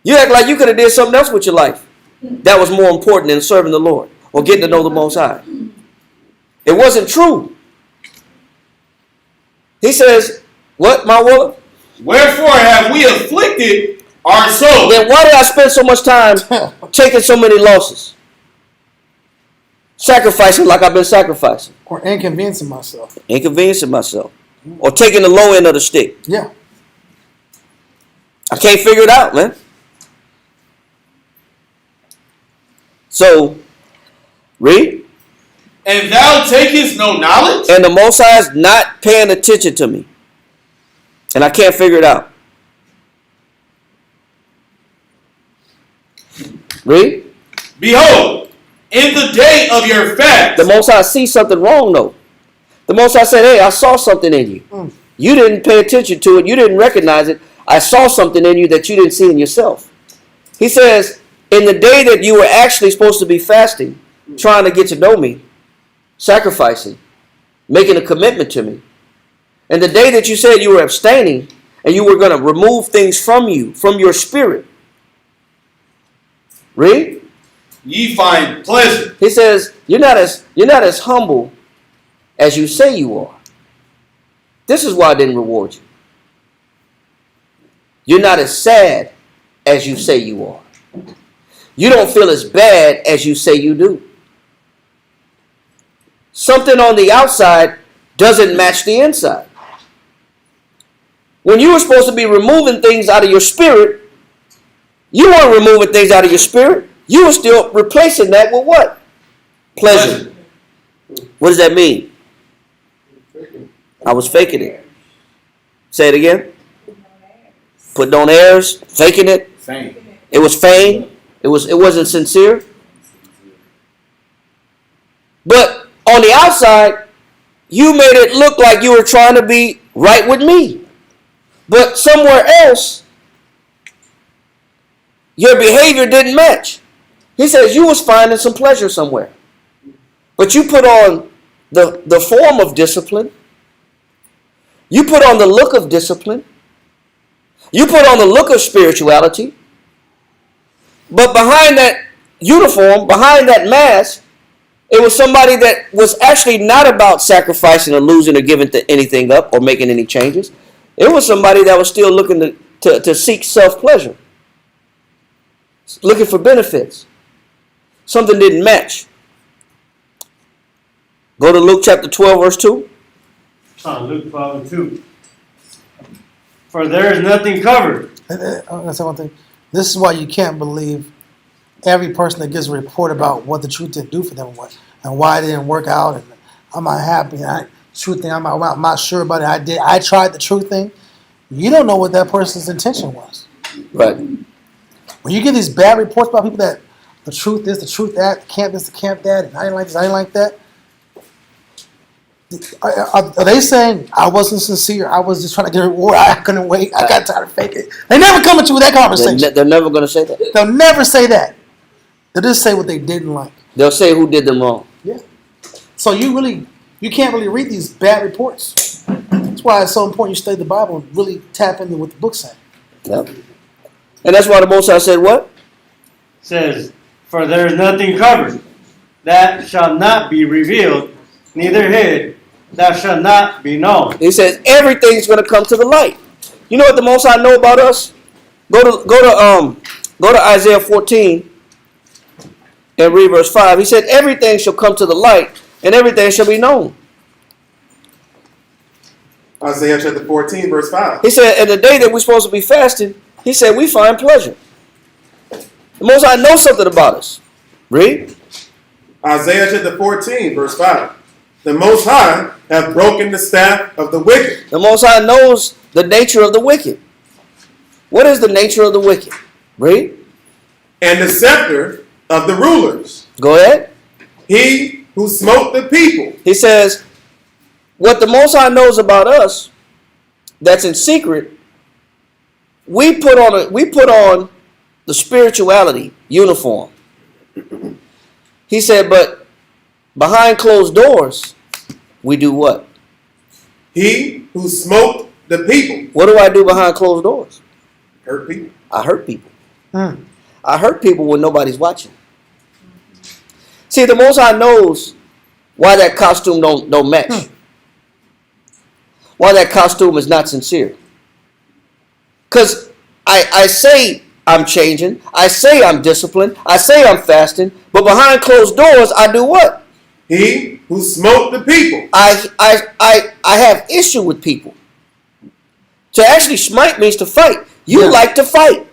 You act like you could have did something else with your life that was more important than serving the Lord or getting to know the Most High. It wasn't true. He says, what, my Willa? Wherefore have we afflicted our soul? Then why did I spend so much time taking so many losses? Sacrificing like I've been sacrificing. Or inconveniencing myself. Inconveniencing myself. Or taking the low end of the stick. Yeah. I can't figure it out, man. So, read. And thou takest no knowledge? And the Most High is not paying attention to me. And I can't figure it out. Read. Behold, in the day of your fast. The Most High sees something wrong, though. The Most High said, hey, I saw something in you. You didn't pay attention to it. You didn't recognize it. I saw something in you that you didn't see in yourself. He says, in the day that you were actually supposed to be fasting, trying to get to know me, sacrificing, making a commitment to me, and the day that you said you were abstaining and you were going to remove things from you, from your spirit. Read. Ye find pleasure. He says, you're not as humble as you say you are. This is why I didn't reward you. You're not as sad as you say you are. You don't feel as bad as you say you do. Something on the outside doesn't match the inside. When you were supposed to be removing things out of your spirit, you weren't removing things out of your spirit. You were still replacing that with what? Pleasure. What does that mean? I was faking it. Say it again. Putting on airs, faking it. Fame. It was fame. It wasn't sincere. But on the outside, you made it look like you were trying to be right with me. But somewhere else, your behavior didn't match. He says you was finding some pleasure somewhere. But you put on the form of discipline. You put on the look of discipline. You put on the look of spirituality. But behind that uniform, behind that mask, it was somebody that was actually not about sacrificing or losing or giving anything up or making any changes. It was somebody that was still looking to seek self-pleasure. Looking for benefits. Something didn't match. Go to Luke chapter 12, verse 2. Luke 12 and 2. For there is nothing covered. That's one thing. This is why you can't believe every person that gives a report about what the truth didn't do for them and why it didn't work out. And I'm not happy. Truth thing, I'm not sure about it. I tried the truth thing. You don't know what that person's intention was. Right. When you get these bad reports about people that the truth this, the truth that, the camp this, the camp that, and I didn't like this, I didn't like that. Are they saying I wasn't sincere? I was just trying to get a reward. I couldn't wait. I got tired of faking it. They never come at you with that conversation. They're never going to say that. They'll never say that. They'll just say what they didn't like. They'll say who did them wrong. Yeah. So you can't really read these bad reports. That's why it's so important you study the Bible and really tap into what the book's saying. Yep. And that's why the Most High said what? Says, for there is nothing covered that shall not be revealed, neither hid that shall not be known. He says everything's going to come to the light. You know what the Most High know about us? Go to Isaiah 14 and read verse 5. He said, everything shall come to the light, and everything shall be known. Isaiah chapter 14, verse 5. He said, in the day that we're supposed to be fasting, he said, we find pleasure. The Most High knows something about us. Read. Isaiah chapter 14, verse 5. The Most High hath broken the staff of the wicked. The Most High knows the nature of the wicked. What is the nature of the wicked? Read. And the scepter of the rulers. Go ahead. He who smote the people. He says, what the Most High knows about us, that's in secret, we put on the spirituality uniform. He said, but behind closed doors, we do what? He who smote the people. What do I do behind closed doors? Hurt people. I hurt people. I hurt people when nobody's watching. See, the Most High knows why that costume don't match. Why that costume is not sincere. Because I say I'm changing. I say I'm disciplined. I say I'm fasting. But behind closed doors, I do what? He who smote the people. I have issue with people. To actually smite means to fight. You like to fight.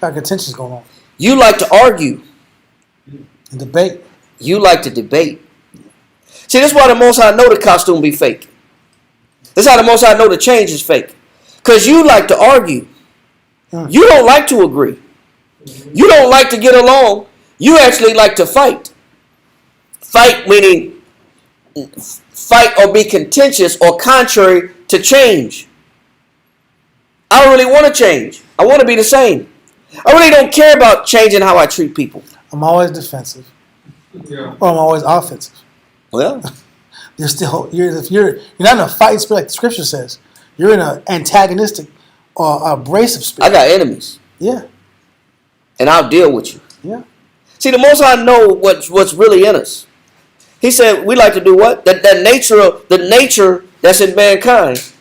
Got contentions going on. You like to argue. And debate. You like to debate. See, this is why the Most High know the costume be fake. This is how the Most High know the change is fake. Because you like to argue. You don't like to agree. You don't like to get along. You actually like to fight. Fight meaning fight or be contentious or contrary to change. I don't really want to change. I want to be the same. I really don't care about changing how I treat people. I'm always defensive. Yeah. Or I'm always offensive. Well, you're not in a fight spirit like the scripture says. You're in an antagonistic or abrasive spirit. I got enemies. Yeah. And I'll deal with you. Yeah. See, the Most High know what's really in us. He said we like to do what? The nature that's in mankind.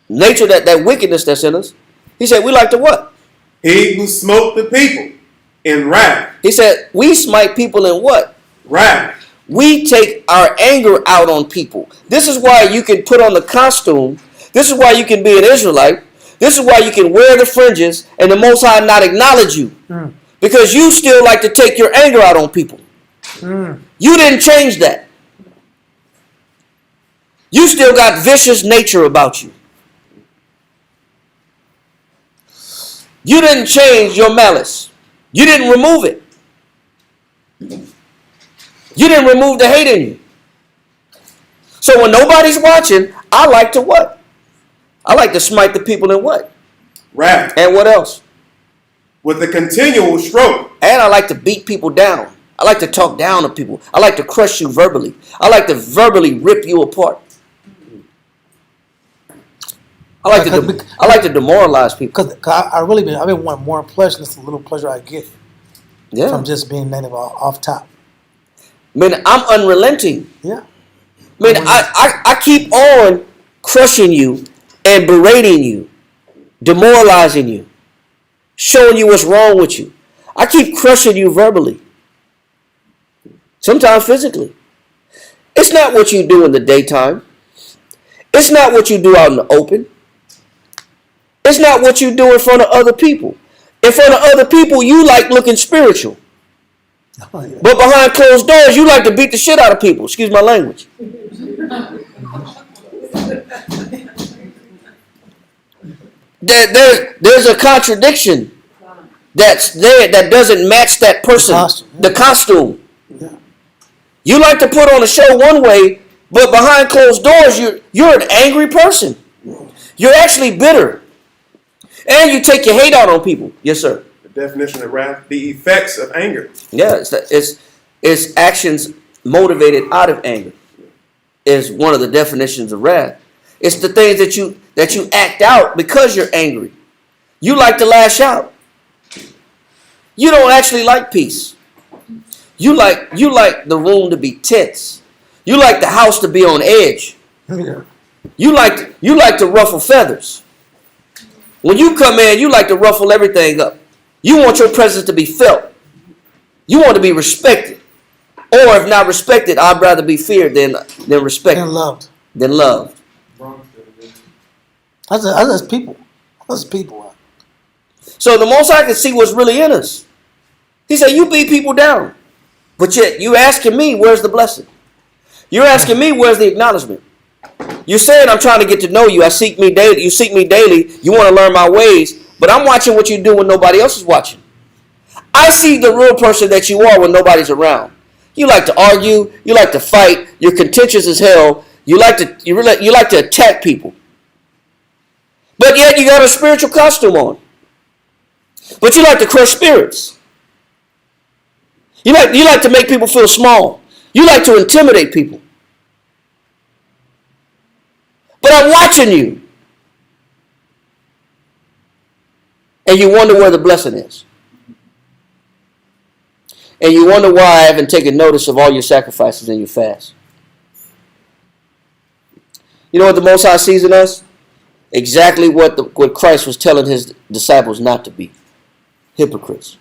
Nature, that wickedness that's in us. He said we like to what? He who smote the people in wrath. He said we smite people in what? Wrath. We take our anger out on people. This is why you can put on the costume. This is why you can be an Israelite. This is why you can wear the fringes and the Most High not acknowledge you. Because you still like to take your anger out on people. You didn't change that. You still got vicious nature about you. You didn't change your malice. You didn't remove it. You didn't remove the hate in you. So when nobody's watching, I like to what? I like to smite the people in what? Wrath. And what else? With a continual stroke. And I like to beat people down. I like to talk down to people. I like to crush you verbally. I like to verbally rip you apart. I like to demoralize people. Because I've been wanting more pleasure than the little pleasure I get from just being native off top. I mean, I'm unrelenting. Yeah. I mean, I keep on crushing you and berating you, demoralizing you, showing you what's wrong with you. I keep crushing you verbally. Sometimes physically. It's not what you do in the daytime. It's not what you do out in the open. It's not what you do in front of other people. In front of other people, you like looking spiritual. Oh, yeah. But behind closed doors, you like to beat the shit out of people. Excuse my language. There's a contradiction that's there that doesn't match that person. The costume. Yeah. You like to put on a show one way, but behind closed doors, you're an angry person. You're actually bitter. And you take your hate out on people. Yes, sir. The definition of wrath, the effects of anger. Yeah, it's actions motivated out of anger is one of the definitions of wrath. It's the things that you act out because you're angry. You like to lash out. You don't actually like peace. You like the room to be tense. You like the house to be on edge. Yeah. You like to ruffle feathers. When you come in, you like to ruffle everything up. You want your presence to be felt. You want to be respected. Or if not respected, I'd rather be feared than respected. And loved. Than loved. That's people. That's people. So the Most High can see what's really in us. He said, you beat people down. But yet, you asking me, where's the blessing? You're asking me, where's the acknowledgement? You're saying, I'm trying to get to know you. I seek me daily. You seek me daily. You want to learn my ways. But I'm watching what you do when nobody else is watching. I see the real person that you are when nobody's around. You like to argue. You like to fight. You're contentious as hell. You like to attack people. But yet, you got a spiritual costume on. But you like to crush spirits. You like to make people feel small. You like to intimidate people. But I'm watching you. And you wonder where the blessing is. And you wonder why I haven't taken notice of all your sacrifices and your fast. You know what the Most High sees in us? Exactly what Christ was telling his disciples not to be. Hypocrites.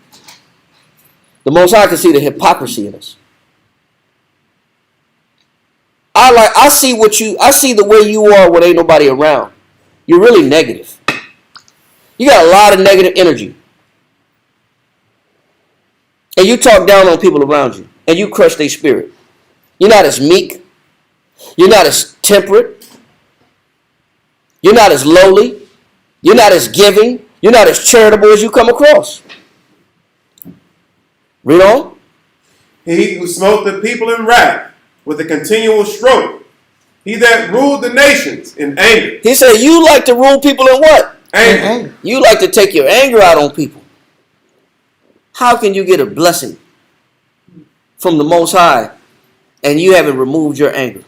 The Most High can see the hypocrisy in us. I see the way you are when ain't nobody around. You're really negative. You got a lot of negative energy. And you talk down on people around you. And you crush their spirit. You're not as meek. You're not as temperate. You're not as lowly. You're not as giving. You're not as charitable as you come across. Read on. He who smote the people in wrath with a continual stroke. He that ruled the nations in anger. He said, you like to rule people in what? Anger. You like to take your anger out on people. How can you get a blessing from the Most High and you haven't removed your anger?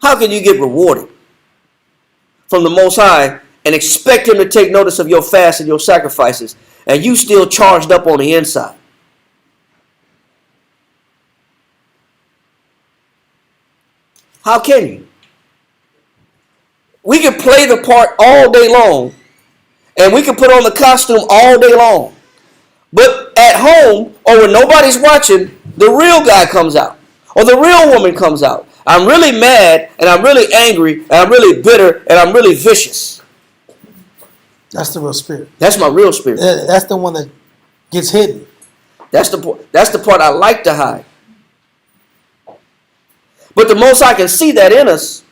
How can you get rewarded from the Most High and expect him to take notice of your fast and your sacrifices and you still charged up on the inside? How can you? We can play the part all day long and we can put on the costume all day long. But at home or when nobody's watching, the real guy comes out or the real woman comes out. I'm really mad and I'm really angry and I'm really bitter and I'm really vicious. That's the real spirit. That's my real spirit. That's the one that gets hidden. That's the part I like to hide. But the Most High can see that in us.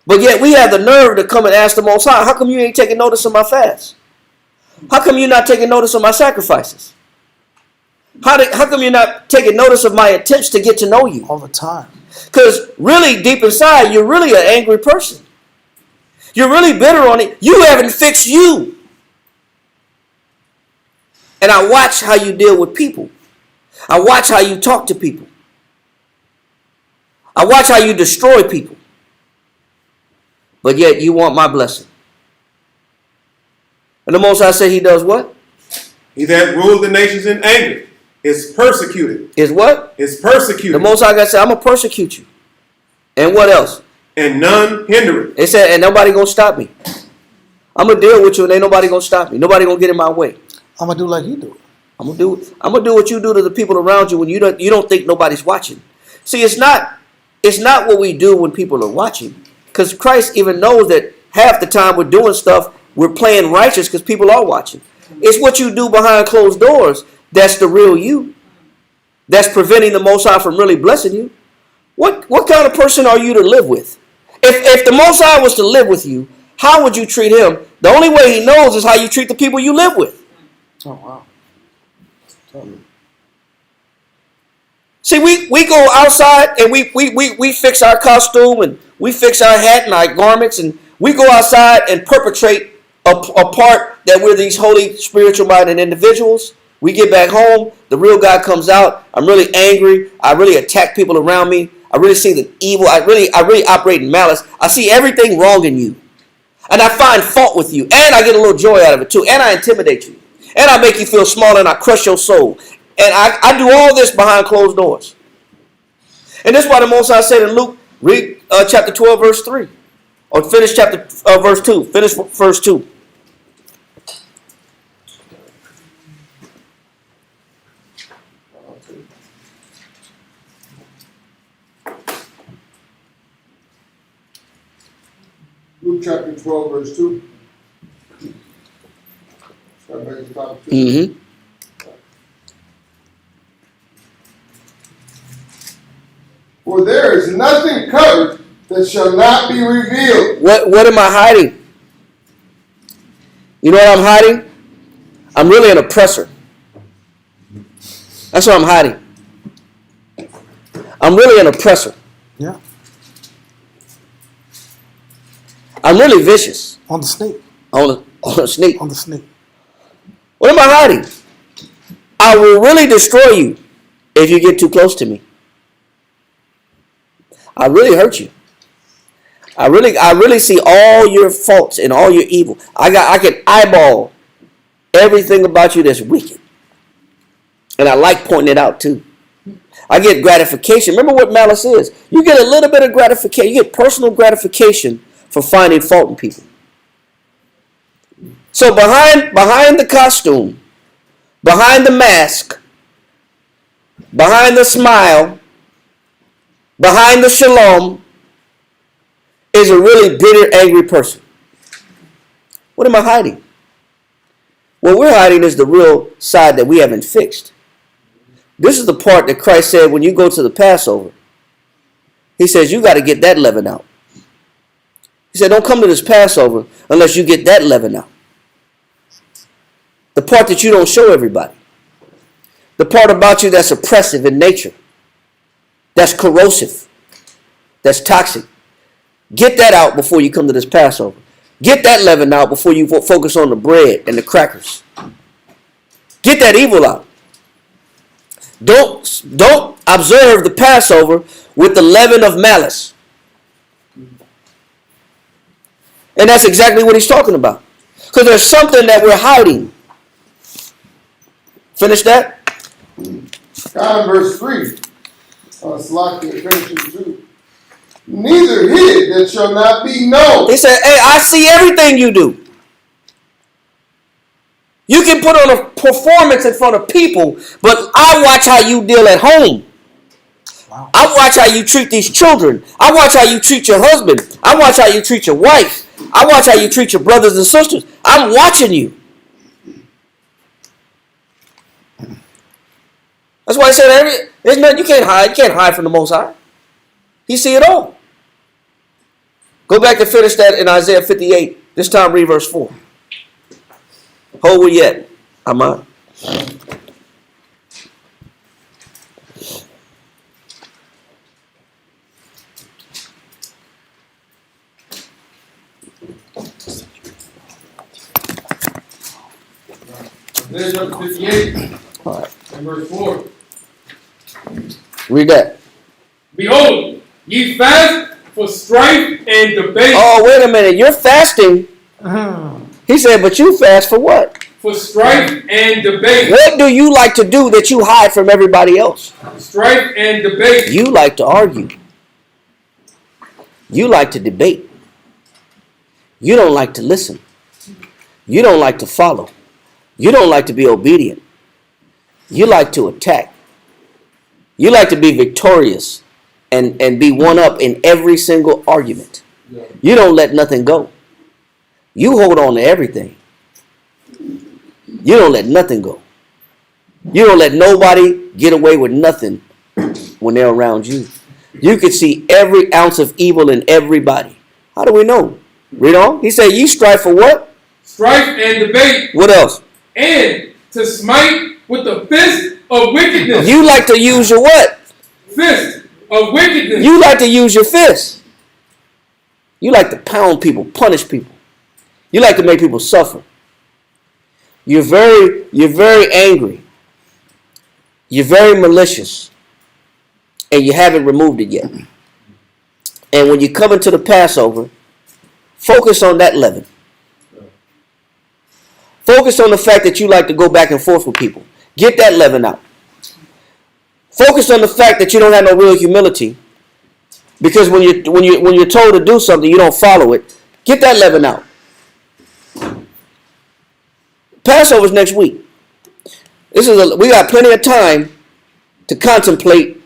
But yet we have the nerve to come and ask the Most High, how come you ain't taking notice of my fast? How come you're not taking notice of my sacrifices? How come you're not taking notice of my attempts to get to know you? All the time. Because really deep inside, you're really an angry person. You're really bitter on it. You haven't fixed you. And I watch how you deal with people. I watch how you talk to people. I watch how you destroy people. But yet you want my blessing. And the Most High said he does what? He that ruled the nations in anger is persecuted. Is what? Is persecuted. The Most High God said, I'm going to persecute you. And what else? And none hinder it. They said, and nobody going to stop me. I'm going to deal with you and ain't nobody going to stop me. Nobody going to get in my way. I'm going to do like you do. I'm going to do what you do to the people around you when you don't think nobody's watching. See, it's not what we do when people are watching. Because Christ even knows that half the time we're doing stuff, we're playing righteous because people are watching. It's what you do behind closed doors that's the real you. That's preventing the Most High from really blessing you. What kind of person are you to live with? If the Most High was to live with you, how would you treat him? The only way he knows is how you treat the people you live with. Oh, wow. See, we go outside and we fix our costume and we fix our hat and our garments and we go outside and perpetrate a part that we're these holy, spiritual-minded individuals. We get back home, the real guy comes out. I'm really angry. I really attack people around me. I really see the evil. I really operate in malice. I see everything wrong in you. And I find fault with you. And I get a little joy out of it too. And I intimidate you. And I make you feel small and I crush your soul. And I do all this behind closed doors. And that's why the Most High said in Luke, read chapter 12, verse 3. Or finish verse 2. Finish verse 2. Luke chapter 12, verse 2. Start back at the top. Mm-hmm. For there is nothing covered that shall not be revealed. What am I hiding? You know what I'm hiding? I'm really an oppressor. That's what I'm hiding. I'm really an oppressor. Yeah. I'm really vicious. On the snake. On a snake. On the snake. What am I hiding? I will really destroy you if you get too close to me. I really hurt you. I really see all your faults and all your evil. I can eyeball everything about you that's wicked. And I like pointing it out too. I get gratification. Remember what malice is. You get a little bit of gratification. You get personal gratification for finding fault in people. So behind the costume, behind the mask, behind the smile, behind the shalom is a really bitter, angry person. What am I hiding? What we're hiding is the real side that we haven't fixed. This is the part that Christ said when you go to the Passover. He says you got to get that leaven out. He said don't come to this Passover unless you get that leaven out. The part that you don't show everybody. The part about you that's oppressive in nature. That's corrosive. That's toxic. Get that out before you come to this Passover. Get that leaven out before you focus on the bread and the crackers. Get that evil out. Don't observe the Passover with the leaven of malice. And that's exactly what he's talking about. Because there's something that we're hiding. Finish that? Down in verse 3. Slakia finishes 2. Neither hid that shall not be known. He said, hey, I see everything you do. You can put on a performance in front of people, but I watch how you deal at home. Wow. I watch how you treat these children. I watch how you treat your husband. I watch how you treat your wife. I watch how you treat your brothers and sisters. I'm watching you. That's why I said there's nothing you can't hide. You can't hide from the Most High. He see it all. Go back and finish that in Isaiah 58. This time read verse 4. Hold we yet. I'm on. Isaiah chapter 58 All right. and verse 4. Read that. Behold, ye fast for strife and debate. Oh, wait a minute. You're fasting. He said, but you fast for what? For strife and debate. What do you like to do that you hide from everybody else? Strife and debate. You like to argue. You like to debate. You don't like to listen. You don't like to follow. You don't like to be obedient. You like to attack. You like to be victorious and be one up in every single argument. You don't let nothing go. You hold on to everything. You don't let nothing go. You don't let nobody get away with nothing when they're around you. You can see every ounce of evil in everybody. How do we know? Read on. He said, ye strive for what? Strife and debate. What else? And to smite with the fist of wickedness. You like to use your what? Fist of wickedness. You like to use your fist. You like to pound people, punish people. You like to make people suffer. You're very angry. You're very malicious. And you haven't removed it yet. And when you come into the Passover, focus on that leaven. Focus on the fact that you like to go back and forth with people. Get that leaven out. Focus on the fact that you don't have no real humility. Because when you're told to do something, you don't follow it. Get that leaven out. Passover's next week. We got plenty of time to contemplate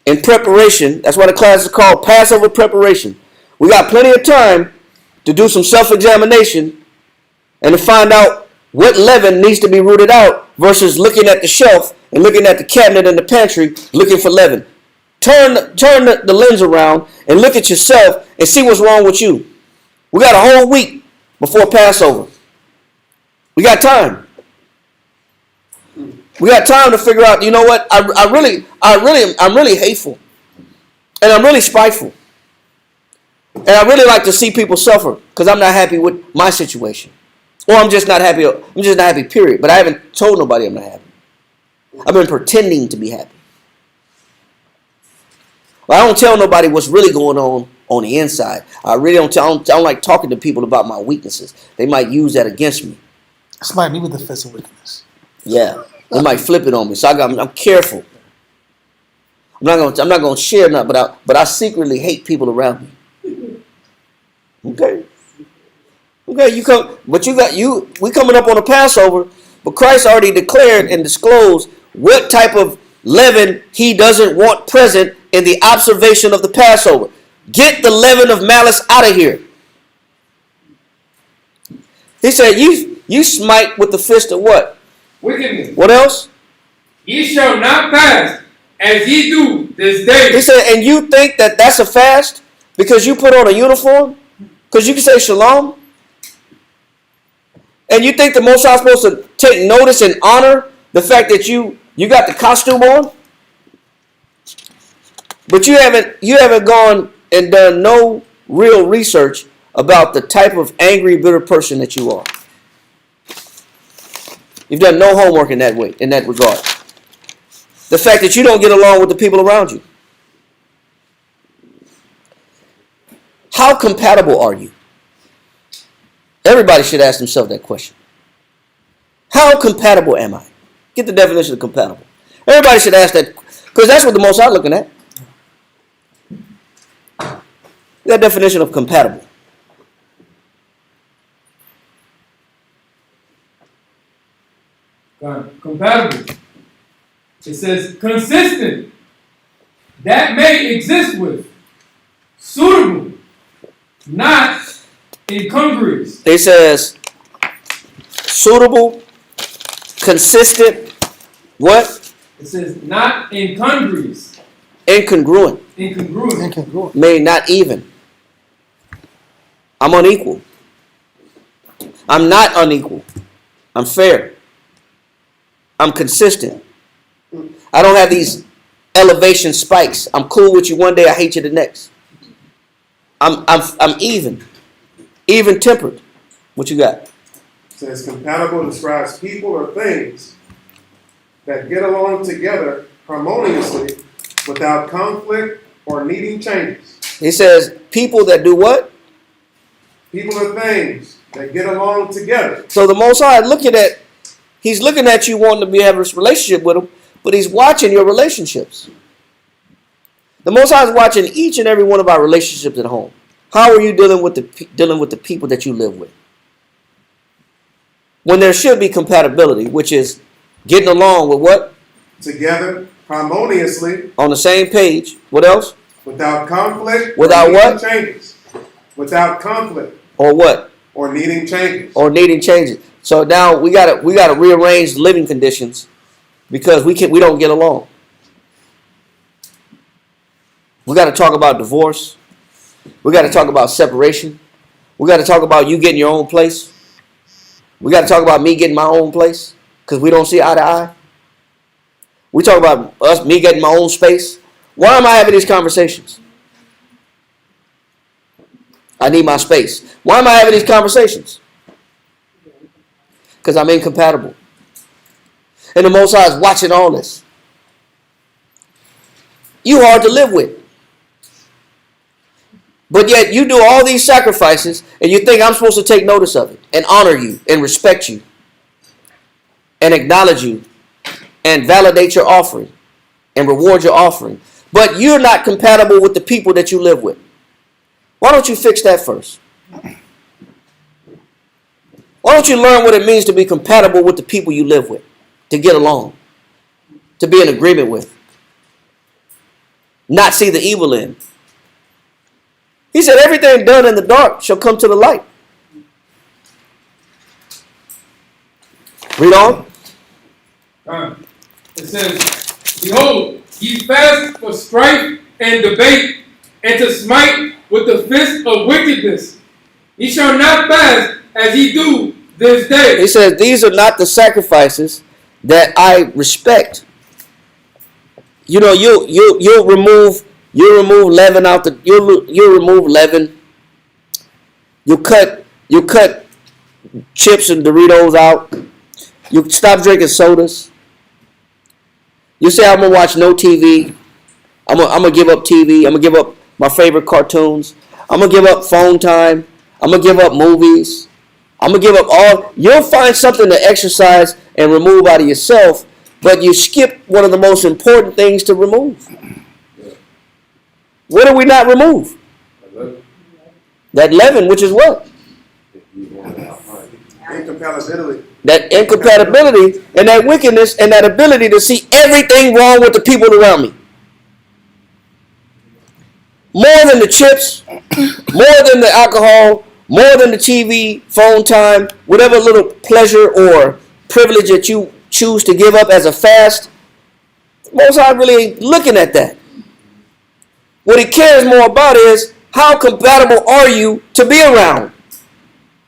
in preparation. That's why the class is called Passover Preparation. We got plenty of time to do some self-examination and to find out what leaven needs to be rooted out versus looking at the shelf and looking at the cabinet in the pantry looking for leaven. Turn the lens around and look at yourself and see what's wrong with you. We got a whole week before Passover. We got time. We got time to figure out, you know what? I'm really hateful. And I'm really spiteful. And I really like to see people suffer because I'm not happy with my situation. Or I'm just not happy. I'm just not happy, period. But I haven't told nobody I'm not happy. I've been pretending to be happy. Well, I don't tell nobody what's really going on the inside. I really don't don't like talking to people about my weaknesses. They might use that against me. Smite me with the fist of wickedness. Yeah, they might flip it on me. So I'm careful. I'm not gonna share nothing, but I secretly hate people around me. Okay. Okay, we coming up on a Passover, but Christ already declared and disclosed what type of leaven he doesn't want present in the observation of the Passover. Get the leaven of malice out of here. He said, you smite with the fist of what? Wickedness. What else? Ye shall not fast as ye do this day. He said, and you think that that's a fast because you put on a uniform? Because you can say shalom? And you think the Most High is supposed to take notice and honor the fact that you got the costume on? But you haven't gone and done no real research about the type of angry, bitter person that you are. You've done no homework in that regard. The fact that you don't get along with the people around you. How compatible are you? Everybody should ask themselves that question. How compatible am I? Get the definition of compatible. Everybody should ask that, because that's what the Most High is looking at. That definition of compatible. Compatible. It says consistent. That may exist with. Suitable. Not incongruous. It says suitable, consistent, what? It says not incongruous. Incongruent. Incongruent. Meaning not even. I'm unequal. I'm not unequal. I'm fair. I'm consistent. I don't have these elevation spikes. I'm cool with you one day, I hate you the next. I'm even. Even tempered. What you got? It says compatible describes people or things that get along together harmoniously without conflict or needing changes. He says people that do what? People or things that get along together. So the Most High he's looking at you wanting to have a relationship with him, but he's watching your relationships. The Most High is watching each and every one of our relationships at home. How are you dealing with the people that you live with? When there should be compatibility, which is getting along with what? Together, harmoniously. On the same page. What else? Without conflict. Without or what? Changes. Without conflict. Or what? Or needing changes. Or needing changes. So now we gotta rearrange the living conditions because we don't get along. We got to talk about divorce. We got to talk about separation. We got to talk about you getting your own place. We got to talk about me getting my own place because we don't see eye to eye. We talk about me getting my own space. Why am I having these conversations? I need my space. Why am I having these conversations? Because I'm incompatible. And the Most High is watching all this. You hard to live with. But yet you do all these sacrifices and you think I'm supposed to take notice of it and honor you and respect you and acknowledge you and validate your offering and reward your offering. but you're not compatible with the people that you live with. Why don't you fix that first? Why don't you learn what it means to be compatible with the people you live with, to get along, to be in agreement with, not see the evil in? He said everything done in the dark shall come to the light. Read on. It says, behold, ye fast for strife and debate, and to smite with the fist of wickedness. Ye shall not fast as ye do this day. He says these are not the sacrifices that I respect. You know, you'll remove leaven out the you'll remove leaven. You cut chips and Doritos out. You stop drinking sodas. You say I'm gonna watch no TV. I'm gonna give up TV. I'm gonna give up my favorite cartoons. I'm gonna give up phone time. I'm gonna give up movies. I'm gonna give up all. You'll find something to exercise and remove out of yourself, but you skip one of the most important things to remove. What do we not remove? That leaven, which is what? Incompatibility. That incompatibility and that wickedness and that ability to see everything wrong with the people around me. More than the chips, more than the alcohol, more than the TV, phone time, whatever little pleasure or privilege that you choose to give up as a fast, Most High really ain't looking at that. What he cares more about is how compatible are you to be around?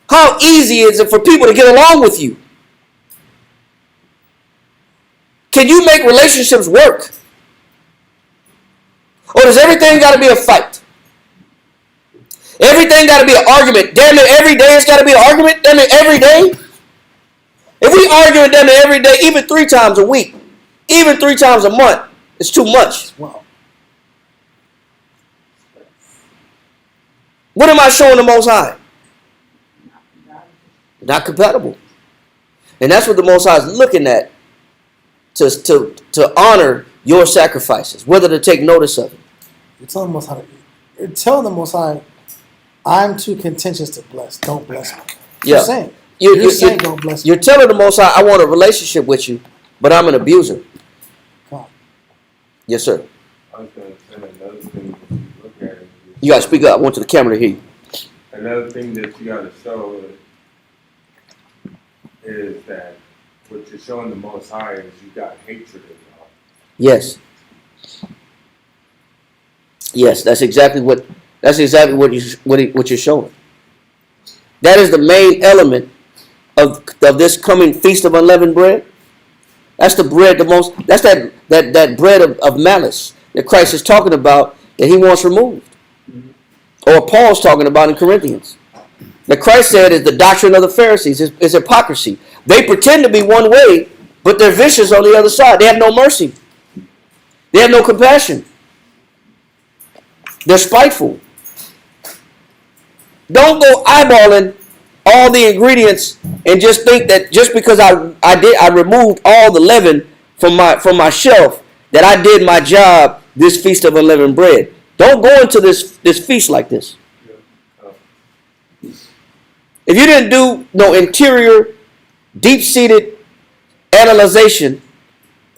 How easy is it for people to get along with you? Can you make relationships work? Or does everything got to be a fight? Everything got to be an argument. Damn it, every day it's got to be an argument? Damn it, every day? If we argue damn it every day, even 3 times a week, even 3 times a month, it's too much. Wow. What am I showing the Most High? Not compatible. And that's what the Most High is looking at to honor your sacrifices, whether to take notice of it. You're telling the Most High, you're telling the Most High, I'm too contentious to bless. Don't bless me. Yeah. You're saying. You're saying don't bless me. You're telling the Most High, I want a relationship with you, but I'm an abuser. Come on. Yes, sir. I was going to say another thing that you look at it. You got to speak up. I want the camera to hear you. Another thing that you got to show is that what you're showing the Most High is you got hatred in your heart. Yes. Yes, that's exactly what you're showing. That is the main element of this coming Feast of Unleavened Bread. That's the bread, that's that bread of malice that Christ is talking about that he wants removed. Or Paul's talking about in Corinthians. That Christ said is the doctrine of the Pharisees, is hypocrisy. They pretend to be one way, but they're vicious on the other side. They have no mercy. They have no compassion. They're spiteful. Don't go eyeballing all the ingredients and just think that just because I removed all the leaven from my shelf, that I did my job this Feast of Unleavened Bread. Don't go into this feast like this. If you didn't do no interior, deep-seated analyzation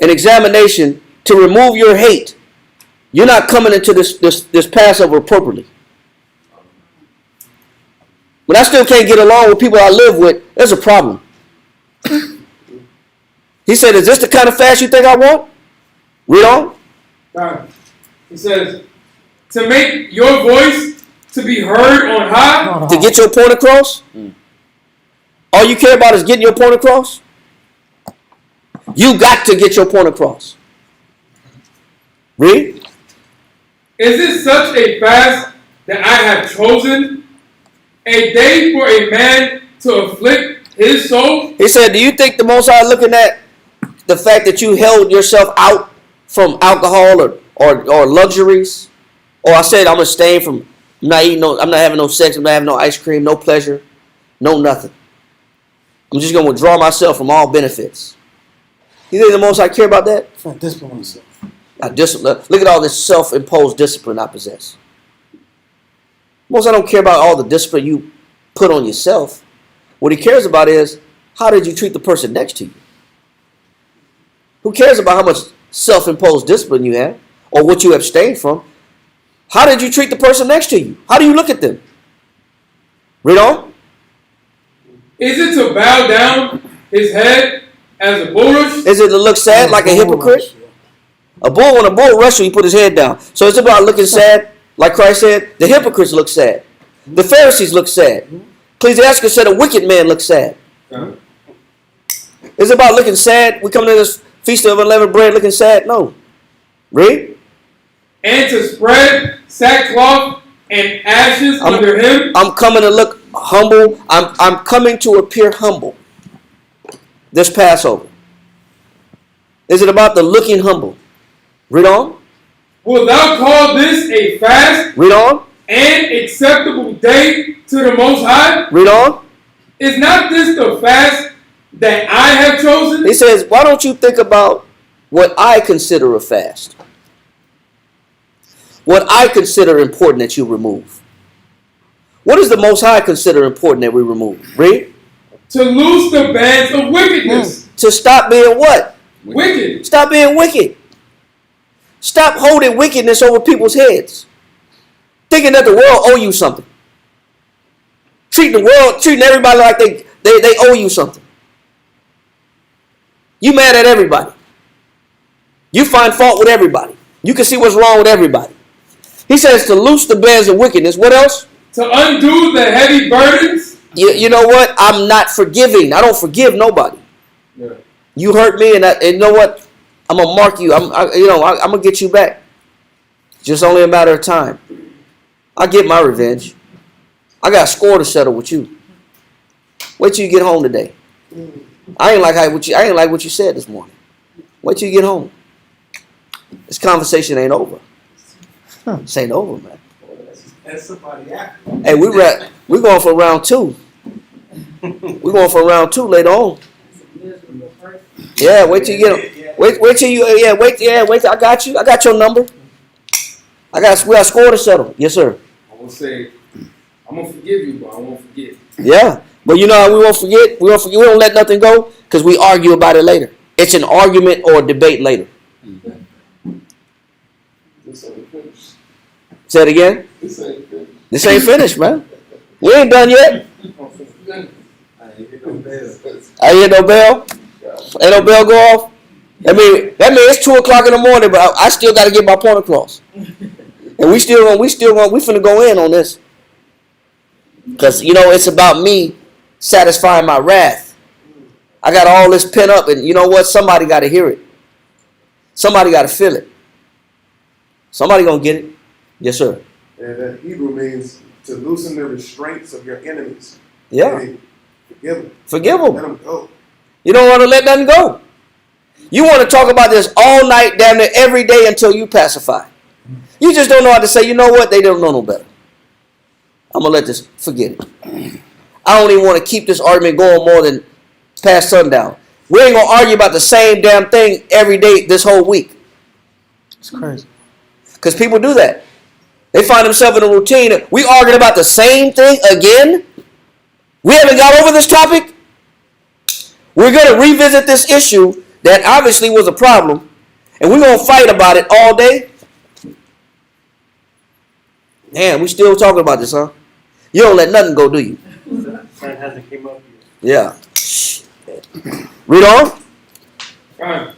and examination to remove your hate, you're not coming into this Passover appropriately. When I still can't get along with people I live with, there's a problem. He said, is this the kind of fast you think I want? Read on. He says, to make your voice to be heard on high. To get your point across? All you care about is getting your point across? You got to get your point across. Read. Is it such a fast that I have chosen? A day for a man to afflict his soul? He said, do you think the Most High looking at the fact that you held yourself out from alcohol or luxuries? Or I said I'm abstaining from, I'm not having no sex, I'm not having no ice cream, no pleasure, no nothing. I'm just going to withdraw myself from all benefits. You think the Most High care about that? I'm trying to discipline myself. Look at all this self-imposed discipline I possess. Most I don't care about all the discipline you put on yourself. What he cares about is how did you treat the person next to you? Who cares about how much self-imposed discipline you have or what you abstain from? How did you treat the person next to you? How do you look at them? Read on. Is it to bow down his head as a bulrush? Is it to look sad like a hypocrite? A bull, when a bull rushes, he put his head down. So it's about looking sad, like Christ said. The hypocrites look sad. The Pharisees look sad. Ecclesiastes said a wicked man looks sad. Is it about looking sad? We come to this feast of unleavened bread looking sad? No. Read. And to spread sackcloth and ashes under him? I'm coming to look humble. I'm coming to appear humble this Passover. Is it about the looking humble? Read on. Wilt thou call this a fast? Read on. And acceptable day to the Most High? Read on. Is not this the fast that I have chosen? He says, why don't you think about what I consider a fast? What I consider important that you remove. What does the Most High consider important that we remove? Read. To loose the bands of wickedness. To stop being what? Wicked. Stop being wicked. Stop holding wickedness over people's heads. Thinking that the world owe you something. Treating everybody like they owe you something. You mad at everybody. You find fault with everybody. You can see what's wrong with everybody. He says to loose the bands of wickedness. What else? To undo the heavy burdens. You know what? I'm not forgiving. I don't forgive nobody. Yeah. You hurt me, and you know what? I'm gonna mark you. I'm gonna get you back. It's just only a matter of time. I get my revenge. I got a score to settle with you. Wait till you get home today. I ain't like what you said this morning. Wait till you get home. This conversation ain't over. This ain't over, man. That's somebody after. Hey, we're going for round 2. We're going for round 2 later on. Yeah, wait till you get him. Wait till you. Wait till I got you. I got your number. We got a score to settle. Yes, sir. I will say, I'm gonna forgive you, but I won't forget. Yeah, but you know how we won't forget. We don't let nothing go because we argue about it later. It's an argument or a debate later. This ain't finished. Say it again. This ain't finished. This ain't finished, man. We ain't done yet. I hear no bell. Ain't no bell go off. That means it's 2 o'clock in the morning, but I still got to get my point across. And we finna go in on this. Because, it's about me satisfying my wrath. I got all this pent up, and you know what? Somebody got to hear it. Somebody got to feel it. Somebody going to get it. Yes, sir. And that Hebrew means to loosen the restraints of your enemies. Yeah. Meaning, forgive them. Forgive them. Let them go. You don't want to let nothing go. You want to talk about this all night, damn near every day until you pacify. You just don't know how to say, you know what? They don't know no better. I'm going to let this, forget it. I don't even want to keep this argument going more than past sundown. We ain't going to argue about the same damn thing every day this whole week. It's crazy. Because people do that. They find themselves in a routine. We arguing about the same thing again? We haven't got over this topic? We're going to revisit this issue that obviously was a problem, and we're going to fight about it all day? Damn, we still talking about this, huh? You don't let nothing go, do you? That hasn't came up yet. Yeah. Read on. Right.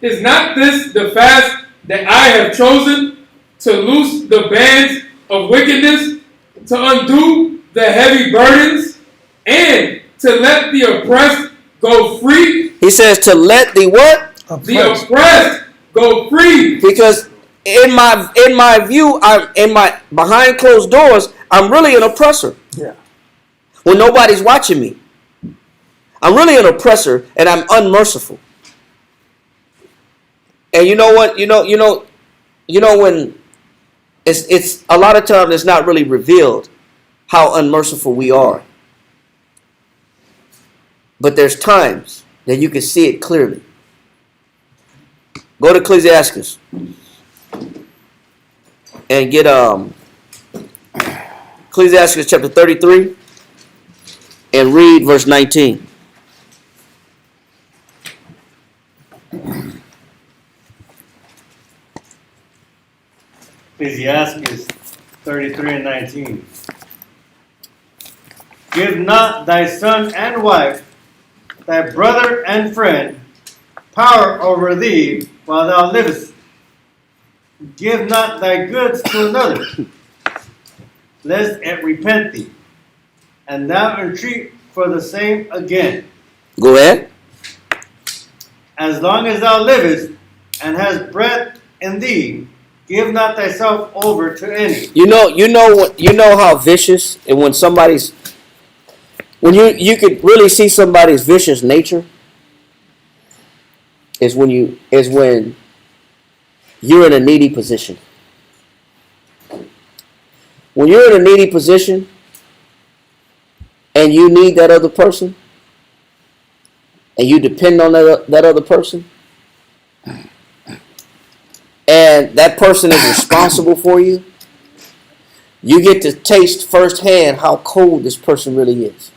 Is not this the fast that I have chosen, to loose the bands of wickedness, to undo the heavy burdens, and to let the oppressed go free? He says to let the what? The oppressed go free. Because in my view, I'm behind closed doors, I'm really an oppressor. Yeah. When nobody's watching me. I'm really an oppressor, and I'm unmerciful. And you know what? You know when it's a lot of times it's not really revealed how unmerciful we are. But there's times that you can see it clearly. Go to Ecclesiastes and get Ecclesiastes chapter 33 and read verse 19. Ecclesiastes 33 and 19. Give not thy son and wife, thy brother and friend, power over thee while thou livest. Give not thy goods to another, lest it repent thee, and thou entreat for the same again. Go ahead. As long as thou livest and hast breath in thee, give not thyself over to any. You know how vicious, and when somebody's, when you could really see somebody's vicious nature is when you're in a needy position. When you're in a needy position and you need that other person and you depend on that other person and that person is responsible for you, you get to taste firsthand how cold this person really is.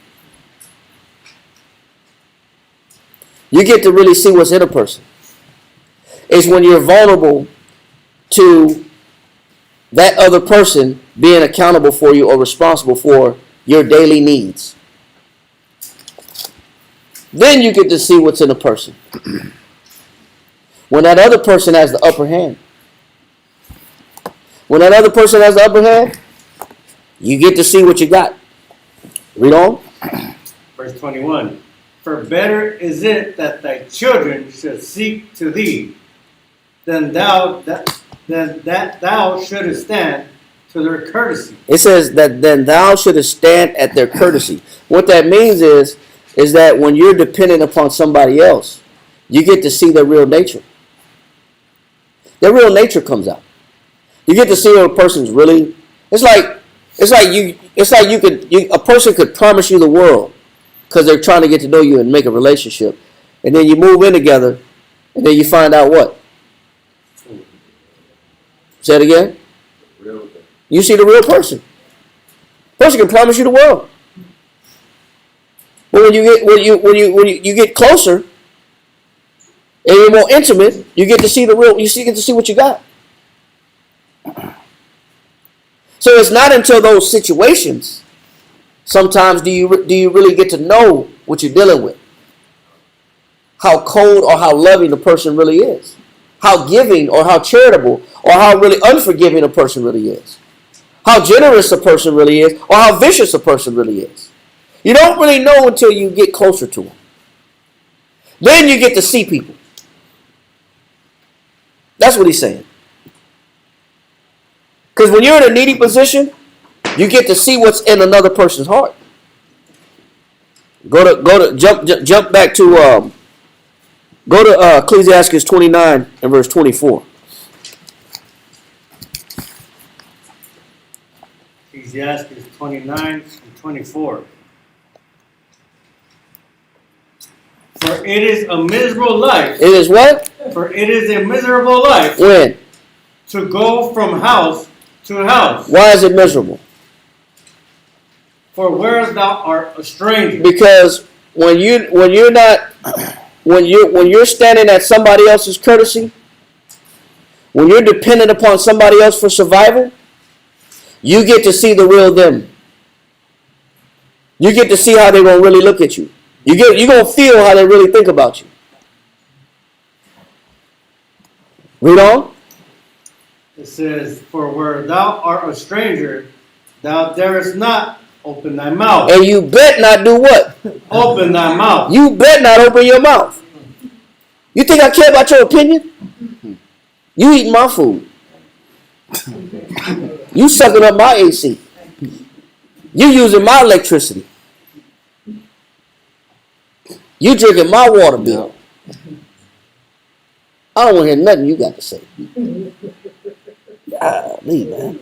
You get to really see what's in a person. It's when you're vulnerable to that other person being accountable for you or responsible for your daily needs. Then you get to see what's in a person. When that other person has the upper hand. When that other person has the upper hand, you get to see what you got. Read on. Verse 21. For better is it that thy children should seek to thee, than that thou shouldest stand to their courtesy. It says that then thou shouldest stand at their courtesy. What that means is that when you're dependent upon somebody else, you get to see their real nature. Their real nature comes out. You get to see what a person's really. A person could promise you the world because they're trying to get to know you and make a relationship, and then you move in together, and then you find out what. Say it again. You see the real person. Person can promise you the world, but when you get closer and you're more intimate, you get to see the real. You get to see what you got. So it's not until those situations, sometimes do you really get to know what you're dealing with, how cold or how loving the person really is, how giving or how charitable or how really unforgiving a person really is, how generous a person really is, or how vicious a person really is. You don't really know until you get closer to them. Then you get to see people. That's what he's saying. Because when you're in a needy position, you get to see what's in another person's heart. Jump back to go to Ecclesiastes 29 and verse 24. Ecclesiastes 29 and 24. For it is a miserable life. It is what? For it is a miserable life. When? To go from house to house. Why is it miserable? For where thou art a stranger. Because when you're standing at somebody else's courtesy, when you're dependent upon somebody else for survival, you get to see the real them. You get to see how they're gonna really look at you. You're gonna feel how they really think about you. Read on. It says, for where thou art a stranger, thou darest not open thy mouth. And you bet not do what? Open thy mouth. You bet not open your mouth. You think I care about your opinion? You eating my food. You sucking up my AC. You using my electricity. You drinking my water bill. I don't want to hear nothing you got to say. Golly, man.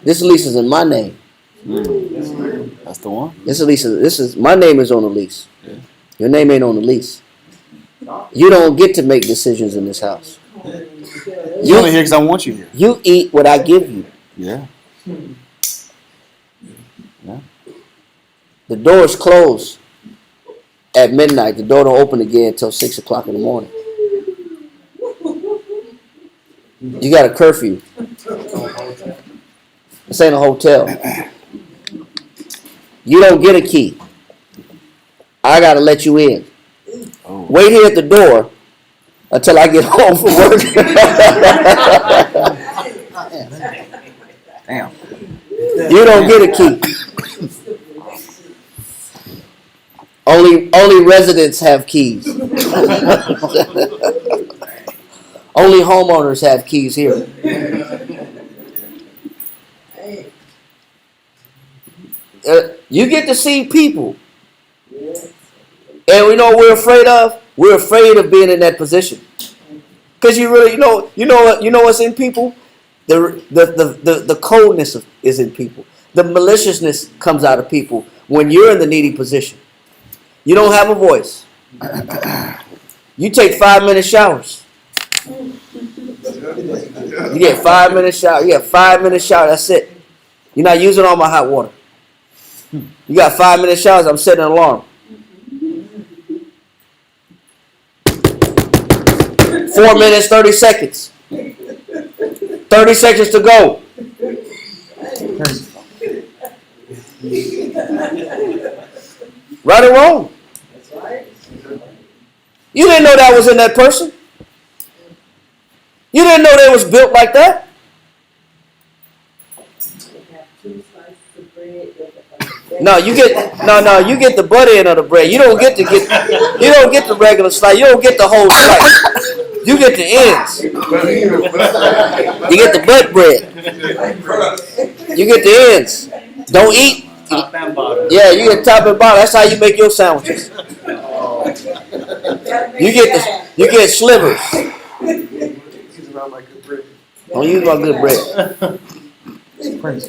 This lease is in my name. That's the one. This is my name is on the lease. Yeah. Your name ain't on the lease. You don't get to make decisions in this house. You only here because I want you here. You eat what I give you. Yeah. The door is closed at midnight. The door don't open again until 6 o'clock in the morning. You got a curfew. This ain't a hotel. You don't get a key. I gotta let you in. Oh. Wait here at the door until I get home from work. Damn. You don't get a key. Only residents have keys. Only homeowners have keys here. You get to see people. And we know what we're afraid of? We're afraid of being in that position. Because you know what's in people? The coldness is in people. The maliciousness comes out of people when you're in the needy position. You don't have a voice. You take 5-minute showers. You get 5-minute shower. You get 5-minute shower. That's it. You're not using all my hot water. You got 5-minute showers. I'm setting an alarm. 4 minutes, 30 seconds. 30 seconds to go. Right or wrong? You didn't know that was in that person. You didn't know they was built like that. No, you get the butt end of the bread. You don't get the regular slice. You don't get the whole slice. You get the ends. You get the butt bread. You get the ends. Don't eat. Top and bottom. Yeah, you get top and bottom. That's how you make your sandwiches. You get slivers. Don't use my good bread.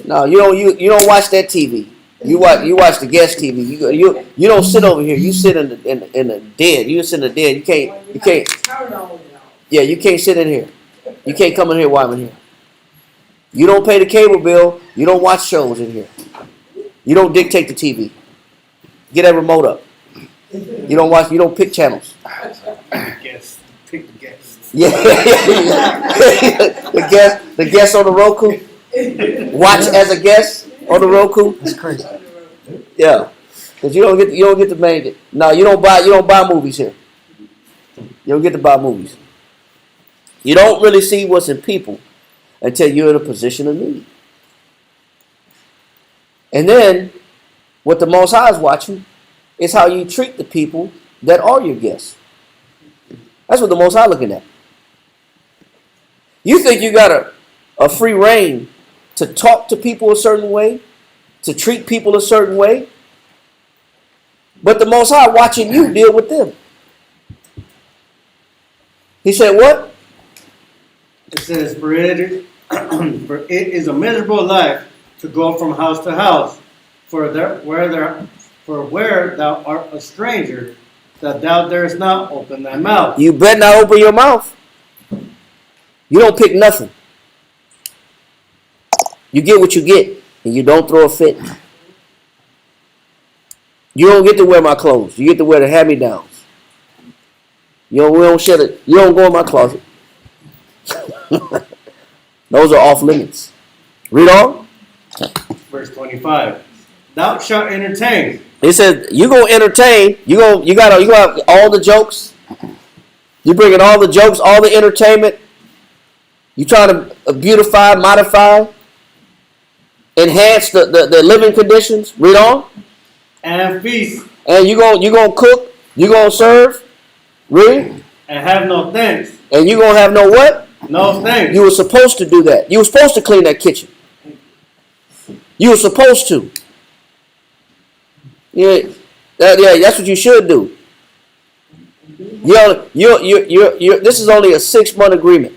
No, you don't watch that TV. You watch the guest TV. You don't sit over here. You sit in the den. You sit in the den. You can't. Yeah, you can't sit in here. You can't come in here while I'm in here. You don't pay the cable bill. You don't watch shows in here. You don't dictate the TV. Get that remote up. You don't watch. You don't pick channels. Guess. Pick the guests. Yeah, the guest on the Roku. Watch as a guest on the Roku. That's crazy. Yeah, because you don't get to make it. No, you don't buy movies here. You don't get to buy movies. You don't really see what's in people until you're in a position of need. And then, what the Most High is watching is how you treat the people that are your guests. That's what the Most High looking at. You think you got a free reign to talk to people a certain way, to treat people a certain way, but the Most High watching you deal with them. He said what? It says, for it is a miserable life to go from house to house, where thou art a stranger, that thou darest not open thy mouth. You better not open your mouth. You don't pick nothing. You get what you get, and you don't throw a fit. You don't get to wear my clothes. You get to wear the hand-me-downs. We don't shed it. You don't go in my closet. Those are off limits. Read on. Verse 25. Thou shalt entertain. He said, you gonna entertain. You got all the jokes. You bringing all the jokes, all the entertainment. You trying to beautify, modify, enhance the living conditions. Read on. And feast. And you gonna cook. You gonna serve. Read. And have no thanks. And you gonna have no what? No thanks. You were supposed to do that. You were supposed to clean that kitchen. You were supposed to. Yeah, that's what you should do. This is only a 6-month agreement.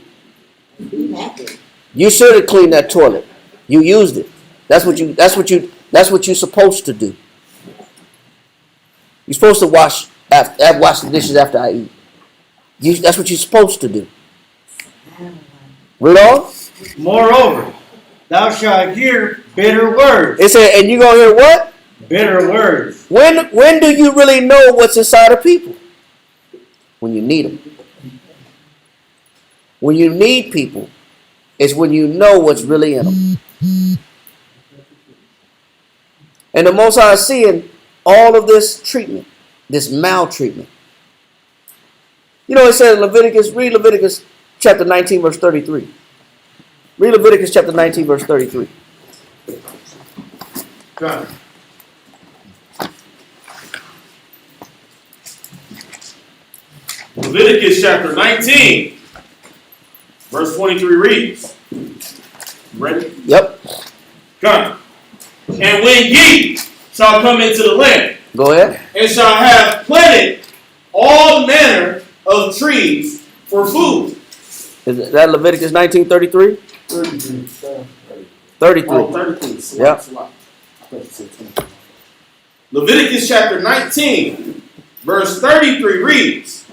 You should have cleaned that toilet. You used it. That's what you're supposed to do. You're supposed to wash the dishes after I eat. That's what you're supposed to do. Read on. Moreover, thou shalt hear bitter words. It said, and you're going to hear what? Bitter words. When do you really know what's inside of people? When you need them. When you need people, it's when you know what's really in them. And the Most High is seeing all of this treatment, this maltreatment. You know, it said in Leviticus, read Leviticus chapter 19, verse 33. Read Leviticus chapter 19, verse 33. God. Leviticus chapter 19, verse 23 reads. Ready? Yep. Come. And when ye shall come into the land, Go ahead. and shall have planted all manner of trees for food. Is that Leviticus 19:33? 33. Oh, 33. Yep. Leviticus chapter 19, verse 33 reads,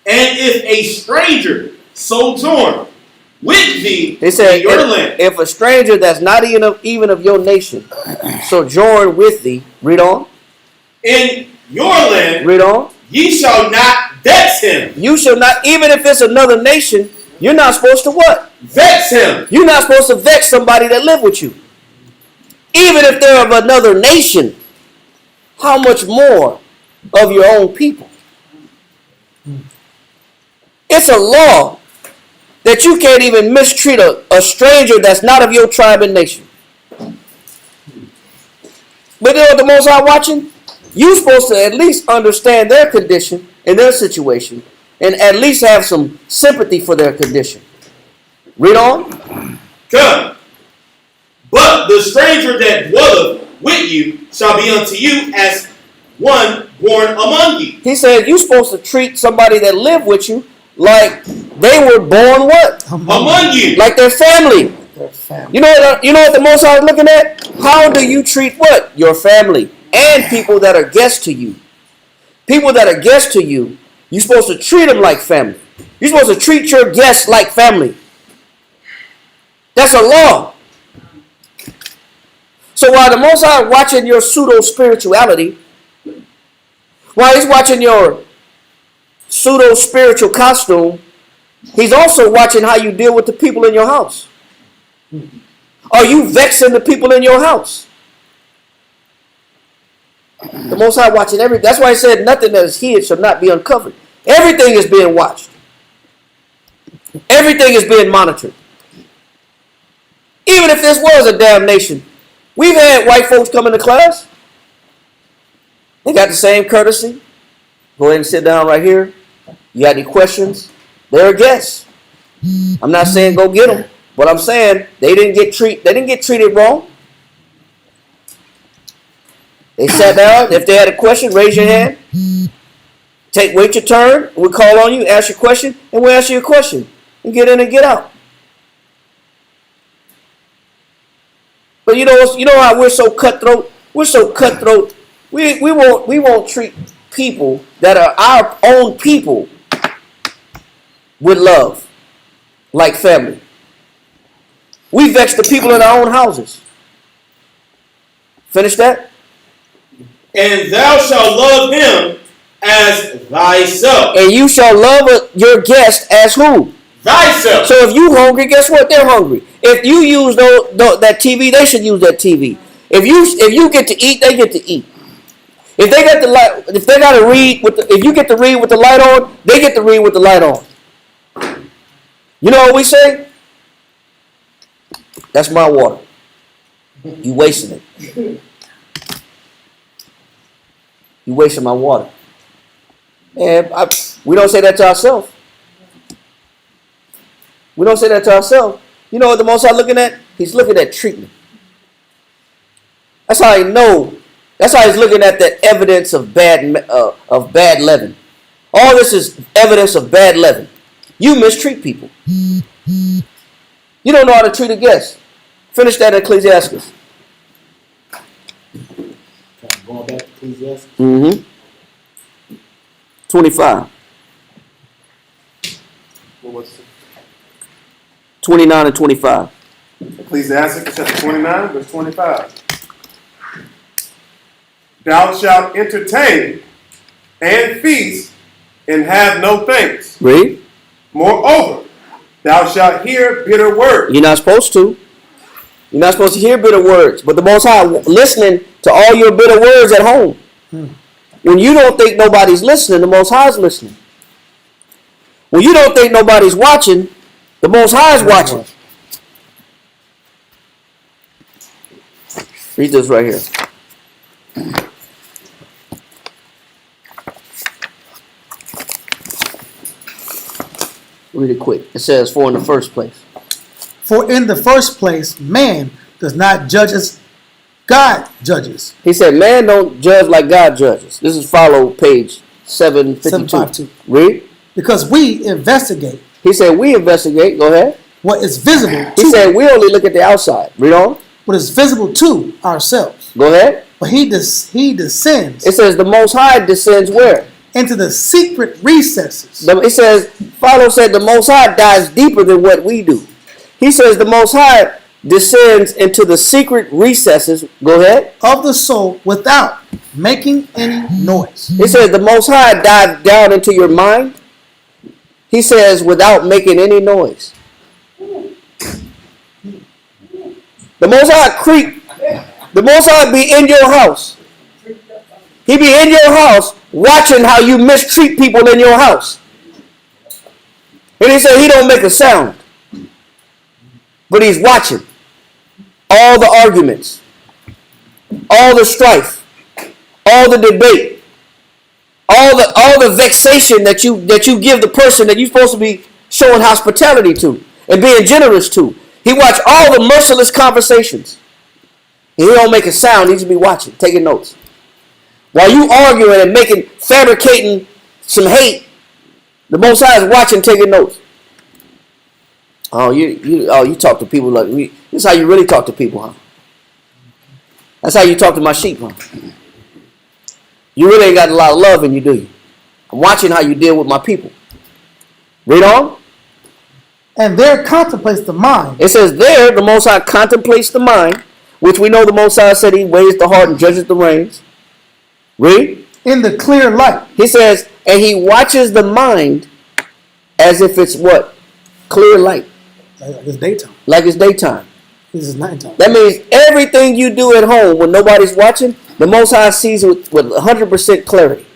and if a stranger sojourn with thee It said, in your land, if a stranger that's not even of your nation sojourn with thee, read on. in your land, Read on. ye shall not vex him. You shall not, even if it's another nation, you're not supposed to what? Vex him. You're not supposed to vex somebody that live with you. Even if they're of another nation, how much more of your own people? It's a law that you can't even mistreat a stranger that's not of your tribe and nation. But you know what the Most High watching? You're supposed to at least understand their condition and their situation and at least have some sympathy for their condition. Read on. Come. But the stranger that dwelleth with you shall be unto you as one born among you. He said you're supposed to treat somebody that live with you like they were born what? Among you. Like their family. You know what the Most High is looking at? How do you treat what? Your family and people that are guests to you. People that are guests to you, you're supposed to treat them like family. You're supposed to treat your guests like family. That's a law. So while the Most High is watching your pseudo-spirituality, while he's watching your pseudo-spiritual costume, he's also watching how you deal with the people in your house. Are you vexing the people in your house? The Most High watching everything. That's why he said nothing that is hid shall not be uncovered. Everything is being watched. Everything is being monitored. Even if this was a damnation. We've had white folks come into class. They got the same courtesy. Go ahead and sit down right here. You got any questions? They're a guest. I'm not saying go get them, but I'm saying they didn't get treated wrong. They sat down. If they had a question, raise your hand. Wait your turn. We'll call on you, ask your question, and we'll ask you a question. And get in and get out. But you know how we're so cutthroat? We're so cutthroat. We won't treat people that are our own people with love, like family. We vex the people in our own houses. Finish that? And thou shalt love him as thyself. And you shall love your guest as who? Thyself. So if you hungry, guess what? They're hungry. If you use that TV, they should use that TV. If you get to eat, they get to eat. If they got the light, if they got to read if you get to read with the light on, they get to read with the light on. You know what we say? That's my water. You wasting it. You wasting my water. And we don't say that to ourselves. We don't say that to ourselves. You know what the Most High looking at? He's looking at treatment. That's how he know. That's how he's looking at the evidence of bad leaven. All this is evidence of bad leaven. You mistreat people. You don't know how to treat a guest. Finish that in Ecclesiastes. Going back to Ecclesiastes. 25. 29 and 25. Ecclesiastes chapter 29, verse 25. Thou shalt entertain and feast and have no thanks. Read. Moreover, thou shalt hear bitter words. You're not supposed to. You're not supposed to hear bitter words. But the Most High listening to all your bitter words at home. When you don't think nobody's listening, the Most High is listening. When you don't think nobody's watching, the Most High is watching. Read this right here. Read it quick. It says, for in the first place. For in the first place, man does not judge as God judges. He said, man don't judge like God judges. This is follow page 752. 752. Read. Because we investigate He said, we investigate. Go ahead. what is visible He said, we only look at the outside. Read on. what is visible to ourselves. Go ahead. But he descends It says the Most High descends where? into the secret recesses. It says, Philo said the Most High dives deeper than what we do. He says the Most High descends into the secret recesses. Go ahead. Of the soul without making any noise. He says the Most High dives down into your mind. He says without making any noise. The Most High creep. The Most High be in your house. He be in your house watching how you mistreat people in your house. And he said he don't make a sound. But he's watching all the arguments, all the strife, all the debate, all the vexation that you give the person that you're supposed to be showing hospitality to and being generous to. He watch all the merciless conversations. And he don't make a sound. He just be watching, taking notes. While you arguing and fabricating some hate, the Most High is watching, taking notes. Oh, you talk to people like me. This is how you really talk to people, huh? That's how you talk to my sheep, huh? You really ain't got a lot of love in you, do you? I'm watching how you deal with my people. Read on. And there contemplates the mind. It says there, the Most High contemplates the mind, which we know the Most High said he weighs the heart and judges the reins. Read. In the clear light. He says, and he watches the mind as if it's what? Clear light. Like it's daytime. Like it's daytime. This is nighttime. That means everything you do at home when nobody's watching, the Most High sees it with 100% clarity.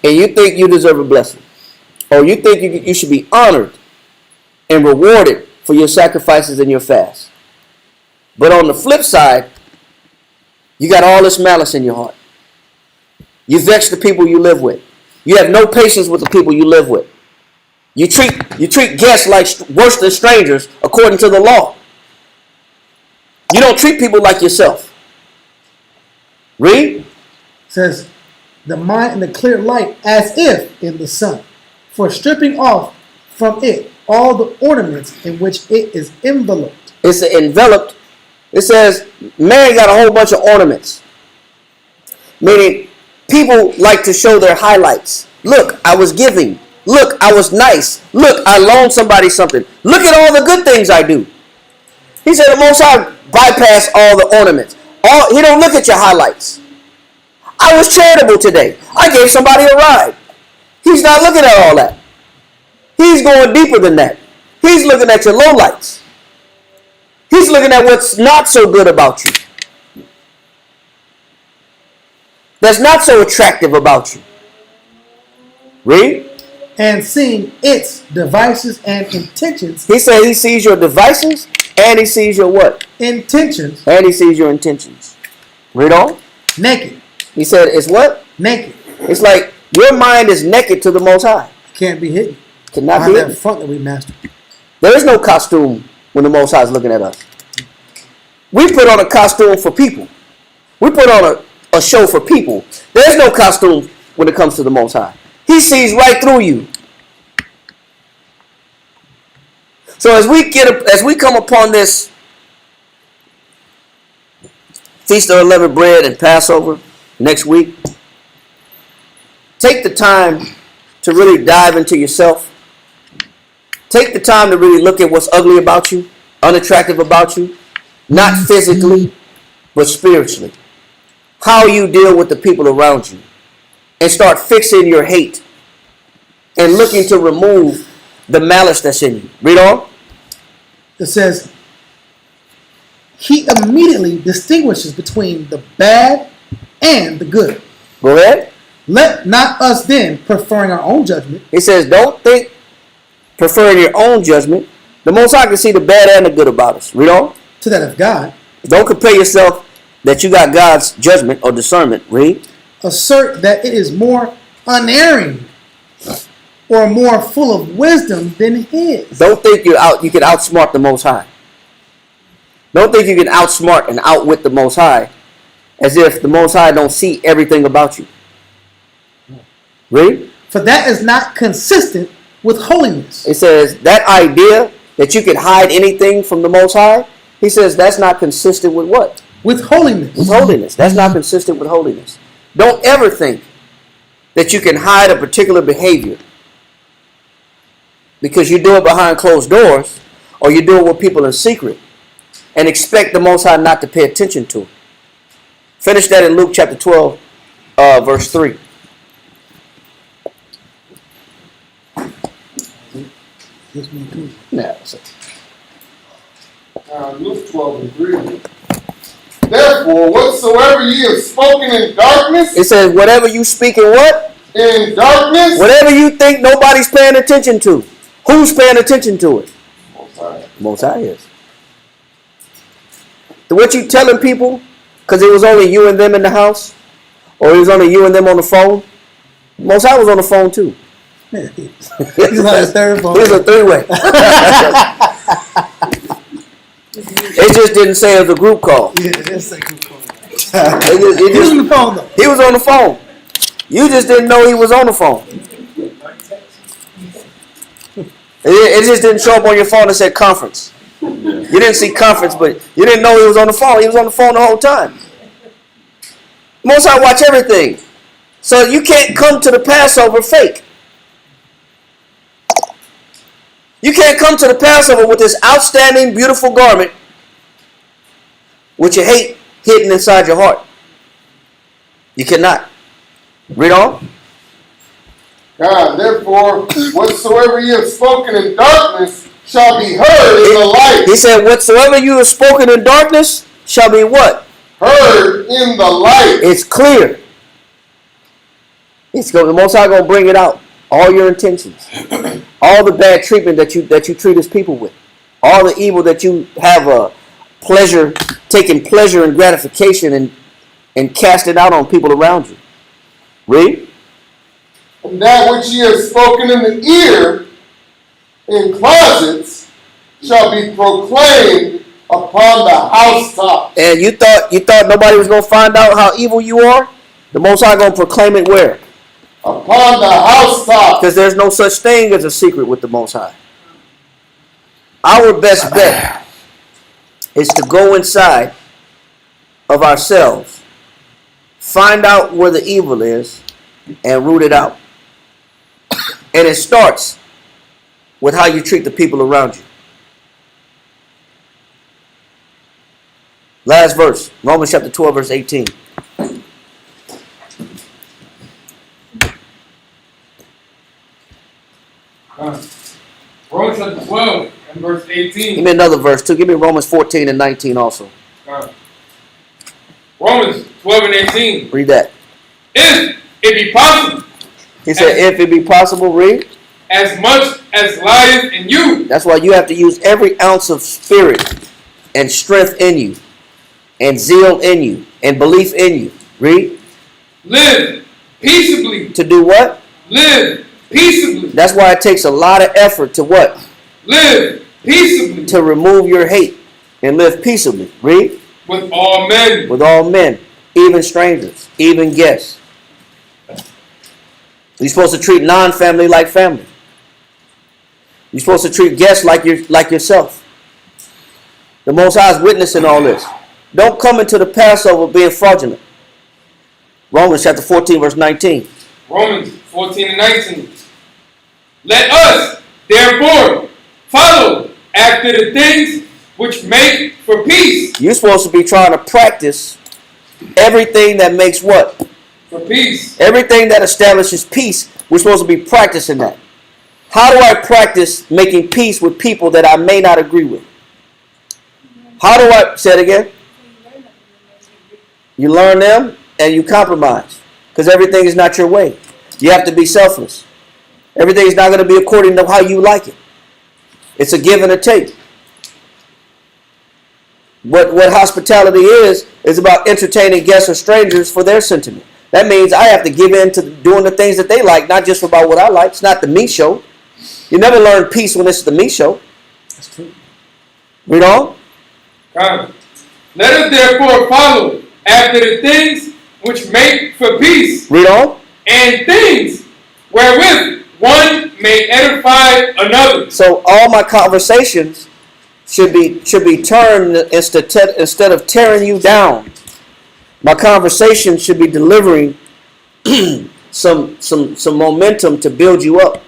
And you think you deserve a blessing. Or you think you should be honored and rewarded for your sacrifices and your fast. But on the flip side, you got all this malice in your heart. You vex the people you live with. You have no patience with the people you live with. You treat guests like worse than strangers according to the law. You don't treat people like yourself. Read. It says the mind in the clear light as if in the sun, for stripping off from it all the ornaments in which it is enveloped. It's enveloped. It says man got a whole bunch of ornaments. Meaning people like to show their highlights. Look, I was giving. Look, I was nice. Look, I loaned somebody something. Look at all the good things I do. He said the Most High bypass all the ornaments. He don't look at your highlights. I was charitable today. I gave somebody a ride. He's not looking at all that. He's going deeper than that. He's looking at your lowlights. He's looking at what's not so good about you. That's not so attractive about you. Read. And seeing its devices and intentions. He said he sees your devices and he sees your what? Intentions. And he sees your intentions. Read on. Naked. He said it's what? Naked. It's like your mind is naked to the Most High. Can't be hidden. Cannot be hidden. That front that we mastered. There is no costume when the Most High is looking at us. We put on a costume for people. We put on a show for people. There's no costume when it comes to the Most High. He sees right through you. So as we come upon this Feast of Unleavened Bread and Passover next week, take the time to really dive into yourself? Take the time to really look at what's ugly about you, unattractive about you, not physically, but spiritually. How you deal with the people around you. And start fixing your hate and looking to remove the malice that's in you. Read on. It says, he immediately distinguishes between the bad and the good. Go ahead. Let not us then, preferring our own judgment. He says, don't think preferring your own judgment. The Most High can see the bad and the good about us. Read on. To that of God. Don't compare yourself that you got God's judgment or discernment. Read. Assert that it is more unerring or more full of wisdom than his. Don't think you can outsmart the Most High. Don't think you can outsmart and outwit the Most High as if the Most High don't see everything about you. Read. For that is not consistent with holiness. It says that idea that you can hide anything from the Most High, he says that's not consistent with what? With holiness. With holiness. That's not consistent with holiness. Don't ever think that you can hide a particular behavior because you do it behind closed doors or you do it with people in secret and expect the Most High not to pay attention to it. Finish that in Luke chapter 12, verse 3. Luke 12 and 3. Therefore, whatsoever ye have spoken in darkness. It says, whatever you speak in what? In darkness. Whatever you think nobody's paying attention to. Who's paying attention to it? Most High is. So what you telling people, because it was only you and them in the house, or it was only you and them on the phone? Most High was on the phone too. He's on his third phone. It was a three-way. It just didn't say it was a group call. Yeah, it didn't say group call. He was on the phone though. He was on the phone. You just didn't know he was on the phone. It just didn't show up on your phone and said conference. You didn't see conference, but you didn't know he was on the phone. He was on the phone the whole time. Most High watch everything. So you can't come to the Passover fake. You can't come to the Passover with this outstanding, beautiful garment with your hate hidden inside your heart. You cannot. Read on. God, therefore, whatsoever ye have spoken in darkness shall be heard in the light. He said, whatsoever you have spoken in darkness shall be what? Heard in the light. It's clear. The Most High going to bring it out. All your intentions. All the bad treatment that you treat his people with. All the evil that you have taking pleasure and gratification and cast it out on people around you. Read. And that which ye have spoken in the ear in closets shall be proclaimed upon the housetop. And you thought nobody was going to find out how evil you are? The Most High going to proclaim it where? Upon the housetop. Because there's no such thing as a secret with the Most High. Our best bet is to go inside of ourselves, find out where the evil is, and root it out. And it starts with how you treat the people around you. Last verse, Romans chapter 12, verse 18. Romans chapter 12 and verse 18. Give me another verse too. Give me Romans 14 and 19 also. Romans 12 and 18. Read that. If it be possible. He said, if it be possible, read. As much as lieth in you. That's why you have to use every ounce of spirit and strength in you, and zeal in you, and belief in you. Read. Live peaceably. To do what? Live peaceably. That's why it takes a lot of effort to what? Live peaceably. To remove your hate and live peaceably. Read. With all men. With all men, even strangers, even guests. You're supposed to treat non-family like family. You're supposed to treat guests like yourself. The Most High is witnessing all this. Don't come into the Passover being fraudulent. Romans chapter 14, verse 19. Romans 14 and 19. Let us, therefore, follow after the things which make for peace. You're supposed to be trying to practice everything that makes what? For peace. Everything that establishes peace, we're supposed to be practicing that. How do I practice making peace with people that I may not agree with? How do I, say it again? You learn them and you compromise. Because everything is not your way. You have to be selfless. Everything is not going to be according to how you like it. It's a give and a take. What hospitality is about entertaining guests or strangers for their sentiment. That means I have to give in to doing the things that they like, not just about what I like. It's not the me show. You never learn peace when it's the me show. That's true. Read on. Let us therefore follow after the things which make for peace. Read on. And things wherewith one may edify another. So all my conversations should be turned instead of tearing you down. My conversation should be delivering some momentum to build you up.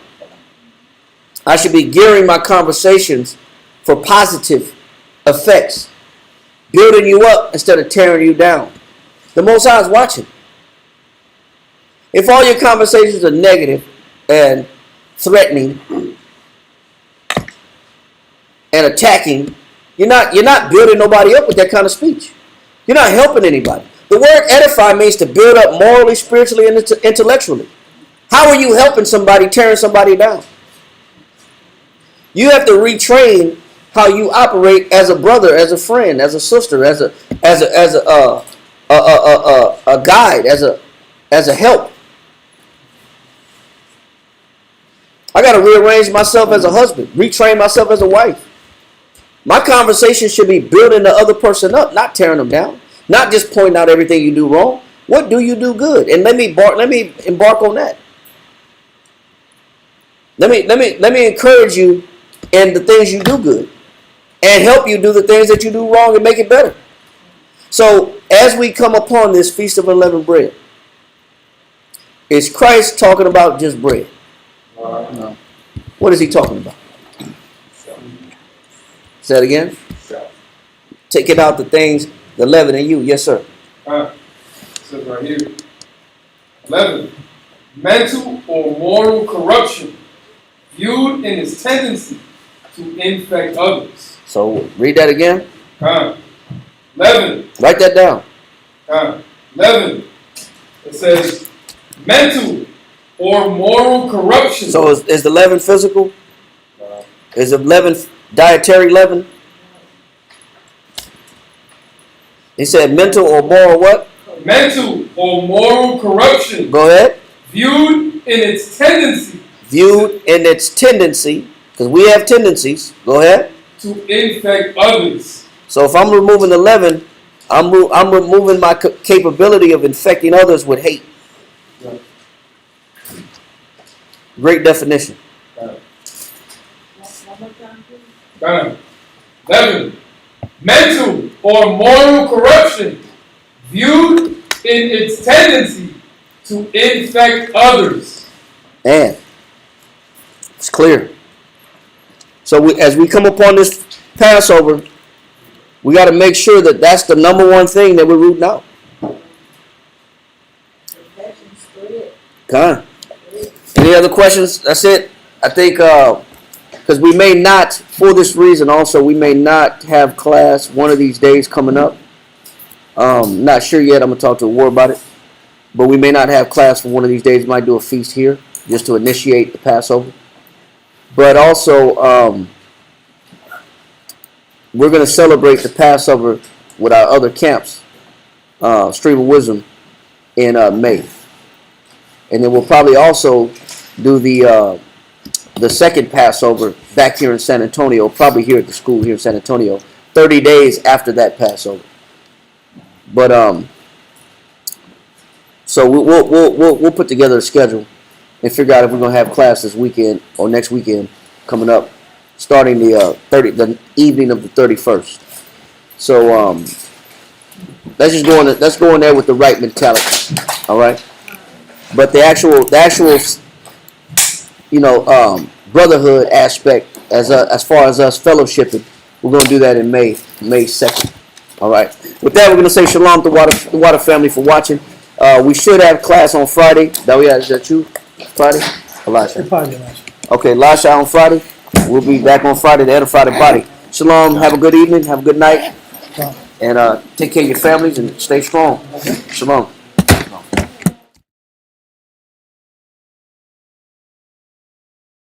I should be gearing my conversations for positive effects, building you up instead of tearing you down. The Most High is watching. If all your conversations are negative and threatening and attacking, you're not building nobody up with that kind of speech. You're not helping anybody. The word edify means to build up morally, spiritually, and intellectually. How are you helping somebody tearing somebody down? You have to retrain how you operate as a brother, as a friend, as a sister, as a guide, as a help. I got to rearrange myself as a husband, retrain myself as a wife. My conversation should be building the other person up, not tearing them down, not just pointing out everything you do wrong. What do you do good? And let me embark on that. Let me encourage you in the things you do good and help you do the things that you do wrong and make it better. So as we come upon this Feast of Unleavened Bread, is Christ talking about just bread? No. What is he talking about? Say it again. Taking out the things, the leaven in you. Yes, sir. It says right here. 11. Mental or moral corruption viewed in its tendency to infect others. So read that again. 11. Write that down. 11. It says mental or moral corruption. So is the leaven physical? Is the leaven dietary leaven? He said mental or moral what? Mental or moral corruption. Go ahead. Viewed in its tendency. Viewed in its tendency, because we have tendencies. Go ahead. To infect others. So if I'm removing the leaven, I'm removing my capability of infecting others with hate. Yeah. Great definition. 11. Mental or moral corruption viewed in its tendency to infect others. And it's clear. So as we come upon this Passover, we got to make sure that that's the number one thing that we're rooting out. Okay. Any other questions? That's it. I think because we may not, for this reason also, we may not have class one of these days coming up. Not sure yet. I'm going to talk to War about it. But we may not have class for one of these days. We might do a feast here just to initiate the Passover. But also, we're going to celebrate the Passover with our other camps, Stream of Wisdom, in May. And then we'll probably also do the second Passover back here in San Antonio, probably here at the school here in San Antonio, 30 days after that Passover. But so we'll put together a schedule and figure out if we're gonna have class this weekend or next weekend coming up, starting the evening of the 31st. So let's go in there with the right mentality. All right. But the actual brotherhood aspect as far as us fellowshipping. We're going to do that in May 2nd. All right. With that, we're going to say shalom to the Water family for watching. We should have class on Friday. Is that you? Friday? Elisha. Okay, Elisha on Friday. We'll be back on Friday to edify the body. Shalom. Have a good evening. Have a good night. And take care of your families and stay strong. Shalom.